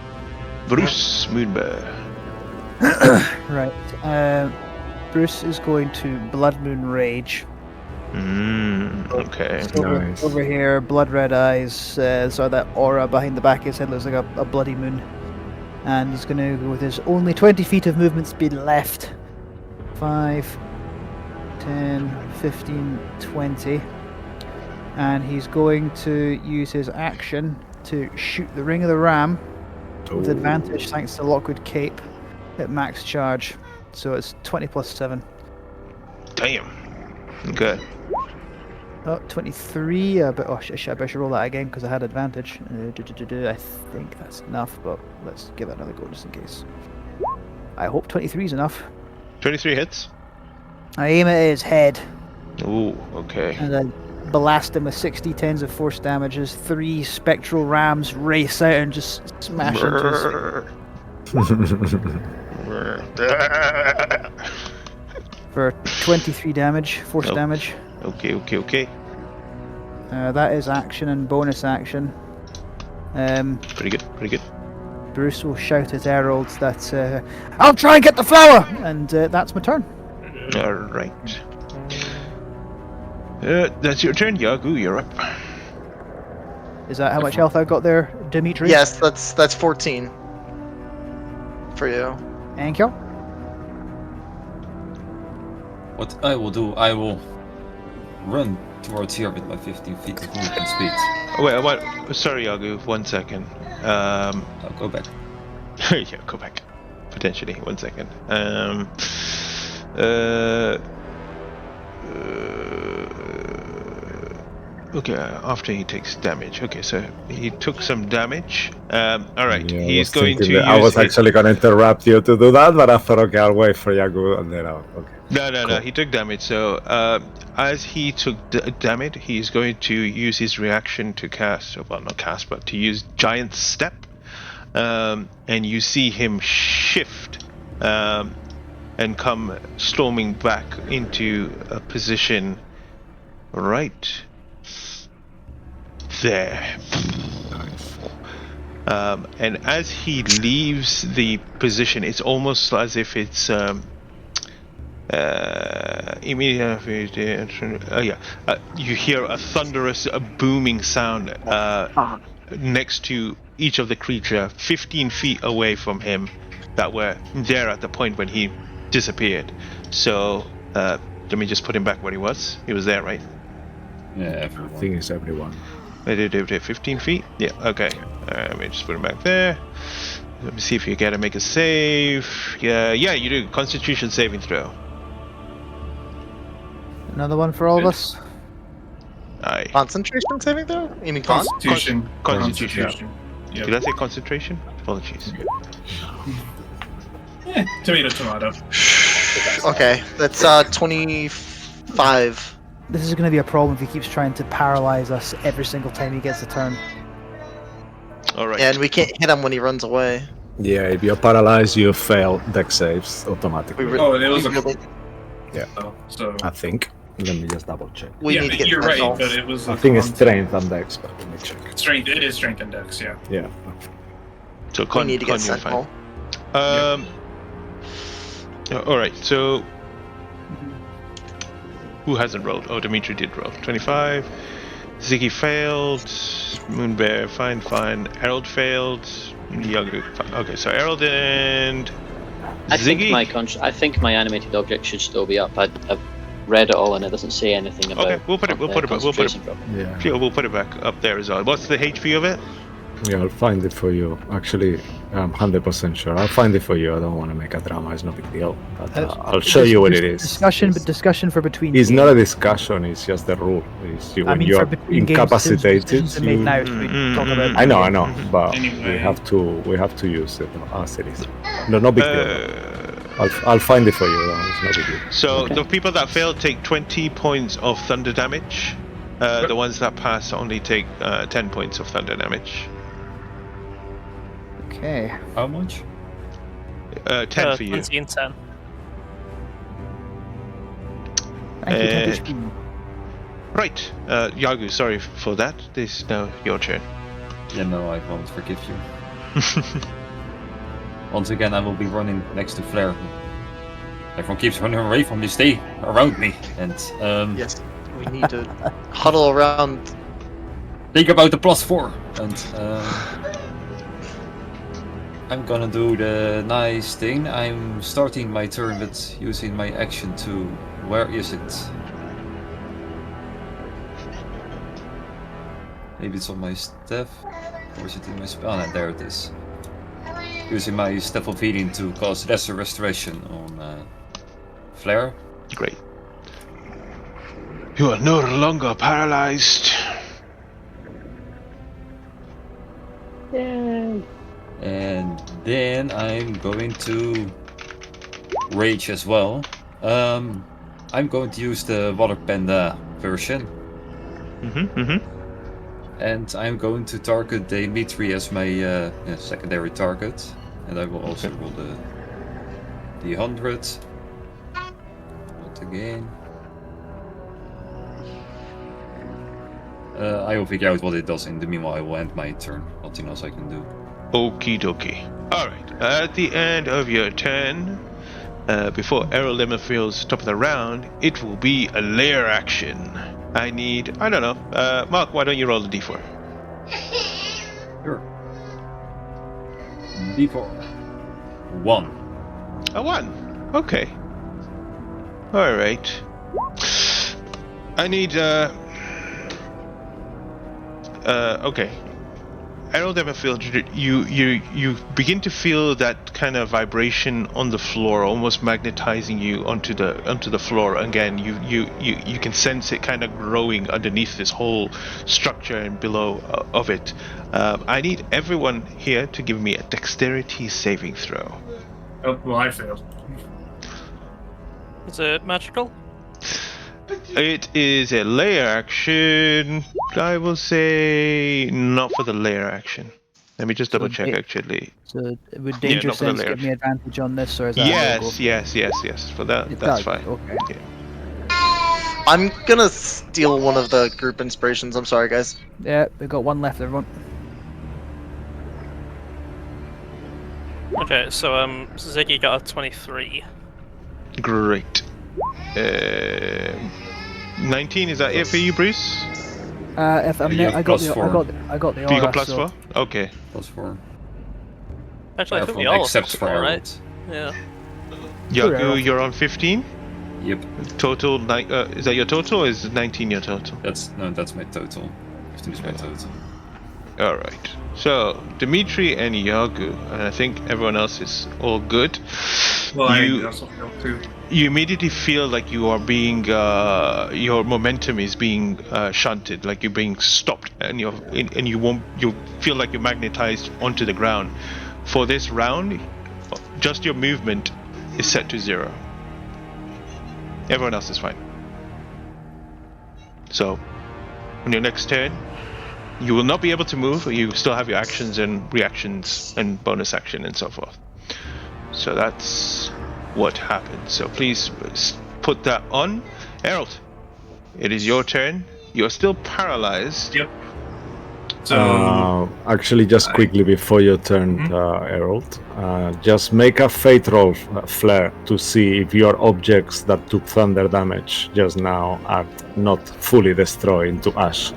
S1: Bruce Moonbear.
S7: Right. Bruce is going to Blood Moon Rage.
S1: Okay.
S7: So
S2: Nice.
S7: over here, blood red eyes, so that aura behind the back of his head looks like a bloody moon. And he's going to go with his only 20 feet of movement speed left. 5, 10, 15, 20. And he's going to use his action to shoot the Ring of the Ram with advantage thanks to Lockwood Cape at max charge. So it's 20 plus 7.
S1: Damn. Okay.
S7: Oh, 23. I should roll that again because I had advantage. I think that's enough, but let's give it another go just in case. I hope 23 is enough.
S1: 23 hits.
S7: I aim at his head
S1: Ooh, okay.
S7: and I blast him with 60 tens of force damage as 3 spectral rams race out and just smash into his for 23 damage, force damage.
S1: Okay.
S7: That is action and bonus action.
S1: Pretty good.
S7: Bruce will shout at Herald that I'll try and get the flower, and that's my turn.
S1: All right. That's your turn, Yagu. You're up.
S7: Is that how much health I've got there, Dimitri?
S6: Yes, that's 14 for you.
S7: Thank you.
S8: What I will do, I will run towards here with my 15 feet of movement speed.
S1: Wait, what? Sorry, Yagu. 1 second.
S8: I'll go back.
S1: Yeah, go back. Potentially. 1 second. Okay, after he takes damage. Okay, so he took some damage. Alright,
S2: Yeah,
S1: he's going to use
S2: I was
S1: his...
S2: actually going to interrupt you to do that, but I thought, okay, I'll wait for Yagu and then okay.
S1: No, he took damage. So, as he took damage, he's going to use his reaction to cast, well, not cast, but to use Giant Step. And you see him shift and come storming back into a position right there. And as he leaves the position, it's almost as if it's immediately. You hear a thunderous, booming sound next to each of the creature 15 feet away from him that were there at the point when he disappeared. So let me just put him back where he was. He was there, right?
S8: Yeah,
S2: I
S8: everyone.
S2: think it's everyone.
S1: They did 15 feet? Yeah, okay. Let me just put him back there. Let me see if you gotta make a save. Yeah, you do. Constitution saving throw.
S7: Another one for all of us.
S1: Aye.
S6: Concentration saving throw? You mean con?
S3: Constitution.
S1: Constitution.
S3: Yep.
S1: Did I say concentration? Apologies.
S3: Tomato.
S6: Okay, that's 25.
S7: This is going to be a problem if he keeps trying to paralyze us every single time he gets a turn.
S1: Alright.
S6: And we can't hit him when he runs away.
S2: Yeah, if you're paralyzed, you fail deck saves automatically.
S3: Oh, it was a.
S2: Yeah.
S3: So.
S2: I think. Let me just double check.
S6: We need to get
S3: you're right,
S6: mental.
S3: but it was.
S2: I think it's strength and dex, but let me check.
S3: Strength. It is strength and dex. Yeah.
S2: Yeah.
S1: So
S6: We need to get
S1: you're fine.
S6: sentinel.
S1: Alright, so who hasn't rolled? Oh, Dimitri did roll. 25. Ziggy failed. Moonbear, fine. Herald failed. Yagu. Okay, so Herald and Ziggy.
S5: I think my animated object should still be up. I've read it all and it doesn't say anything about.
S1: Okay, we'll put it back.
S2: Yeah.
S1: Sure, we'll put it back up there as well. What's the HP of it?
S2: Yeah, I'll find it for you. Actually, I'm 100% sure. I'll find it for you. I don't want to make a drama. It's no big deal. But I'll show you what it is.
S7: Discussion for between.
S2: It's
S7: games.
S2: not a discussion. It's just the rule. It's
S7: I
S2: when
S7: mean,
S2: you're
S7: for between games,
S2: incapacitated.
S7: decisions are made now, so we can talk about.
S2: I know, but
S3: Anyway.
S2: we have to use it as it is. No big deal. I'll find it for you. It's no big deal.
S1: So the people that fail take 20 points of thunder damage. The ones that pass only take 10 points of thunder damage.
S7: Okay.
S8: How much?
S1: 10 for you.
S4: 20 and 10.
S7: Thank you, 10 HP.
S1: Right, Yagu, sorry for that. This is now your turn.
S8: Yeah, no, I won't forgive you. Once again, I will be running next to Flare. Everyone keeps running away from me. Stay around me. And
S6: Yes, we need to huddle around.
S8: think about the +4. And I'm gonna do the nice thing. I'm starting my turn with using my action to... Where is it? Maybe it's on my staff, or is it in my spell? Oh, no, there it is. Using my Staff of Healing to cause Lesser Restoration on Flare.
S1: Great. You are no longer paralyzed.
S5: Yay.
S8: And then I'm going to Rage as well. I'm going to use the Water Panda version. And I'm going to target Dimitri as my secondary target. And I will also roll the 100. Not again. I will figure out what it does. In the meanwhile, I will end my turn. Nothing else I can do.
S1: Okie dokie. Alright, at the end of your turn, before Errol Lemmerfield's top of the round, it will be a layer action. I don't know, Mark, why don't you roll the d4?
S8: Sure. D4. 1.
S1: A 1. Okay. Alright. I need, okay. Errol Lemmerfield, you begin to feel that kind of vibration on the floor, almost magnetizing you onto the floor. Again, you can sense it kind of growing underneath this whole structure and below of it. I need everyone here to give me a dexterity saving throw.
S3: Oh, well, I failed.
S4: Is it magical?
S1: It is a layer action. I will say not for the layer action. Let me just double check actually.
S7: So would Danger
S1: not for the
S7: Sense
S1: layer
S7: give me advantage on this, or is that
S1: Yes. For that,
S7: It
S1: that's
S7: does,
S1: fine.
S7: okay.
S1: Yeah.
S6: I'm gonna steal one of the group inspirations. I'm sorry, guys.
S7: Yeah, we've got one left, everyone.
S4: Okay, so Ziggy got a 23.
S1: Great. 19, is that it for you, Bruce?
S7: If I'm
S8: You
S7: there,
S8: have
S7: I got
S8: +4.
S7: I got the aura.
S1: You got plus
S7: so
S1: 4? Okay.
S8: +4.
S4: Actually, I think we
S8: Everyone
S4: all
S8: except
S4: have
S8: for
S4: +4,
S8: Harold.
S4: right? Yeah.
S1: Yaku, you're on 15?
S8: Yep.
S1: Total, is that your total or is 19 your total?
S8: That's my total. 15 is my total.
S1: Alright. So, Dimitri and Yagu, and I think everyone else is all good.
S3: Well,
S1: You-
S3: I also failed too.
S1: You immediately feel like you are being, your momentum is being shunted, like you're being stopped, and you feel like you're magnetized onto the ground. For this round, just your movement is set to 0. Everyone else is fine. So, on your next turn, you will not be able to move, but you still have your actions and reactions and bonus action and so forth. So that's what happened. So please put that on. Harold, it is your turn. You're still paralyzed.
S3: Yep. So
S2: Actually, just quickly before your turn, Harold, just make a fate roll, Flare, to see if your objects that took thunder damage just now are not fully destroyed into ash.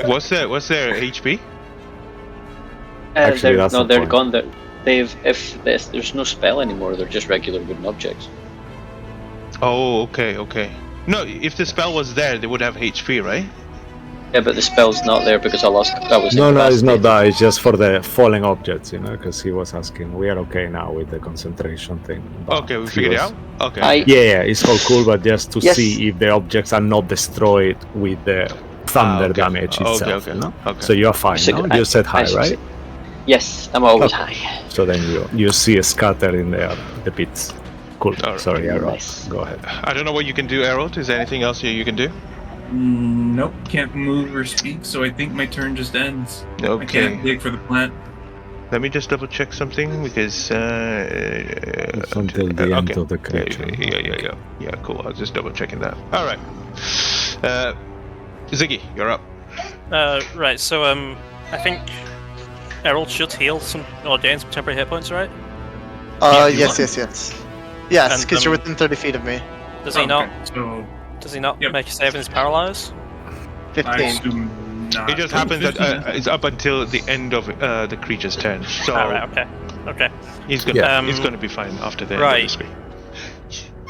S1: What's their HP?
S2: Actually, that's the
S5: they're
S2: point.
S5: gone. There's no spell anymore. They're just regular wooden objects.
S1: Oh, okay. No, if the spell was there, they would have HP, right?
S5: Yeah, but the spell's not there because I was.
S2: No, it's not
S5: incapacitated.
S2: that. It's just for the falling objects, because he was asking. We are okay now with the concentration thing. but
S1: Okay, we
S2: he
S1: figured it
S2: was-
S1: out. Okay.
S2: Yeah, it's all cool, but just to
S5: Yes.
S2: see if the objects are not destroyed with the thunder
S1: okay.
S2: damage
S1: Okay,
S2: itself.
S1: okay, okay.
S2: So you're fine.
S5: So
S2: No? You said high, right?
S5: Yes, I'm always
S2: Okay.
S5: high.
S2: So then you see a scatter in the pits. Cool.
S1: Alright.
S2: Sorry, Aaron.
S5: Nice.
S2: Go ahead.
S1: I don't know what you can do, Harold. Is there anything else you can do?
S3: nope, can't move or speak. So I think my turn just ends. I
S1: Okay.
S3: can't dig for the plant.
S1: Let me just double check something because
S2: It's until the end
S1: okay.
S2: of the creature.
S1: Yeah, cool. I was just double checking that. All right. Ziggy, you're up.
S4: Right, so I think Errol should heal some or gain some temporary hit points, right?
S6: Yes. Yes,
S4: And,
S6: because you're within 30 feet of me.
S4: Does he not?
S3: So
S4: Does he not
S3: Yep.
S4: make a save and he's paralyzed?
S3: I
S6: 15.
S3: assume not.
S1: It just happens that
S3: 15.
S1: it's up until the end of the creature's turn. So
S4: Right. Okay. Okay.
S1: he's gonna
S2: Yeah.
S1: he's gonna be fine after the end
S4: Right.
S1: of the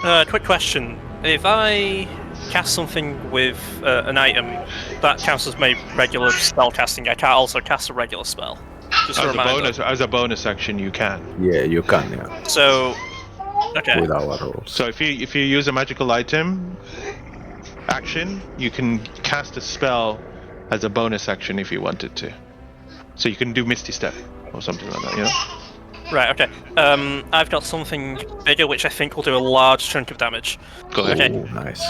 S1: screen.
S4: Quick question: if I cast something with an item that counts as my regular spell casting, I can't also cast a regular spell. Just a reminder.
S1: As a bonus action, you can.
S2: Yeah, you can, yeah,
S4: So, okay.
S2: with our rules.
S1: So if you use a magical item action, you can cast a spell as a bonus action if you wanted to. So you can do Misty Step or something like that, you know?
S4: Right. Okay. I've got something bigger, which I think will do a large chunk of damage.
S1: Go ahead.
S4: Okay.
S2: Ooh, nice.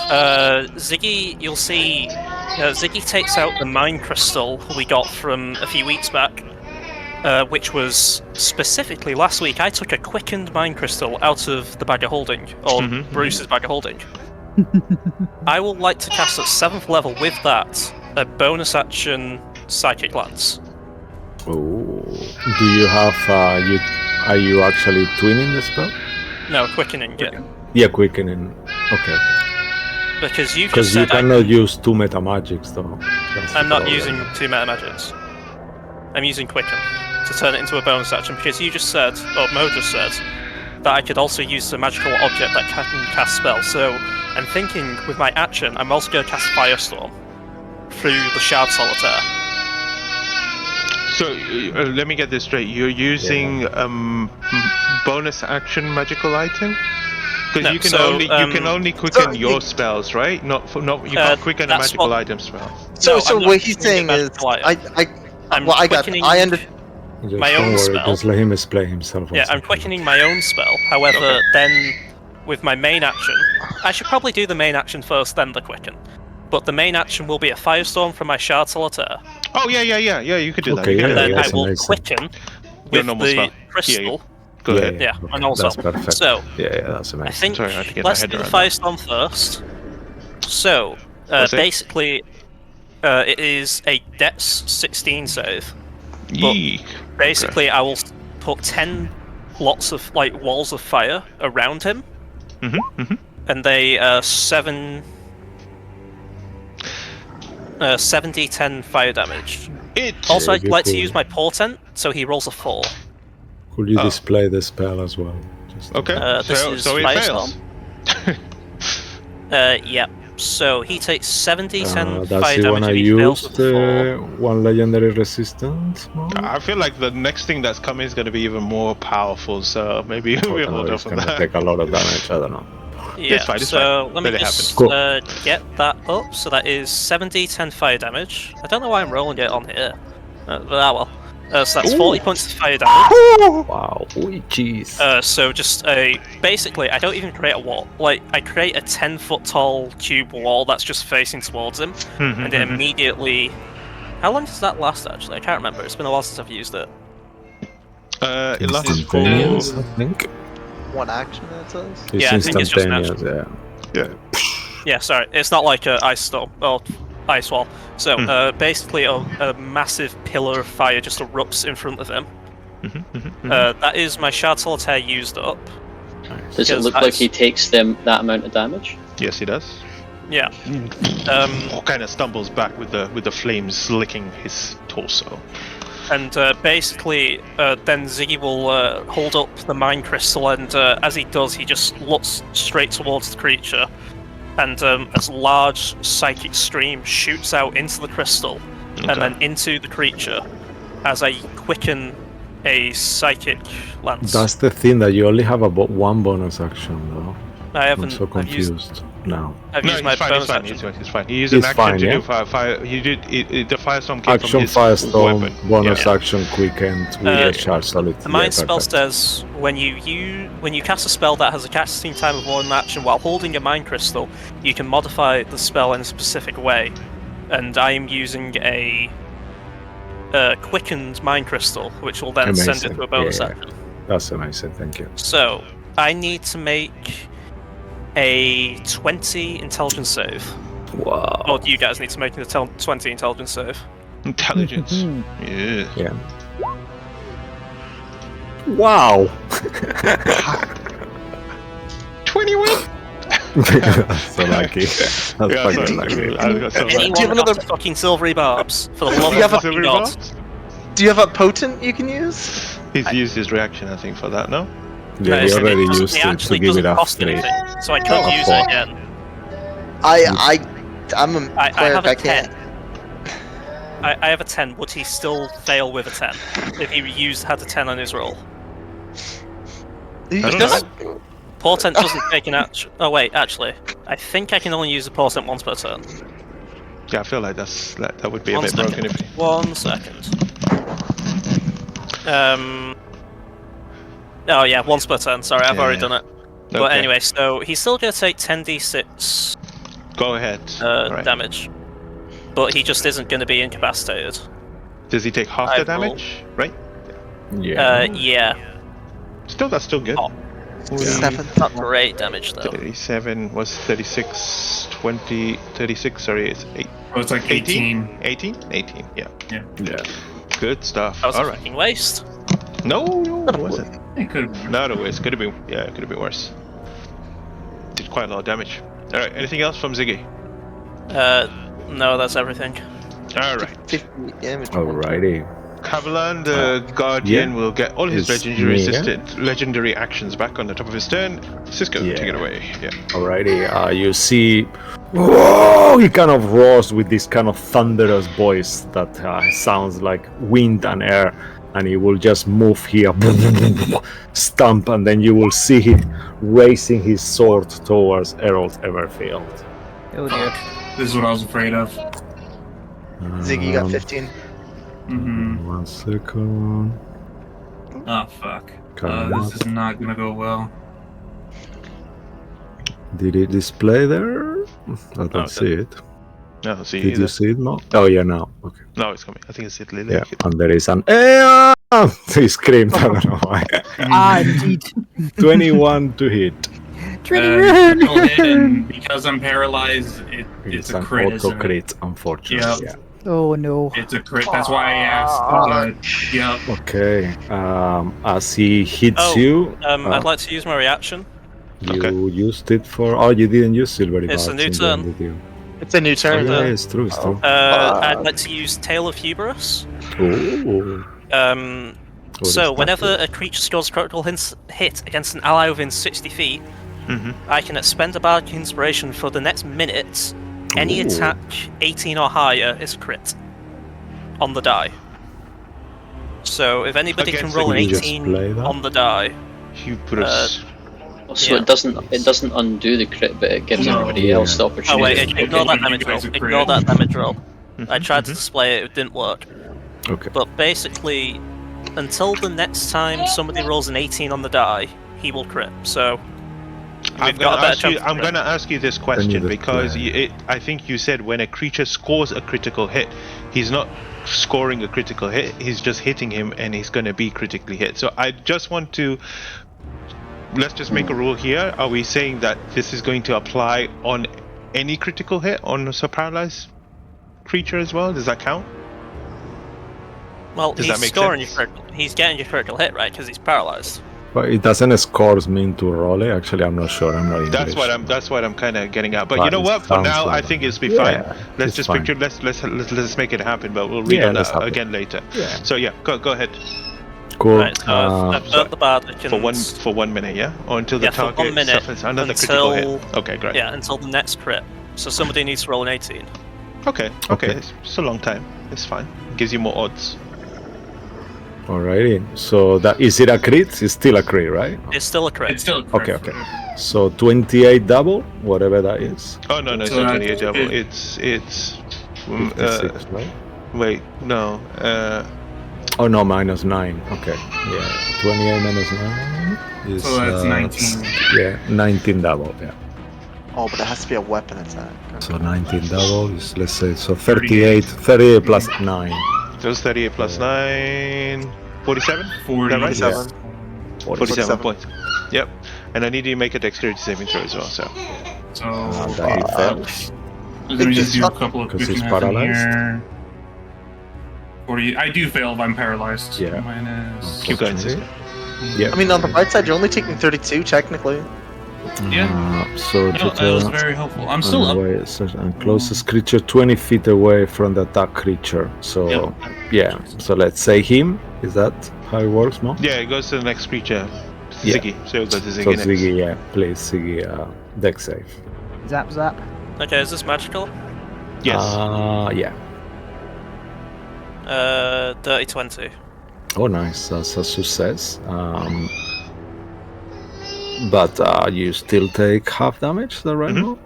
S4: Ziggy, you'll see. Ziggy takes out the mind crystal we got from a few weeks back, which was specifically last week. I took a quickened mind crystal out of the bag of holding, or Bruce's bag of holding. I would like to cast at 7th level with that a bonus action psychic lance.
S2: Oh, do you have? Are you actually twinning the spell?
S4: No, quickening. Yeah,
S2: Yeah, quickening. Okay.
S4: because you just
S2: Because you
S4: said
S2: cannot use 2 meta magics though. That's the
S4: I'm not
S2: problem.
S4: using 2 meta magics. I'm using quicken to turn it into a bonus action because you just said, or Mo just said, that I could also use a magical object that can cast spells. So I'm thinking with my action, I'm also going to cast Firestorm through the Shard Solitaire.
S1: So let me get this straight. You're using bonus action magical item? Because
S4: No,
S1: you can
S4: so,
S1: only quicken
S6: so
S1: your
S6: you-
S1: spells, right? You can't quicken a
S4: that's
S1: magical
S4: what-
S1: item spell.
S6: So,
S4: No,
S6: so
S4: I'm not
S6: what he's
S4: quickening
S6: saying
S4: a
S6: is,
S4: magical item. I'm
S6: well, I got,
S4: quickening
S6: I under,
S2: Just
S4: my
S2: don't
S4: own
S2: worry,
S4: spell.
S2: Just let him explain himself.
S4: Yeah, I'm quickening my own spell. However,
S1: Okay.
S4: then with my main action, I should probably do the main action first, then the quicken. But the main action will be a Firestorm from my Shard Solitaire,
S1: Oh yeah, you could do that.
S2: Okay,
S1: You
S2: yeah,
S1: could
S4: and
S1: do
S4: then
S1: that.
S4: I
S2: that's
S4: will
S2: amazing.
S4: quicken
S1: Your
S4: with
S1: normal
S4: the
S1: spell.
S4: crystal.
S1: Go ahead.
S4: Yeah, and also.
S2: That's perfect.
S4: So,
S2: yeah, that's
S4: I
S2: amazing.
S4: think
S1: Sorry, I had to get my
S4: let's
S1: head
S4: do the
S1: around that.
S4: Firestorm first. So,
S1: What's it?
S4: basically, it is a Dex 16 save.
S1: Yee.
S4: Basically, I will put 10 lots of walls of fire around him, and they 70-10 fire damage. Also, I'd like to use my portent, so he rolls a 4.
S2: Could you
S1: Oh.
S2: display the spell as well? Just
S1: Okay.
S4: This
S1: So
S4: is
S1: it
S4: Firestorm.
S1: fails.
S4: Yep. So he takes 70-10
S2: that's
S4: fire
S2: the one
S4: damage
S2: I
S4: if he fails
S2: used.
S4: with a 4.
S2: One legendary resistance mode?
S1: I feel like the next thing that's coming is going to be even more powerful. So maybe we'll hold
S2: It's
S1: off on
S2: gonna
S1: that.
S2: take a lot of damage. I don't know.
S4: Yeah,
S1: It's fine, it's
S4: so
S1: fine.
S4: let me
S1: Let it
S4: just
S2: Cool.
S4: get that up. So that is 70-10 fire damage. I don't know why I'm rolling it on here. But well. So that's 40 points of fire damage.
S2: Wow. Oi, jeez.
S4: So just basically, I don't even create a wall. Like, I create a 10-foot tall cube wall that's just facing towards him, and it immediately... How long does that last, actually? I can't remember. It's been a while since I've used it.
S1: It lasts for
S2: Instantaneous, I think.
S6: one action, it says.
S2: It's
S4: Yeah, I think it's just
S2: instantaneous, yeah.
S4: Yeah, sorry. It's not like an ice storm or ice wall. So basically, a massive pillar of fire just erupts in front of him. That is my Shard Solitaire used up.
S5: Does it
S4: Because
S5: look like he takes that amount of damage?
S1: Yes, he does.
S4: Yeah.
S1: Kind of stumbles back with the flames licking his torso.
S4: And basically, then Ziggy will hold up the Mind Crystal, and as he does, he just looks straight towards the creature. And a large psychic stream shoots out into the crystal, and then into the creature, as I quicken a psychic lance.
S2: That's the thing that you only have about one bonus action, though.
S4: I
S2: I'm
S4: haven't.
S2: so confused now.
S4: I've
S1: No,
S4: used my
S1: he's fine.
S4: bonus
S1: He's fine.
S4: action.
S1: He's fine. He used an
S2: He's
S1: action
S2: fine,
S1: to
S2: yeah?
S1: do fire. He did the firestorm came
S2: Action
S1: from his
S2: Firestorm,
S1: weapon.
S2: bonus
S1: Yeah.
S2: action Quickened with a Shard Solitaire.
S4: The Mind spell
S2: perfect.
S4: says when you cast a spell that has a casting time of 1 action while holding a Mind Crystal, you can modify the spell in a specific way. And I am using a quickened Mind Crystal, which will then send it
S2: Amazing.
S4: to a bonus
S2: Yeah.
S4: action.
S2: That's amazing, thank you.
S4: So I need to make a 20 intelligence save.
S2: Wow.
S4: Or you guys need to make an 20 intelligence save.
S1: Intelligence. Yeah.
S2: Yeah. Wow.
S1: 21!
S2: So lucky. That's
S1: Yeah,
S2: fucking
S1: sorry.
S2: lucky.
S1: I got so lucky.
S4: Anyone
S6: Do you have
S4: got
S6: another-
S4: fucking silvery barbs? For the love
S6: you
S4: of
S6: have a
S4: fucking God.
S6: Do you have a potent you can use?
S1: He's used his reaction, I think, for that, no?
S2: Yeah,
S4: No,
S2: he already
S4: doesn't-
S2: used it to
S4: actually
S2: give it
S4: doesn't
S2: a
S4: cost
S2: 3.
S4: anything, so I could
S2: Oh,
S4: use
S2: four.
S4: it again.
S6: I'm a
S4: I
S6: cleric,
S4: have
S6: I
S4: a 10.
S6: can't.
S4: I have a 10. Would he still fail with a 10 if he had a 10 on his roll?
S6: You
S1: I don't
S6: just-
S1: know.
S4: Portent doesn't take an action. Oh wait, actually, I think I can only use a portent once per turn.
S1: Yeah, I feel like that would be a bit broken if...
S4: 1 second. Oh yeah, once per turn. Sorry, I've already done it. But
S1: Okay.
S4: anyway, so he's still gonna take 10d6
S1: Go ahead. Right.
S4: damage, but he just isn't gonna be incapacitated.
S1: Does he take half
S4: I
S1: the damage? Right?
S2: Yeah.
S4: Yeah,
S1: Still, that's still good.
S4: Oh.
S6: 7.
S4: not great damage though.
S1: 37 was 36, 20, 36, sorry, it's 8.
S3: Oh, it's like 18.
S1: 18? 18, yeah.
S2: Yeah.
S1: Good stuff.
S4: That was a
S1: Alright.
S4: fucking waste.
S1: No, it wasn't.
S3: It could have been.
S1: Not a waste. Could have been, yeah, it could have been worse. Did quite a lot of damage. Alright, anything else from Ziggy?
S4: No, that's everything.
S1: Alright.
S6: 50 damage.
S2: Alrighty.
S1: Kavalan, the Guardian,
S2: yeah.
S1: will get all his
S2: It's
S1: legendary actions back on the top of his turn. Cisco,
S2: Yeah.
S1: take it away. Yeah.
S2: Alrighty. You see, whoa! He kind of roars with this kind of thunderous voice that sounds like wind and air, and he will just move here, stomp, and then you will see him raising his sword towards Errol Everfield.
S7: Oh dear.
S3: This is what I was afraid of.
S6: Ziggy got 15.
S3: Mm-hmm.
S2: 1 second.
S3: Oh, fuck.
S2: Come
S3: This
S2: up.
S3: is not gonna go well.
S2: Did it display there? I don't
S1: Oh,
S2: see it.
S1: No, see
S2: Did
S1: either.
S2: you see it now? Oh yeah, now. Okay.
S1: No, it's coming. I think it's Italy.
S2: Yeah, and there is an he screamed. I don't know why.
S7: Ah, indeed.
S2: 21 to hit.
S3: Critical hit, and because I'm paralyzed, it's a
S2: an
S3: crit.
S2: auto
S3: isn't it?
S2: crit, unfortunately.
S3: Yeah.
S7: Oh no.
S3: It's a crit. That's why I asked. Yeah.
S2: Okay. As he hits
S4: Oh,
S2: you,
S4: I'd like to use my reaction.
S2: you used it for. Oh, you didn't use silvery
S4: It's a
S2: barbs
S4: new
S2: in the
S4: turn.
S2: end, did you?
S6: It's a new
S2: Oh,
S6: turn.
S2: yeah, it's true. It's true.
S4: I'd like to use Tail of Hubris.
S2: Ooh. What is
S4: So,
S2: that?
S4: whenever a creature scores a critical hit against an ally within 60 feet,
S1: Mm-hmm.
S4: I can expend a Bardic Inspiration for the next minute. Any
S2: Ooh.
S4: attack 18 or higher is a crit on the die. So, if anybody
S1: Against
S4: can roll
S1: the
S4: an
S2: creature.
S4: 18
S2: Play that?
S4: on the die,
S1: Hubris.
S5: So
S4: Yeah.
S5: it doesn't undo the crit, but it gives
S3: No.
S5: everybody else the
S4: oh
S5: opportunity.
S4: wait,
S3: Okay,
S4: ignore that
S3: you
S4: damage roll.
S3: guys are
S4: Ignore
S3: great.
S4: that damage roll. I
S1: Mhm,
S4: tried to
S1: mhm.
S4: display it, it didn't work.
S2: Okay.
S4: But basically, until the next time somebody rolls an 18 on the die, he will crit. So,
S1: I'm
S4: we've got a
S1: gonna
S4: better
S1: ask you.
S4: chance of
S1: I'm
S4: crit.
S1: gonna ask you this
S2: Then
S1: question
S2: you
S1: because
S2: display.
S1: I think you said when a creature scores a critical hit, he's not scoring a critical hit. He's just hitting him, and he's gonna be critically hit. So I just want to. Let's just make a rule here. Are we saying that this is going to apply on any critical hit on a paralyzed creature as well? Does that count?
S4: Well,
S1: Does
S4: he's
S1: that make
S4: scoring
S1: sense?
S4: your critical. He's getting your critical hit, right? Because he's paralyzed.
S2: But it doesn't scores mean to roll it. Actually, I'm not sure. I'm not English.
S1: That's what I'm kind of getting at. But you
S2: But
S1: know
S2: it
S1: what? For
S2: sounds
S1: now, I
S2: like
S1: think it's be
S2: Yeah,
S1: fine. Let's
S2: it's
S1: just
S2: fine.
S1: picture. Let's make it happen. But we'll read
S2: Yeah,
S1: on
S2: let's
S1: that
S2: have it.
S1: again later.
S2: Yeah.
S1: So yeah, go ahead
S2: Cool.
S4: Right. So I've
S1: so-
S4: burnt the Bardic and
S1: for 1 minute, yeah, or until the
S4: Yeah, for 1
S1: target
S4: minute
S1: suffers another critical
S4: until-
S1: hit. Okay, great.
S4: yeah, until the next crit. So somebody needs to roll an 18.
S1: Okay.
S2: Okay.
S1: It's a long time. It's fine. Gives you more odds.
S2: Alrighty. So that is it a crit? It's still a crit, right?
S4: It's still a crit.
S3: It's still a crit.
S2: Okay. So 28 double, whatever that is.
S1: Oh no, it's
S3: So
S1: not
S3: that's
S1: 28 double.
S3: it.
S1: It's
S2: 56, right?
S1: wait, no.
S2: Oh no, minus 9. Okay. Yeah. 28 minus 9 is.
S3: So that's 19.
S2: Yeah, 19 double. Yeah.
S6: Oh, but it has to be a weapon attack.
S2: So 19 double is, let's say, so 38 plus 9.
S1: So it's 38 plus 9, 47.
S3: 40.
S1: Is that right?
S6: 47.
S1: 47 points. Yep. And I need you to make a dexterity saving throw as well. So.
S3: So
S2: That he fails.
S3: let me just do a couple of
S2: 'Cause
S3: quick
S2: he's
S3: math in
S2: paralyzed?
S3: here. 40. I do fail if I'm paralyzed.
S2: Yeah.
S3: Minus.
S1: Keep going, Cisco.
S2: Yeah.
S6: I mean, on the bright side, you're only taking 32 technically.
S2: So
S3: No, that was very helpful. I'm still up.
S2: And closest creature 20 feet away from the attack creature. So
S3: Yep.
S2: yeah. So let's say him. Is that how it works, Mo?
S1: Yeah, it goes to the next creature.
S2: Yeah.
S1: Ziggy. So it goes to Ziggy
S2: So
S1: next.
S2: Ziggy, yeah, please Ziggy, deck save.
S7: Zap zap.
S4: Okay, is this magical?
S1: Yes.
S2: Yeah.
S4: Dirty 20.
S2: Oh, nice. That's a success. But you still take half damage, is that right, Mo?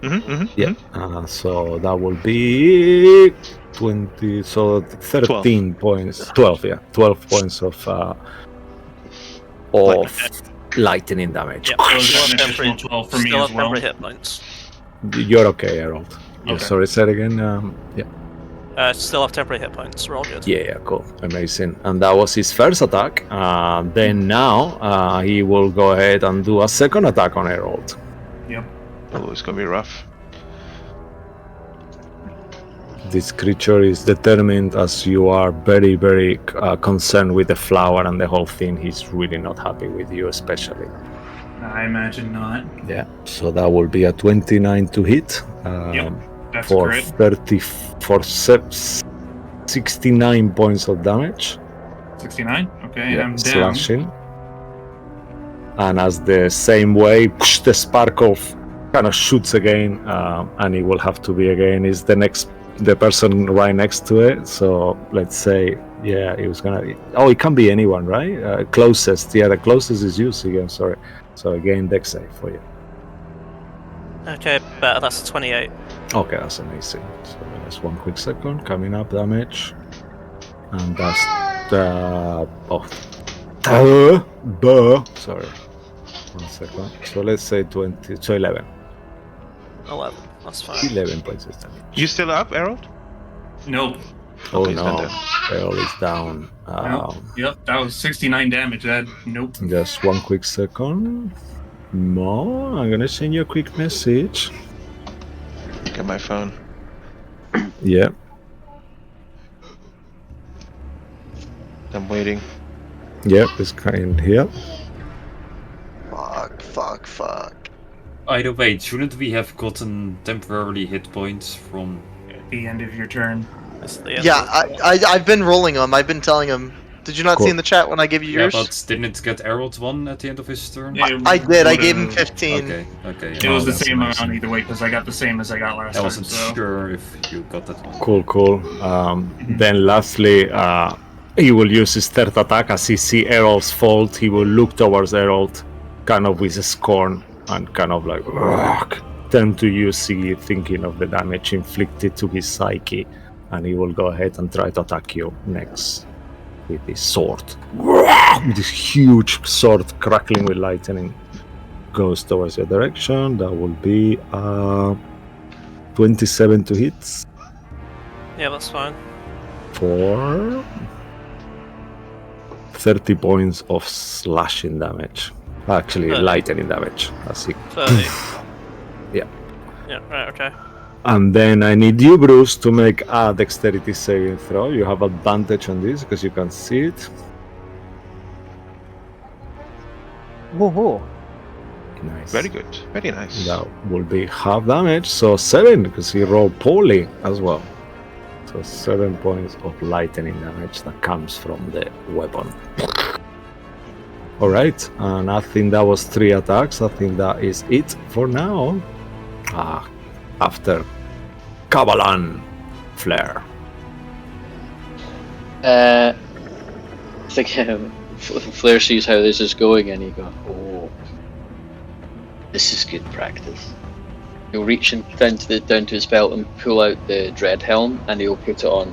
S2: Yeah. So that will be 20. So 13 points. 12. Yeah, 12 points of lightning damage.
S4: Yep.
S3: So is
S4: Still
S3: that
S4: have
S3: an additional 12 for me
S4: still
S3: as
S4: have
S3: well?
S4: temporary hit points.
S2: You're okay, Harold. Yeah,
S3: Okay.
S2: sorry, say it again. Yeah.
S4: Still have temporary hit points. We're all good.
S2: Yeah, cool. Amazing. And that was his first attack. Then now he will go ahead and do a second attack on Harold.
S3: Yep.
S1: Oh, it's gonna be rough.
S2: This creature is determined, as you are very, very concerned with the flower and the whole thing. He's really not happy with you, especially.
S3: I imagine not.
S2: Yeah. So that will be a 29 to hit.
S3: That's
S2: For
S3: correct.
S2: 69 points of damage.
S3: 69. Okay,
S2: Yeah,
S3: I'm down.
S2: slashing. And as the same way, the sparkle kind of shoots again, and it will have to be again. Is the person right next to it? So let's say, yeah, it was gonna. Oh, it can be anyone, right? Closest, yeah, the closest is you. Again, sorry. So again, deck save for you.
S4: Okay, better. That's a 28.
S2: Okay, that's amazing. So that's 1 quick second. Coming up damage, and that's sorry. 1 second. So let's say 20. So 11.
S4: 11. That's fine.
S2: 11 points of damage.
S1: You still up, Harold?
S3: Nope.
S2: Oh
S1: Okay,
S2: no,
S1: stand
S2: Errol is down.
S3: Nope. Yep, that was 69 damage. Nope.
S2: Just 1 quick second. Mo, I'm gonna send you a quick message.
S1: Get my phone.
S2: Yeah.
S1: I'm waiting.
S2: Yep, it's kind here.
S6: Fuck.
S8: Either way, shouldn't we have gotten temporarily hit points from...
S3: At the end of your turn.
S4: That's the end.
S6: Yeah, I've been rolling them. I've been telling him. Did you not
S2: Cool.
S6: see in the chat when I gave you
S8: Yeah,
S6: yours?
S8: but didn't it get Harold 1 at the end of his turn?
S6: I did. I gave him 15.
S8: Okay.
S3: It
S8: Yeah.
S3: was the
S2: that's
S3: same
S2: amazing.
S3: amount either way because I got the same as I got last
S8: I
S3: time.
S8: wasn't
S3: So
S8: sure if you got that one.
S2: Cool. Then lastly, he will use his third attack. As he see Errol's fault, he will look towards Errol, kind of with scorn, and kind of like turn to you, see, thinking of the damage inflicted to his psyche, and he will go ahead and try to attack you next with his sword. This huge sword crackling with lightning goes towards your direction. That will be 27 to hit.
S4: Yeah, that's fine.
S2: For 30 points of slashing damage. Actually,
S4: 30.
S2: lightning damage. As he
S4: 30.
S2: Yeah.
S4: Yeah, right, okay.
S2: And then I need you, Bruce, to make a dexterity saving throw. You have advantage on this because you can see it.
S7: Whoa.
S2: Nice.
S1: Very good. Very nice.
S2: That will be half damage, so 7 because he rolled poorly as well. So 7 points of lightning damage that comes from the weapon. Alright, and I think that was 3 attacks. I think that is it for now. After Kabalan Flare.
S5: I think Flair sees how this is going and he goes, "Oh, this is good practice." He'll reach down to his belt and pull out the dread helm and he'll put it on.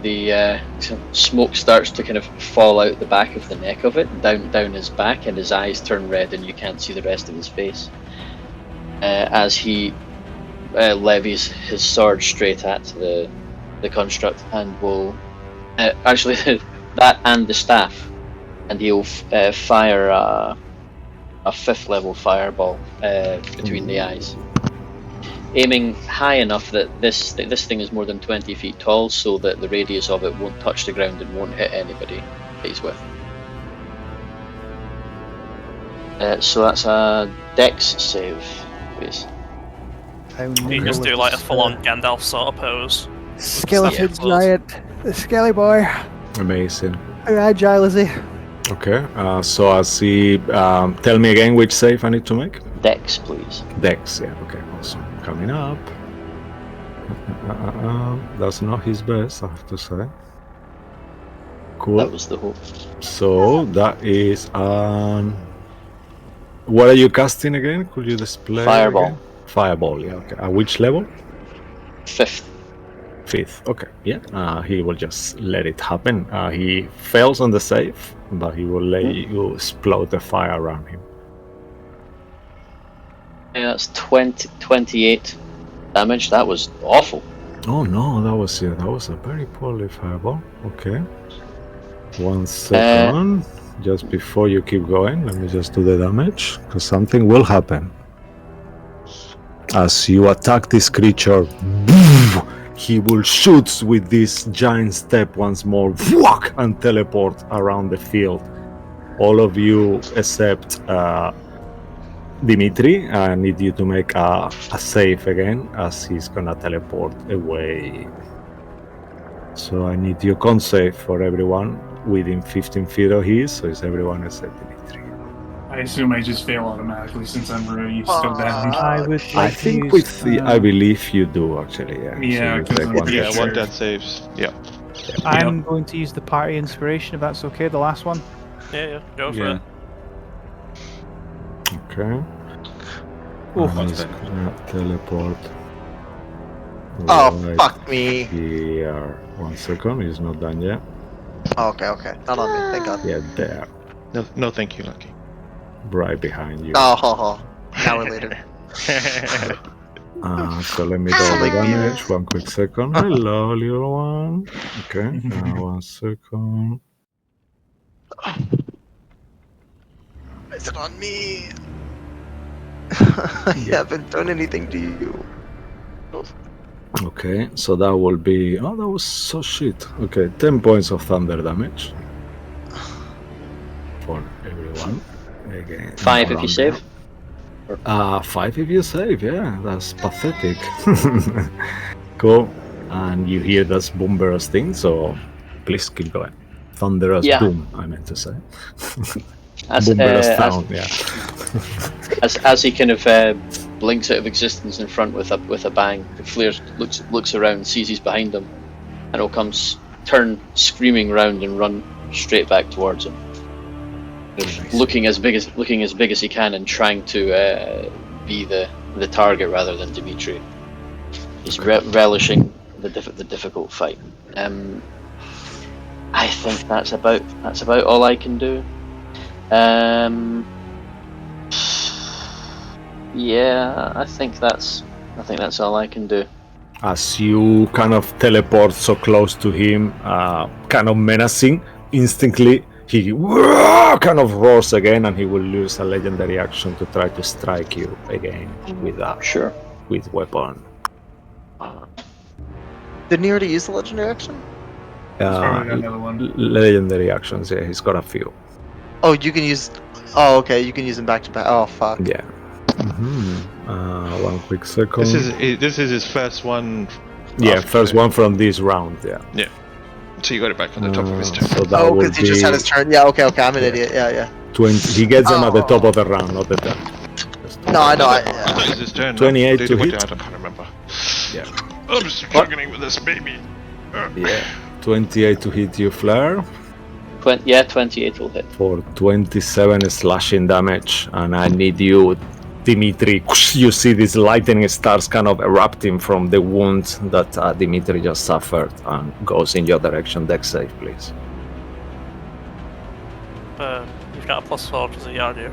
S5: The smoke starts to kind of fall out the back of the neck of it, down his back, and his eyes turn red and you can't see the rest of his face. As he levies his sword straight at the construct and will actually that and the staff, and he'll fire a 5th level fireball between the eyes, aiming high enough that this thing is more than 20 feet tall, so that the radius of it won't touch the ground and won't hit anybody that he's with. So that's a Dex save, please.
S4: You just do like a full-on Gandalf sort of pose.
S7: Skeleton
S4: Yeah.
S7: giant, the skelly boy.
S2: Amazing.
S7: How agile is he?
S2: Okay, so I see. Tell me again which save I need to make.
S5: Dex, please.
S2: Dex, yeah, okay, awesome. Coming up. That's not his best, I have to say. Cool.
S5: That was the hope.
S2: So that is what are you casting again? Could you display?
S5: Fireball.
S2: Again? Fireball, yeah, okay. At which level?
S5: 5th.
S2: 5th, okay, yeah. He will just let it happen. He fails on the save, but he will let you explode the fire around him.
S5: Yeah, that's 28 damage. That was awful.
S2: Oh no, that was a very poorly fireball. Okay. 1 second. Just before you keep going, let me just do the damage, because something will happen. As you attack this creature, he will shoot with this giant step once more, and teleport around the field. All of you except Dimitri, I need you to make a save again, as he's gonna teleport away. So I need your con save for everyone within 15 feet of his, so it's everyone except Dimitri.
S3: I assume I just fail automatically since I'm already still down.
S7: I would
S2: I
S7: like to
S2: think
S7: use,
S2: with the, I believe you do actually, yeah.
S3: Yeah,
S2: so you
S3: 'cause
S2: take
S3: I'm
S2: one
S3: pretty
S1: Yeah,
S2: death
S3: sure.
S1: one death saves. Yeah.
S7: I'm going to use the party inspiration if that's okay. The last one.
S4: Yeah, go for
S8: Yeah.
S4: it.
S2: Okay.
S7: Oh,
S2: And he's gonna teleport.
S6: Oh,
S2: right
S6: fuck me.
S2: here. 1 second, he's not done yet.
S6: Oh, okay. Not on me, thank God.
S2: Yeah, there.
S1: No, thank you, Lucky.
S2: Right behind you.
S6: Oh, ho, ho. Now we're later.
S2: So let me do the
S6: Like me,
S2: damage. 1 quick second. Hello, little one. Okay, 1 second.
S6: Is it on me? I haven't done anything to you.
S2: Okay, so that will be. Oh, that was so shit. Okay, 10 points of thunder damage for everyone. Again,
S5: 5 if you save.
S2: 5 if you save. Yeah, that's pathetic. Cool. And you hear that boomber's thing, so please keep going. Thunderous boom, I meant to say. Boomber's sound, yeah.
S5: As he kind of blinks out of existence in front with a bang, Flair looks around, sees he's behind him, and he'll turn screaming round and run straight back towards him, looking as big as he can and trying to be the target rather than Dimitri. He's relishing the difficult fight. I think that's about all I can do. Yeah, I think that's all I can do.
S2: As you kind of teleport so close to him, kind of menacing, instantly he kind of roars again, and he will use a legendary action to try to strike you again with weapon.
S6: Didn't he already use the legendary action?
S3: Probably got another one.
S2: Legendary actions, yeah, he's got a few.
S6: Oh, you can use. Oh, okay. You can use them back to back. Oh, fuck.
S2: Yeah. 1 quick second.
S1: This is his first one.
S2: Yeah, first one from this round. Yeah.
S1: So you got it back on the top of his turn.
S2: So that
S6: Oh,
S2: will
S6: because he just had his turn. Yeah. Okay. I'm an idiot. Yeah.
S2: 20. He gets them at the top of the round, not the turn.
S6: No, I know.
S1: I thought it was his turn.
S2: 28
S1: Did
S2: to
S1: what?
S2: hit.
S1: I can't remember.
S2: Yeah.
S1: I'm struggling with this baby.
S2: Yeah. 28 to hit you, Flare.
S5: 28 will hit.
S2: For 27 slashing damage, and I need you, Dimitri. You see these lightning stars kind of erupting from the wound that Dimitri just suffered, and goes in your direction. Dex save, please.
S4: You've got a +4 because of Yardu.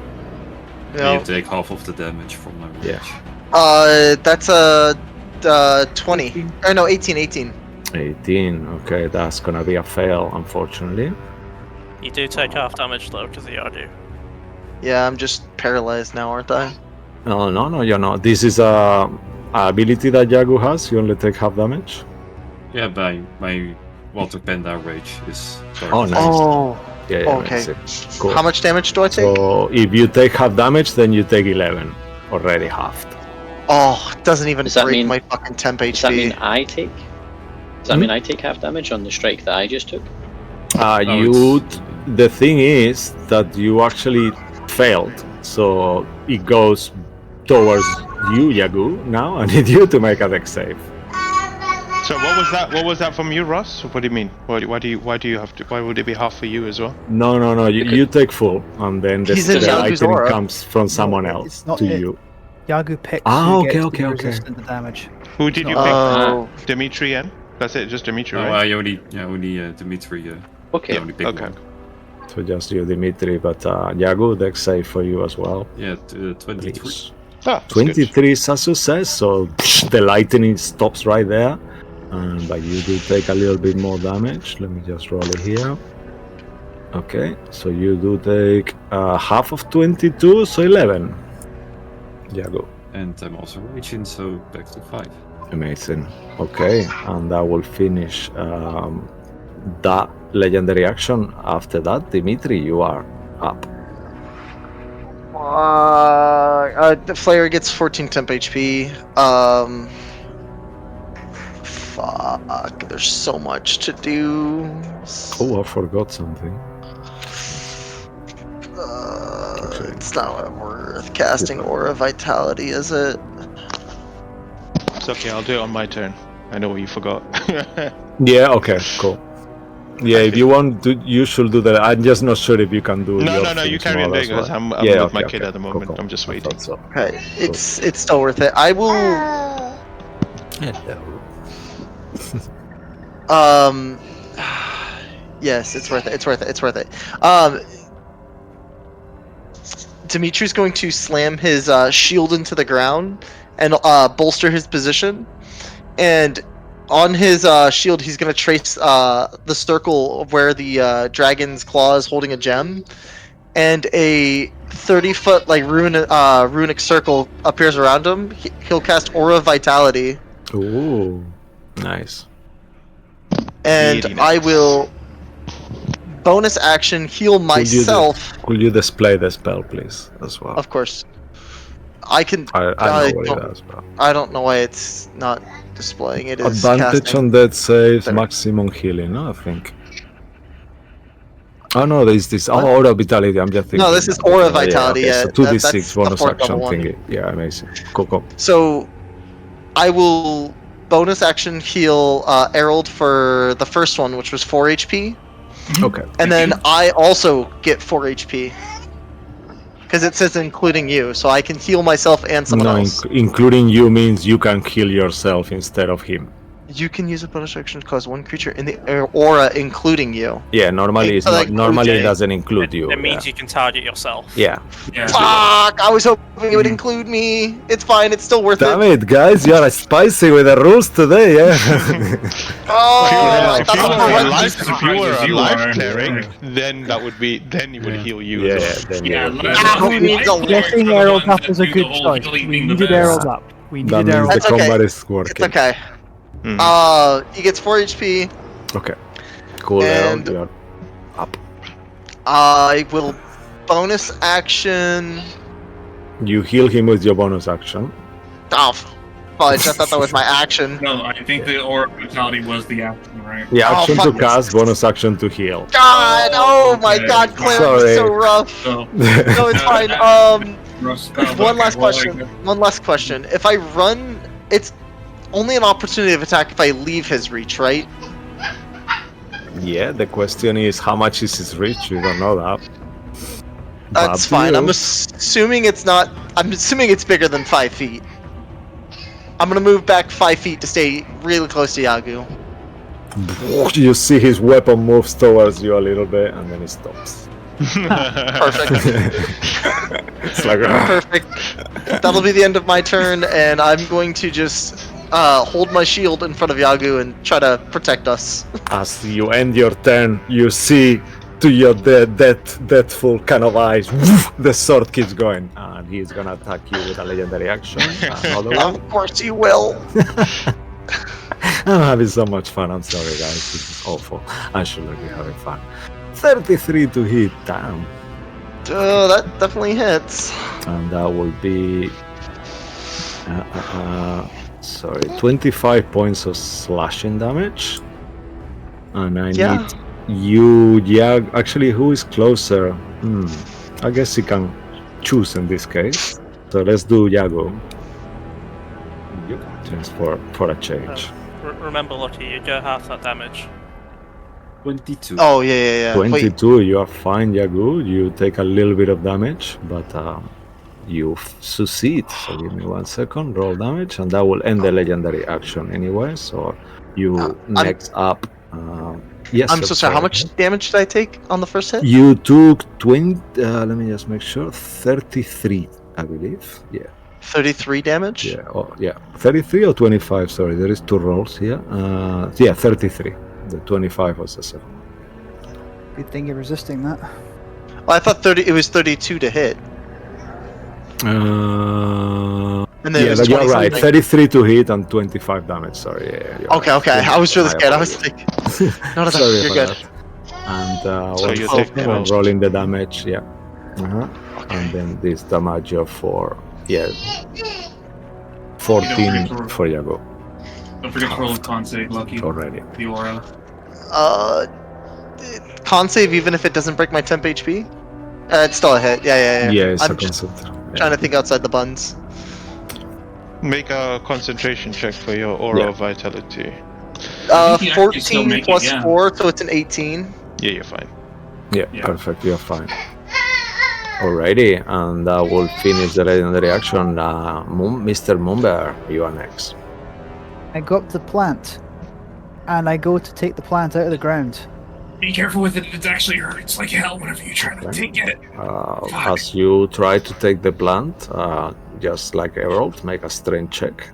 S8: You take half of the damage from my rage.
S6: That's a 20. Or no, 18.
S2: 18. Okay, that's gonna be a fail, unfortunately.
S4: You do take half damage though because of Yardu.
S6: Yeah, I'm just paralyzed now, aren't I?
S2: No, you're not. This is a ability that Yagu has. You only take half damage.
S8: Yeah, my Water Panda rage is.
S2: Oh, nice. Yeah,
S6: Okay.
S2: amazing. Cool.
S6: How much damage do I take?
S2: So if you take half damage, then you take 11. Already halved.
S6: Oh, it doesn't even
S5: Does that
S6: break
S5: mean-
S6: my fucking temp HP.
S5: Does that mean I take? Does that mean I take half damage on the strike that I just took?
S2: The thing is that you actually failed, so it goes towards you, Yagu, now. I need you to make a dex save.
S1: So what was that? What was that from you, Ross? What do you mean? Why do you have to? Why would it be half for you as well?
S2: No. You take full, and then the
S6: He's in
S5: Yagu's
S2: lightning
S6: aura.
S2: comes from someone else
S7: it's not
S2: to
S7: it.
S2: you.
S7: Yagu picks
S2: Ah,
S7: who
S2: okay,
S7: gets to
S2: okay,
S7: be
S2: okay.
S7: resistant to damage.
S1: Who did you
S7: No.
S1: pick?
S6: Oh,
S1: Dimitri and? That's it, just Dimitri,
S8: No,
S1: right?
S8: I only Dimitri.
S5: Okay.
S8: I only pick
S1: Okay.
S8: one.
S2: So just you, Dimitri, but Yagu, dex save for you as well.
S8: Yeah, 23.
S2: Please.
S1: Ah, that's good.
S2: 23 is a success, so the lightning stops right there. But you do take a little bit more damage. Let me just roll it here. Okay, so you do take half of 22, so 11. Yagu.
S8: And I'm also raging, so back to 5.
S2: Amazing. Okay, and that will finish that legendary action. After that, Dimitri, you are up.
S6: the Flare gets 14 temp HP. Fuck, there's so much to do.
S2: Oh, I forgot something.
S6: It's not worth casting Aura Vitality, is it?
S1: It's okay, I'll do it on my turn. I know what you forgot.
S2: Yeah, okay, cool. Yeah, if you want to, you should do that. I'm just not sure if you can do
S1: No,
S2: your
S1: you
S2: things
S1: carry on
S2: more
S1: doing
S2: as
S1: this.
S2: well.
S1: I'm
S2: Yeah,
S1: with my
S2: okay,
S1: kid
S2: okay.
S1: at the moment.
S2: Cool.
S1: I'm just
S2: I
S1: waiting.
S2: thought so.
S6: Okay, it's still worth it. I will. Yes, it's worth it. It's worth it. It's worth it. Dimitri's going to slam his shield into the ground and bolster his position. And on his shield, he's going to trace the circle of where the dragon's claw is holding a gem. And a 30-foot like runic circle appears around him. He'll cast Aura Vitality.
S2: Ooh, nice.
S6: And
S1: Very
S6: I
S1: nice.
S6: will bonus action heal myself.
S2: Could you display the spell, please, as well?
S6: Of course. I can.
S2: I
S6: I
S2: know what
S6: don't-
S2: it does, but
S6: I don't know why it's not displaying. It is
S2: advantage
S6: casting.
S2: on death saves,
S6: There.
S2: maximum healing. No, I think. Oh no, there's this.
S6: What?
S2: Aura Vitality. I'm just thinking.
S6: No, this is Aura
S2: Yeah,
S6: Vitality,
S2: okay,
S6: yeah,
S2: so 2d6
S6: that's the
S2: bonus
S6: fourth
S2: action
S6: level one.
S2: thingy. Yeah, amazing. Cool.
S6: So, I will bonus action heal Errol for the first one, which was 4 HP,
S2: Okay.
S6: and then I also get 4 HP. Because it says including you, so I can heal myself and someone
S2: No,
S6: else.
S2: including you means you can heal yourself instead of him.
S6: You can use a bonus action to cause one creature in the aura, including you.
S2: Yeah, normally it's
S6: So,
S2: not.
S6: like,
S2: Normally
S6: OJ.
S2: it doesn't include you.
S4: It means you can target yourself.
S2: Yeah.
S3: Yeah.
S6: Fuck! I was hoping it would include me. It's fine. It's still worth
S2: Damn
S6: it.
S2: it, guys! You are spicy with the rules today, yeah.
S6: Oh, I
S1: If
S6: thought
S1: you
S6: the
S1: were a
S6: parentheses-
S1: life, if you were a
S3: You
S1: life
S3: are.
S1: cleric, then that would be. Then he would
S8: Yeah.
S1: heal you.
S2: yeah.
S1: As well.
S2: Then
S3: Yeah,
S2: you-
S6: Who needs a-
S7: Getting Errol up was a good choice. We needed Errol up. We
S2: that
S7: needed Errol
S2: means
S7: up.
S2: the
S6: That's okay.
S2: combat is
S6: It's
S2: working.
S6: okay.
S1: Mhm.
S6: He gets 4 HP.
S2: Okay. Cool. Errol,
S6: And-
S2: you're up.
S6: I will bonus action.
S2: You heal him with your bonus action.
S6: Oh, fudge! I thought that was my action.
S3: No, I think the Aura Vitality was the action, right?
S2: The
S6: Oh,
S2: action to
S6: fuck.
S2: cast, bonus action to heal.
S6: God! Oh my
S3: Okay.
S6: God, Cleric
S2: Sorry.
S6: is so rough.
S3: So,
S6: No, it's fine.
S3: Russ,
S6: One last
S3: well,
S6: question. One last question. If I run, it's only an opportunity of attack if I leave his reach, right?
S2: Yeah, the question is how much is his reach? You don't know that.
S6: That's
S2: Up to
S6: fine.
S2: you.
S6: I'm assuming it's not. I'm assuming it's bigger than 5 feet. I'm gonna move back 5 feet to stay really close to Yagu.
S2: You see his weapon moves towards you a little bit, and then he stops.
S6: Perfect.
S2: It's like
S6: Perfect. That'll be the end of my turn, and I'm going to just hold my shield in front of Yagu and try to protect us.
S2: as you end your turn, you see to your deathful kind of eyes, the sword keeps going, and he's gonna attack you with a legendary action. Another one.
S6: Of course you will.
S2: I'm having so much fun. I'm sorry, guys. This is awful. I shouldn't be having fun. 33 to hit. Damn.
S6: That definitely hits.
S2: And that will be 25 points of slashing damage. And I need you, actually, who is closer? I guess you can choose in this case. So let's do Yago. Just for a change.
S4: Remember, Lucky, you get half that damage.
S8: 22.
S6: Oh, yeah.
S2: 22, you are fine, Yago. You take a little bit of damage, but you succeed. So give me 1 second, roll damage, and that will end the legendary action anyway. So you next up. Yes.
S6: I'm so sorry. How much damage did I take on the first hit?
S2: You took 20. Let me just make sure. 33, I believe. Yeah.
S6: 33 damage?
S2: Yeah. 33 or 25. Sorry, there is 2 rolls here. 33. The 25 was the second.
S7: Good thing you're resisting that.
S6: Well, I thought it was 32 to hit. And then it was
S2: you're
S6: 20
S2: right.
S6: something.
S2: 33 to hit and 25 damage. Sorry. Yeah,
S6: Okay. I was really scared. I was like, no,
S2: Sorry
S6: you're
S2: for
S6: good.
S2: that. And
S1: So you take
S2: when
S1: damage.
S2: rolling the damage, yeah. And then this damage of 14 for Yago
S3: Don't forget to roll a con save, Lucky.
S2: already.
S3: The aura.
S6: Con save, even if it doesn't break my temp HP? It's still a hit. Yeah.
S2: Yeah, it's a
S6: I'm just
S2: concept.
S6: trying to think outside the buns.
S1: Make a concentration check for your aura
S2: Yeah.
S1: of vitality.
S3: I think you actually still
S6: 14
S3: make it,
S6: plus
S3: yeah.
S6: 4, so it's an 18.
S1: Yeah, you're fine.
S2: Yeah,
S3: Yeah.
S2: perfect. You're fine. Alrighty, and that will finish the legendary action. Mr. Moonbear, you are next.
S7: I go up to the plant, and I go to take the plant out of the ground.
S3: Be careful with it. It actually hurts like hell whenever you try to take it.
S2: As you try to take the plant, just like Emerald, make a strength check.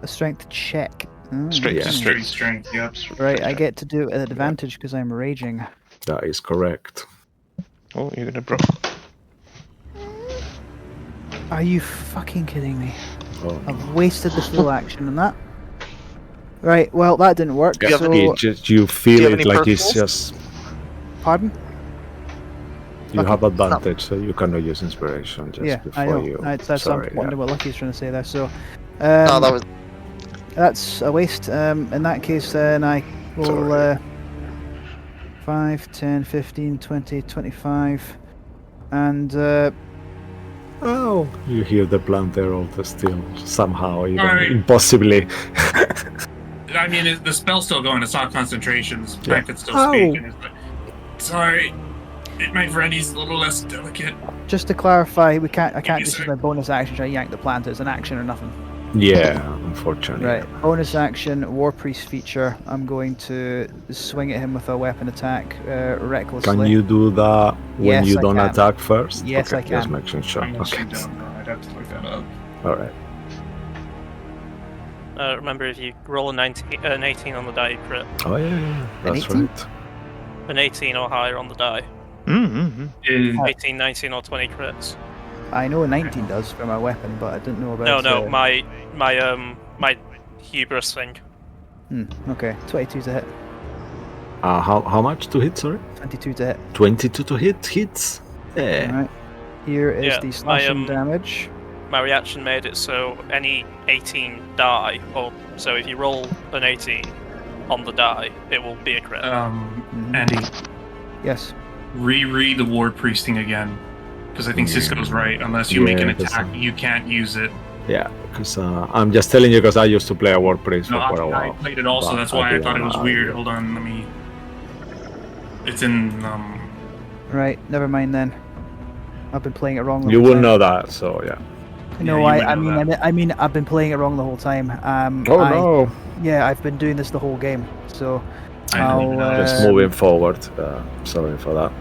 S7: A strength check.
S1: Strength
S2: Yeah.
S1: to
S3: Straight
S1: strength.
S3: strength, yep.
S7: Right, I get to do it at advantage because I'm raging.
S2: That is correct.
S1: Oh, you're gonna drop.
S7: Are you fucking kidding me?
S2: Oh.
S7: I've wasted the full action on that. Right, well, that didn't work.
S6: Do you have
S7: So,
S2: You feel
S6: do you have
S2: it
S6: any
S2: like it's
S6: purples?
S2: just
S7: pardon?
S2: you
S6: Okay,
S2: have advantage, so you cannot use inspiration just
S7: Yeah,
S2: before
S7: I know.
S2: you.
S7: That's
S2: Sorry,
S7: I'm wondering what Lucky's trying to say there. So,
S6: Oh, that was.
S7: that's a waste. In that case, then I will
S2: Sorry.
S7: 5, 10, 15, 20, 25, and
S2: Oh, you hear the plant Herald still somehow, even
S3: Alright.
S2: impossibly.
S3: I mean, the spell's still going. It's not concentration. The
S2: Yeah.
S3: plant can still
S7: Ow.
S3: speak. And it's like, sorry, my friend, he's a little less delicate.
S7: just to clarify, I can't
S3: me a
S7: just use
S3: sec.
S7: my bonus action try to yank the plant. It's an action or nothing.
S2: Yeah, unfortunately.
S7: Right. Bonus action, War Priest feature. I'm going to swing at him with a weapon attack, recklessly.
S2: Can you do that when
S7: Yes,
S2: you
S7: I
S2: don't
S7: can.
S2: attack first?
S7: Yes,
S2: okay,
S7: I
S2: Just
S7: can.
S2: making sure.
S3: I'm
S2: Okay.
S3: actually don't know. I'd have to look that up.
S2: All right.
S4: Remember, if you roll an 18 on the die, you crit.
S2: Oh yeah, that's
S7: 18?
S2: right.
S4: An 18 or higher on the die.
S1: Mm-hmm.
S4: 18, 19, or 20 crits.
S7: I know a 19 does for my weapon, but I didn't know about.
S4: No, my hubris thing.
S7: Okay, 22 to hit.
S2: How much to hit? Sorry.
S7: 22 to hit.
S2: 22 to hit. Hits. Yeah.
S7: Alright. Here is
S4: Yeah,
S7: the
S4: my,
S7: slashing damage.
S4: My reaction made it so any 18 die, or so if you roll an 18 on the die, it will be a crit.
S3: Andy,
S7: Yes.
S3: reread the Ward Priesting again. Because I think Cisco's right. Unless you make an
S2: Yeah, 'cause,
S3: attack, you can't use it.
S2: Yeah, because I'm just telling you because I used to play a War Priest for
S3: No,
S2: quite a
S3: I
S2: while.
S3: played it also.
S2: but
S3: That's why I
S2: didn't
S3: thought it was
S2: know.
S3: weird. Hold on, let me. It's in.
S7: Right, never mind then. I've been playing it wrong. The
S2: You
S7: whole
S2: will
S7: time.
S2: know that, so yeah.
S7: No,
S3: Yeah, you
S7: I
S3: would know
S7: mean,
S3: that.
S7: I mean, I've been playing it wrong the whole time.
S2: Oh
S7: I-
S2: no!
S7: Yeah, I've been doing this the whole game. So,
S3: I don't even know.
S7: I'll,
S2: Just moving forward. Sorry for that.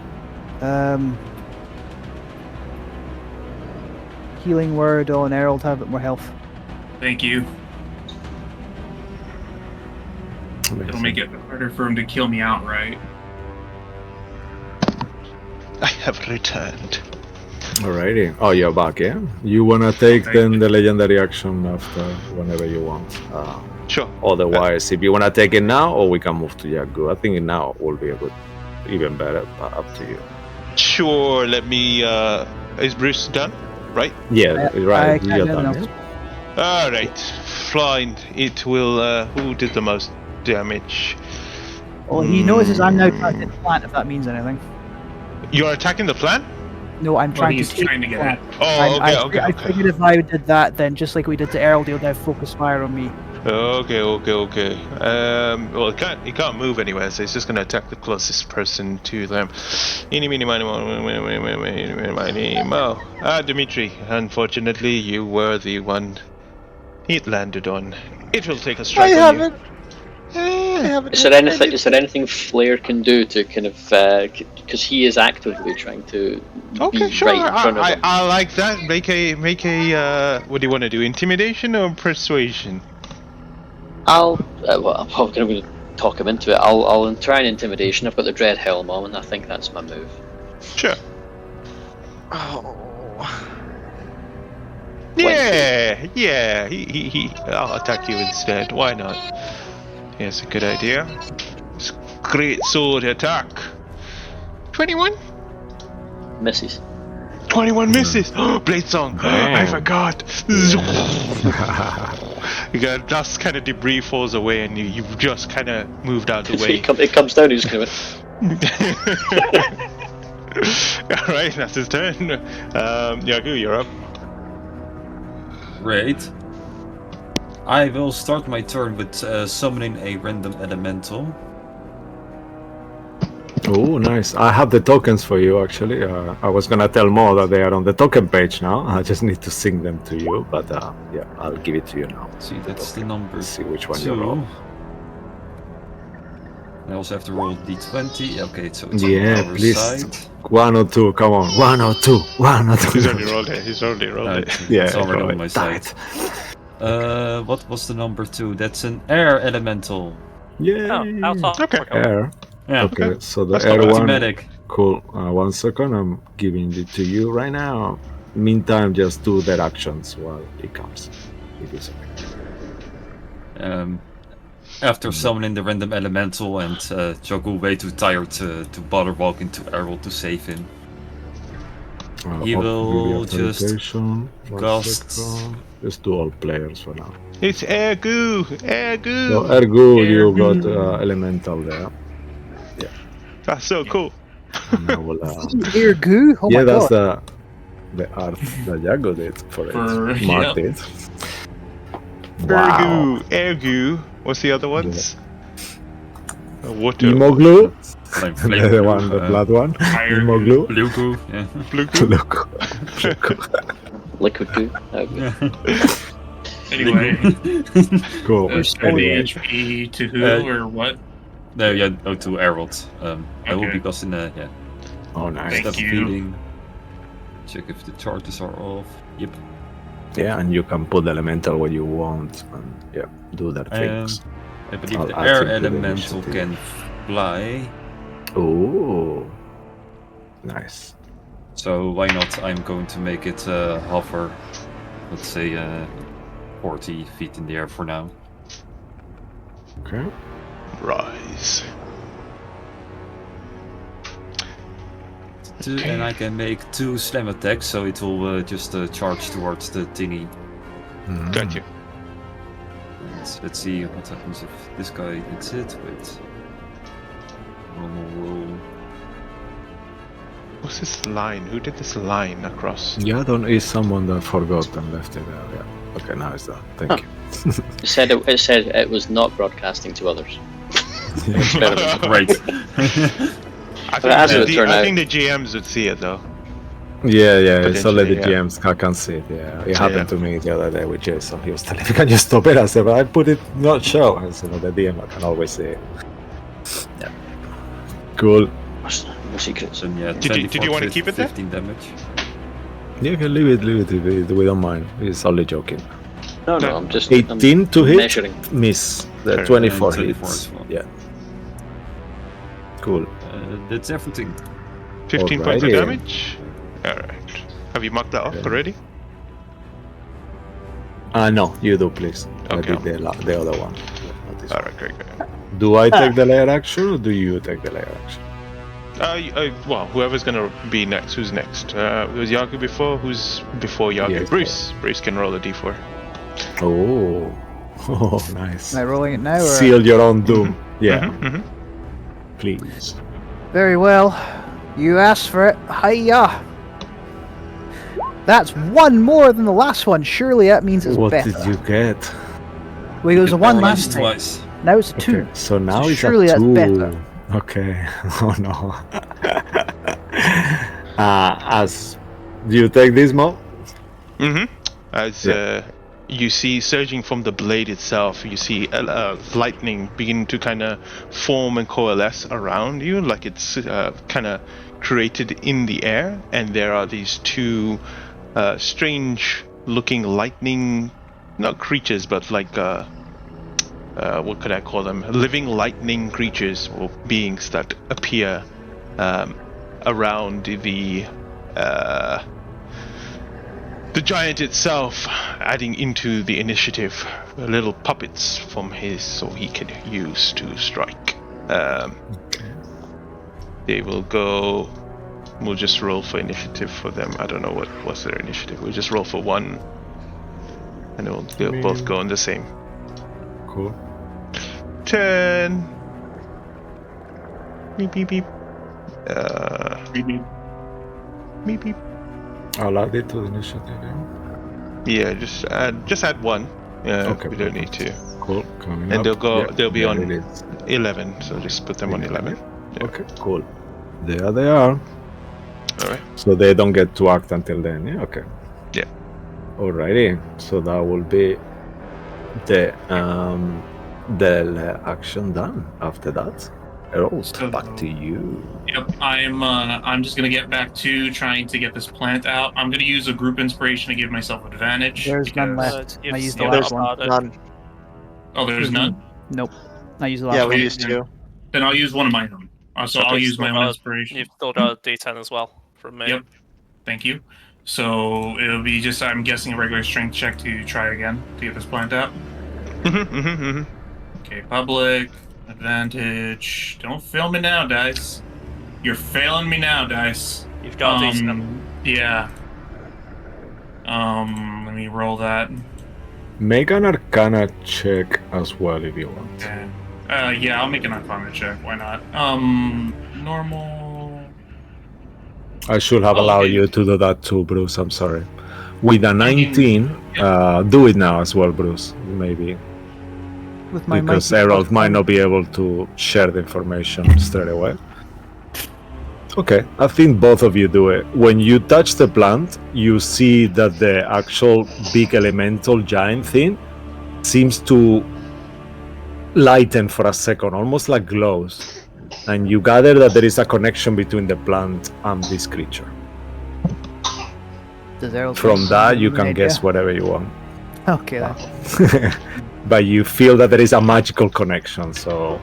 S7: Healing word on Herald, have a bit more health.
S3: Thank you. It'll make it harder for him to kill me outright.
S1: I have returned.
S2: Alrighty. Oh, you're back, yeah? You wanna take
S3: Okay.
S2: then the legendary action after whenever you want.
S1: Sure.
S2: Otherwise, if you wanna take it now, or we can move to Yagu. I think now will be a good even better, but up to you.
S1: Sure, let me. Is Bruce done? Right?
S2: Yeah,
S7: I
S2: right.
S7: can't
S2: You're
S7: do
S2: done.
S7: anything
S2: Yeah?
S1: Alright, fine. It will. Who did the most damage?
S7: Well, he notices I'm now trying to plant, if that means anything.
S1: You're attacking the plant?
S7: No, I'm
S3: Well,
S7: trying
S3: he's
S7: to take
S3: trying to
S7: the
S3: get it.
S7: plant.
S1: Oh, okay,
S7: I
S1: okay.
S7: figured if I did that, then just like we did to Errol, he'll now focus fire on me.
S1: Okay. Well, it can't move anywhere, so it's just gonna attack the closest person to them. Eeny, meeny, miny, mo. Dimitri, unfortunately, you were the one it landed on. It will take a
S6: I
S1: strike on
S6: haven't. I haven't.
S5: Is there anything? Is there anything Flair can do to kind of? Because he is actively trying to
S1: you. Okay,
S5: be
S1: sure.
S5: right in front of him.
S1: I like that. Make a. What do you want to do? Intimidation or persuasion?
S5: Well, I'm going to talk him into it. I'll try an intimidation. I've got the dread helm on, and I think that's my move.
S1: Sure.
S6: Oh.
S1: Yeah. I'll attack you instead. Why not? Yes, a good idea. It's great sword attack. 21?
S5: Misses.
S1: 21 misses. Blade song. I forgot. You got dust kind of debris falls away, and you've just kind of moved out the way.
S5: It comes down. He's going to.
S1: All right, that's his turn. Yagu, you're up.
S8: Great. I will start my turn with summoning a random elemental.
S2: Oh, nice. I have the tokens for you, actually. I was gonna tell Mo that they are on the token page now. I just need to sing them to you, but yeah, I'll give it to you now.
S8: See, that's the number.
S2: Let's see which one
S8: 2.
S2: you roll.
S8: I also have to roll d20. Okay, so it's
S2: Yeah,
S8: on our
S2: please.
S8: side.
S2: 1 or 2, come on. 1 or 2. 1 or 2.
S1: He's already rolled it. He's already rolled it.
S2: Yeah,
S8: it's already
S2: roll
S8: on
S2: it.
S8: my
S2: Damn
S8: side.
S2: it.
S8: What was the number 2? That's an air elemental.
S2: Yeah.
S4: Oh, outside.
S1: Okay.
S2: Air.
S8: Yeah.
S2: Okay, so the
S1: That's not
S2: air
S1: bad.
S2: one.
S8: Automatic.
S2: Cool. 1 second, I'm giving it to you right now. Meantime, just do their actions while it comes. It is okay.
S8: After summoning the random elemental and Jogu way too tired to bother walk into Errol to save him. He will just
S2: authorization. 1
S8: cast-
S2: second. Just do all players for now.
S1: It's air goo. Air goo.
S2: So Ergu, you
S3: Ergu.
S2: got elemental there.
S1: That's so cool.
S2: And I will,
S7: Dear goo? Oh
S2: yeah,
S7: my
S2: that's
S7: god.
S2: the art that Jago did for it.
S3: For-
S2: Mark
S3: yeah.
S2: did.
S1: Ergu. Ergu. What's the other ones? Water.
S2: Emo glue.
S8: like
S2: the
S8: flame
S2: one, the
S8: glue,
S2: blood one.
S3: Fire
S2: Emo glue.
S8: blue goo. Yeah.
S1: Blue goo.
S2: Look.
S5: Liquid goo.
S3: Anyway,
S2: Cool.
S3: Anyway.
S2: Anyway.
S3: HP to who or what?
S8: No, yeah, go to Errol. I will
S3: Okay.
S8: be casting yeah.
S2: Oh, nice.
S3: Thank
S8: Step
S3: you.
S8: feeding. Check if the charges are off. Yep.
S2: Yeah, and you can put the elemental where you want, and yeah, do their things.
S8: I believe
S2: I'll
S8: the
S2: add
S8: air
S2: him to the
S8: elemental
S2: initiative.
S8: can fly.
S2: Oh, nice.
S8: So why not? I'm going to make it hover. Let's say 40 feet in the air for now.
S2: Okay.
S1: Rise.
S8: And I can make 2 slam attacks, so it will just charge towards the thingy.
S2: Mhm.
S1: Got you.
S8: Let's see what happens if this guy hits it with normal roll.
S1: What's this line? Who did this line across?
S2: Yeah, don't is someone that forgot and left it there. Yeah. Okay, now it's done. Thank you.
S5: It said it was not broadcasting to others. Experiment.
S8: Great.
S1: I
S5: But as it would
S1: think,
S5: turn
S1: I
S5: out-
S1: think the GMs would see it though.
S2: Yeah, it's only the
S1: Potentially, yeah.
S2: GMs can see it. Yeah, it
S1: So,
S2: happened
S1: yeah.
S2: to me the other day with Jason. He was telling me, "Can you stop it?" I said, "But I put it not show." I said, "No, the DM I can always see it." Yeah. Cool.
S5: No secrets.
S8: And yeah,
S1: Did you want to keep it there?
S8: 15 damage.
S2: You can leave it. We don't mind. He's only joking.
S5: No,
S1: No.
S5: I'm just
S2: 18 to
S5: I'm
S2: hit.
S5: measuring.
S2: Miss. The
S1: Fair.
S2: 24
S8: And 24
S2: hits.
S8: as well.
S2: Yeah. Cool.
S8: That's everything.
S1: 15 points of
S2: Alrighty.
S1: damage. All right. Have you marked that off
S2: Okay.
S1: already?
S2: No, you do, please.
S1: Okay.
S2: I did the other one. Yeah, not this
S1: All
S2: one.
S1: right, great.
S2: Do I take the layer action or do you take the layer action?
S1: Well, whoever's gonna be next. Who's next? Was Yaku before? Who's before Yaku?
S2: Yes.
S1: Bruce. Bruce can roll a d4.
S2: Oh, oh, nice.
S7: Am I rolling it now? Or?
S2: Seal your own doom. Yeah,
S1: Mhm.
S2: please.
S7: Very well. You asked for it. Hiya! That's one more than the last one. Surely that means it's
S2: What
S7: better.
S2: did you get?
S7: Well, it was a one
S8: Only
S7: last time.
S8: twice.
S7: Now it's a two.
S2: Okay, so now
S7: So
S2: it's
S7: surely
S2: a
S7: that's
S2: 2.
S7: better.
S2: Okay. Oh no. As you take this, Mo?
S1: As
S2: Yeah.
S1: you see surging from the blade itself, you see lightning begin to kind of form and coalesce around you, like it's kind of created in the air, and there are these two strange-looking lightning, not creatures, but like what could I call them? Living lightning creatures or beings that appear around the giant itself, adding into the initiative little puppets from his, so he can use to strike. They will go. We'll just roll for initiative for them. I don't know what's their initiative. We'll just roll for one, and they'll both go on the same.
S2: Cool.
S1: 10. Beep beep beep. Beep beep.
S2: I'll add it to the initiative.
S1: Yeah, just add one.
S2: Okay,
S1: we don't need to.
S2: Cool. Coming
S1: And
S2: up.
S1: they'll go.
S2: Yeah,
S1: They'll be
S2: there
S1: on
S2: it is.
S1: 11. So just put them on 11. Yeah.
S2: Okay, cool. There they are.
S1: All right.
S2: So they don't get to act until then. Yeah. Okay.
S1: Yeah.
S2: Alrighty. So that will be the action done. After that, Errol,
S3: So-
S2: back to you.
S3: Yep, I'm just gonna get back to trying to get this plant out. I'm gonna use a group inspiration to give myself advantage.
S7: There's none
S3: because-
S7: left.
S4: you've
S7: I used the
S4: still
S7: last
S4: got
S7: one.
S4: about it.
S6: None.
S3: Oh, there's none.
S7: Nope. I used the last
S6: Yeah,
S7: one.
S6: we
S3: Okay,
S6: used
S3: then-
S6: to.
S3: Then I'll use one of my own. So I'll
S4: You've
S3: use my
S4: still
S3: own
S4: got-
S3: inspiration.
S4: You've still got a D10 as well from me.
S3: Yep. Thank you. So it'll be just, I'm guessing, a regular strength check to try again to get this plant out. Okay, public, advantage. Don't fail me now, dice. You're failing me now, dice.
S4: You've got a D10.
S3: Yeah. Let me roll that.
S2: Make an Arcana check as well if you want.
S3: Okay. Yeah, I'll make an Arcana check. Why not? Normal.
S2: I should have allowed
S3: Okay.
S2: you to do that too, Bruce. I'm sorry. With a 19, do it now as well, Bruce. Maybe
S7: With my
S2: because
S7: mighty
S2: Errol
S7: plus
S2: might
S7: one.
S2: not be able to share the information straight away. Okay, I think both of you do it. When you touch the plant, you see that the actual big elemental giant thing seems to lighten for a second, almost like glows. And you gather that there is a connection between the plant and this creature.
S7: Does Errol
S2: From
S7: think
S2: that,
S7: it's
S2: you
S7: an
S2: can
S7: idea?
S2: guess whatever you want.
S7: Okay, then.
S2: But you feel that there is a magical connection, so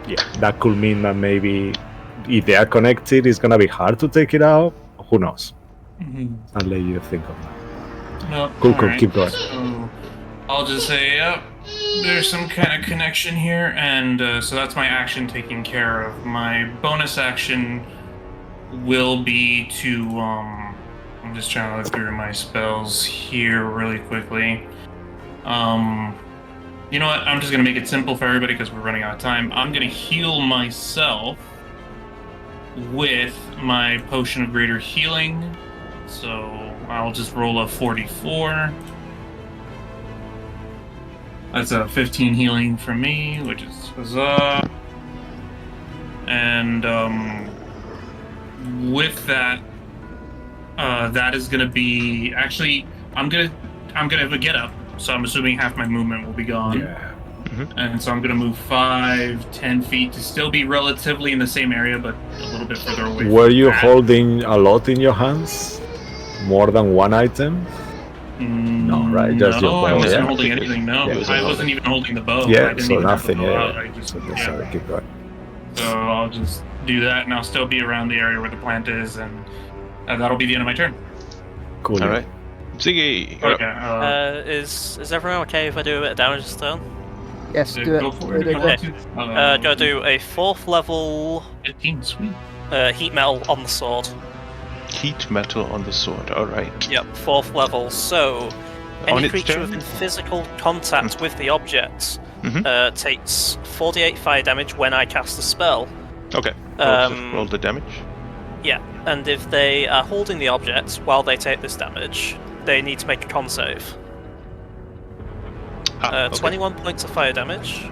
S2: yeah, that could mean that maybe if they are connected, it's gonna be hard to take it out. Who knows? I'll let you think of that.
S3: No.
S2: Cool, cool,
S3: alright.
S2: keep going.
S3: So I'll just say, yep, there's some kind of connection here, and so that's my action taken care of. My bonus action will be to, I'm just trying to look through my spells here really quickly. You know what? I'm just gonna make it simple for everybody because we're running out of time. I'm gonna heal myself with my potion of greater healing. So I'll just roll a 44. That's a 15 healing from me, which is huzzah. And with that, that is gonna be actually I'm gonna have a get up. So I'm assuming half my movement will be gone.
S2: Yeah.
S3: And so I'm going to move 5-10 feet to still be relatively in the same area, but a little bit further away.
S2: Were
S3: from
S2: you
S3: that.
S2: holding a lot in your hands? More than one item? No, right, just your
S3: No, I
S2: bow,
S3: wasn't
S2: yeah?
S3: holding anything. No,
S2: Yeah,
S3: I wasn't even holding the bow. I
S2: Yeah,
S3: didn't
S2: so
S3: even have the
S2: nothing.
S3: bow
S2: Yeah,
S3: out.
S2: yeah.
S3: I just,
S2: So
S3: yeah.
S2: sorry, keep going.
S3: So I'll just do that, and I'll still be around the area where the plant is, and that'll be the end of my turn.
S2: Cool.
S1: All right. Ziggy. you're up.
S3: Okay.
S4: Is everyone okay if I do a bit of damage this turn?
S7: Yes, do it.
S3: Go for it.
S7: Do it,
S3: Go
S7: do it.
S3: for it.
S4: Gotta do a 4th level
S3: 15, sweet.
S4: Heat metal on the sword.
S1: Heat metal on the sword. All right.
S4: Yep, 4th level. So,
S1: On
S4: any
S1: its
S4: creature
S1: turn?
S4: within physical contact with the object
S1: Mhm.
S4: takes 48 fire damage when I cast the spell.
S1: Okay. Roll the damage.
S4: Yeah, and if they are holding the object while they take this damage, they need to make a con save.
S1: Okay.
S4: 21 points of fire damage.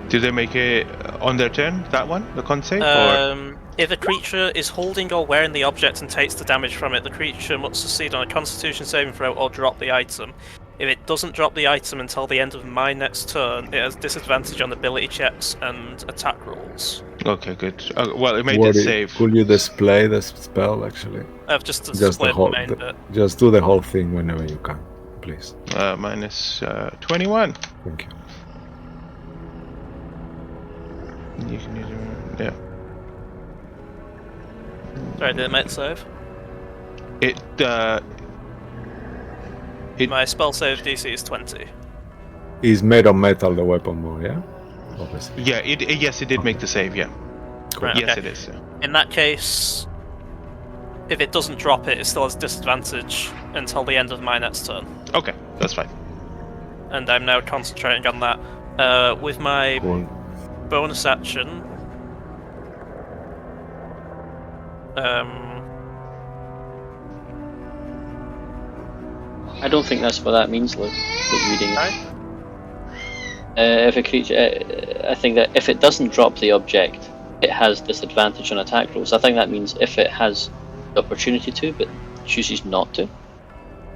S1: Do they make it on their turn? That one, the con save, or
S4: If a creature is holding or wearing the object and takes the damage from it, the creature must succeed on a Constitution saving throw or drop the item. If it doesn't drop the item until the end of my next turn, it has disadvantage on ability checks and attack rolls.
S1: okay, good. Well, it made the save.
S2: Could you display the spell actually?
S4: I've just
S2: the
S4: displayed the
S2: whole,
S4: main bit.
S2: just do the whole thing whenever you can, please.
S1: Minus 21.
S2: Thank you.
S1: You can use yeah.
S4: Sorry, did it make the save?
S1: It
S4: My spell save DC is 20.
S2: Is made of metal the weapon more, yeah? Obviously.
S1: yeah. Yes, it did make the save. Yeah.
S4: Right,
S1: Yes,
S4: okay.
S1: it is. Yeah.
S4: In that case, if it doesn't drop it, it still has disadvantage until the end of my next turn.
S1: Okay, that's fine.
S4: And I'm now concentrating on that. With my
S2: Cool.
S4: bonus action,
S5: I don't think that's what that means, Luke. Reading it.
S4: Right.
S5: If a creature, I think that if it doesn't drop the object, it has disadvantage on attack rolls. I think that means if it has the opportunity to, but chooses not to.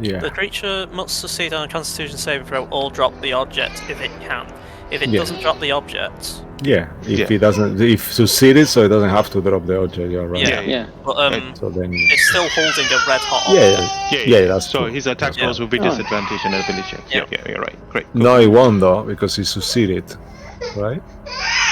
S2: Yeah.
S4: The creature must succeed on a Constitution saving throw or drop the object if it can. If it
S2: Yeah.
S4: doesn't drop the object,
S2: Yeah. If
S1: Yeah.
S2: he doesn't, if succeeded, so it doesn't have to drop the object. You're right.
S4: Yeah.
S5: Yeah.
S4: but
S2: So then.
S4: it's still holding a red hot
S2: Yeah.
S4: object.
S2: Yeah. That's
S1: so
S2: true.
S1: his attack
S4: Yeah.
S1: rolls will be
S5: Oh.
S1: disadvantage and ability checks.
S4: Yeah.
S1: Yeah, you're right. Great.
S2: No, it won't though because he succeeded, right?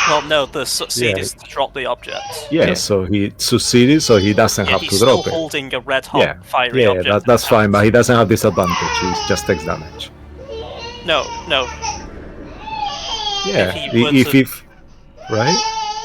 S4: Well, no, the succeed
S2: Yeah.
S4: is to drop the object.
S2: Yeah.
S1: Yeah.
S2: So he succeeded, so he doesn't
S4: Yeah,
S2: have
S4: he's
S2: to
S4: still
S2: drop it.
S4: holding a red hot
S2: Yeah.
S4: fiery
S2: Yeah,
S4: object.
S2: that's fine, but he doesn't have disadvantage. He just takes damage.
S4: No.
S2: Yeah.
S4: he were to-
S2: right?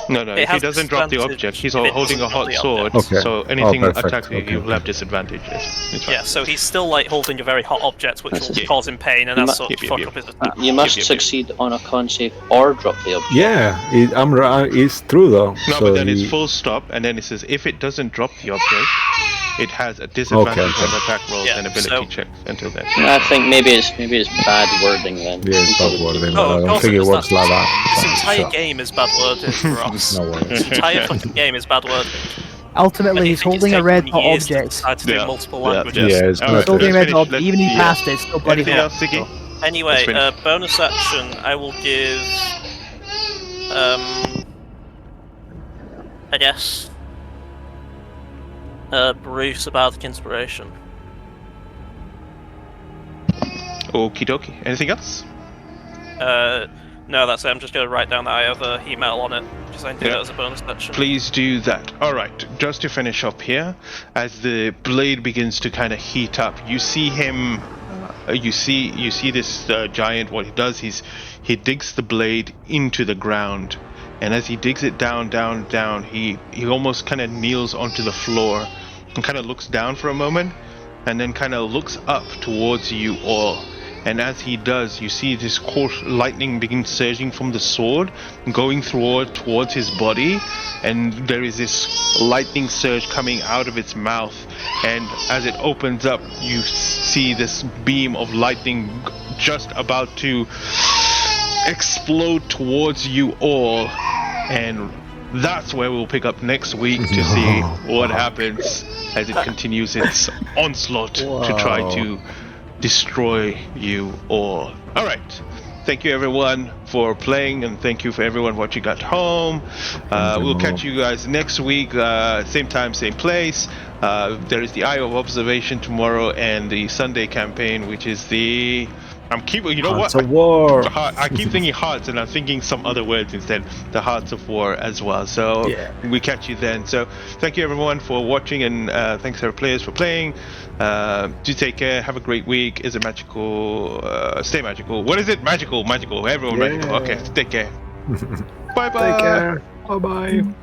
S1: No,
S4: It
S1: if he
S4: has
S1: doesn't drop the
S4: disadvantage
S1: object, he's
S4: if it
S1: holding a
S4: doesn't drop
S1: hot
S4: the
S1: sword,
S4: object.
S2: Okay.
S1: so anything
S2: perfect.
S1: attacking
S2: Okay,
S1: you will have
S2: okay.
S1: disadvantage. It's fine.
S4: Yeah, so he's still like holding a very hot object, which will
S1: Yeah.
S4: cause him pain, and
S5: You
S4: that's
S5: mu-
S4: sort of
S1: Yep,
S4: fuck
S1: yep,
S4: up his
S1: yep.
S4: attack.
S5: You must
S1: Yep.
S5: succeed on a con save or drop the object.
S2: Yeah, I'm right. It's true though.
S1: No,
S2: so
S1: but then
S2: he-
S1: it's full stop, and then it says if it doesn't drop the object, it has a disadvantage
S2: Okay.
S1: on attack rolls
S4: Yeah,
S1: and ability
S4: so-
S1: checks until then.
S5: I think maybe it's bad wording then.
S2: Yeah, it's bad wording.
S4: Oh,
S2: I
S4: of
S2: don't
S4: course
S2: think
S4: it
S2: it
S4: is.
S2: works like that.
S4: This
S2: but
S4: entire
S2: sure.
S4: game is bad worded for us.
S2: No worries.
S4: This entire fucking game is bad wording.
S7: Ultimately,
S4: And
S7: he's
S4: I think it's
S7: holding a
S4: taken
S7: red hot
S4: years to
S7: object.
S4: decide to do
S1: Yeah.
S4: multiple
S1: Yeah.
S4: languages.
S2: Yeah, it's
S1: All
S2: gonna
S1: right,
S7: Holding a
S1: let's
S7: red
S1: finish.
S7: object.
S1: Let's-
S7: Even he
S1: yeah.
S7: passed it, it's still bloody
S1: Anything
S7: hot.
S1: else, Ziggy?
S4: Anyway,
S1: Let's finish.
S4: bonus action, I will give, I guess, Bruce a bardic inspiration.
S1: Okie dokie. Anything else?
S4: No, that's it. I'm just going to write down that I have a heat metal on it, because I can do
S1: Yeah.
S4: that as a bonus action.
S1: Please do that. Alright, just to finish up here, as the blade begins to kind of heat up, you see him, you see this giant, what he does, he digs the blade into the ground, and as he digs it down, he almost kind of kneels onto the floor, and kind of looks down for a moment, and then kind of looks up towards you all. And as he does, you see this coarse lightning begin surging from the sword, going towards his body, and there is this lightning surge coming out of its mouth. And as it opens up, you see this beam of lightning just about to explode towards you all. And that's where we'll pick up next week to see what happens as it continues its onslaught to try to destroy you all. Alright. Thank you everyone for playing, and thank you for everyone watching at home. We'll catch you guys next week, same time, same place. There is the Eye of Observation tomorrow, and the Sunday campaign, which is the... you know
S2: Hearts
S1: what?
S2: of War.
S1: I keep thinking hearts, and I'm thinking some other words instead. The Hearts of War as well. So
S2: Yeah.
S1: we catch you then. So thank you everyone for watching, and thanks to our players for playing. Do take care. Have a great week. Is it magical? Stay magical. What is it? Magical. Everyone magical. Okay. Take care. Bye bye.
S2: Take care. Bye bye.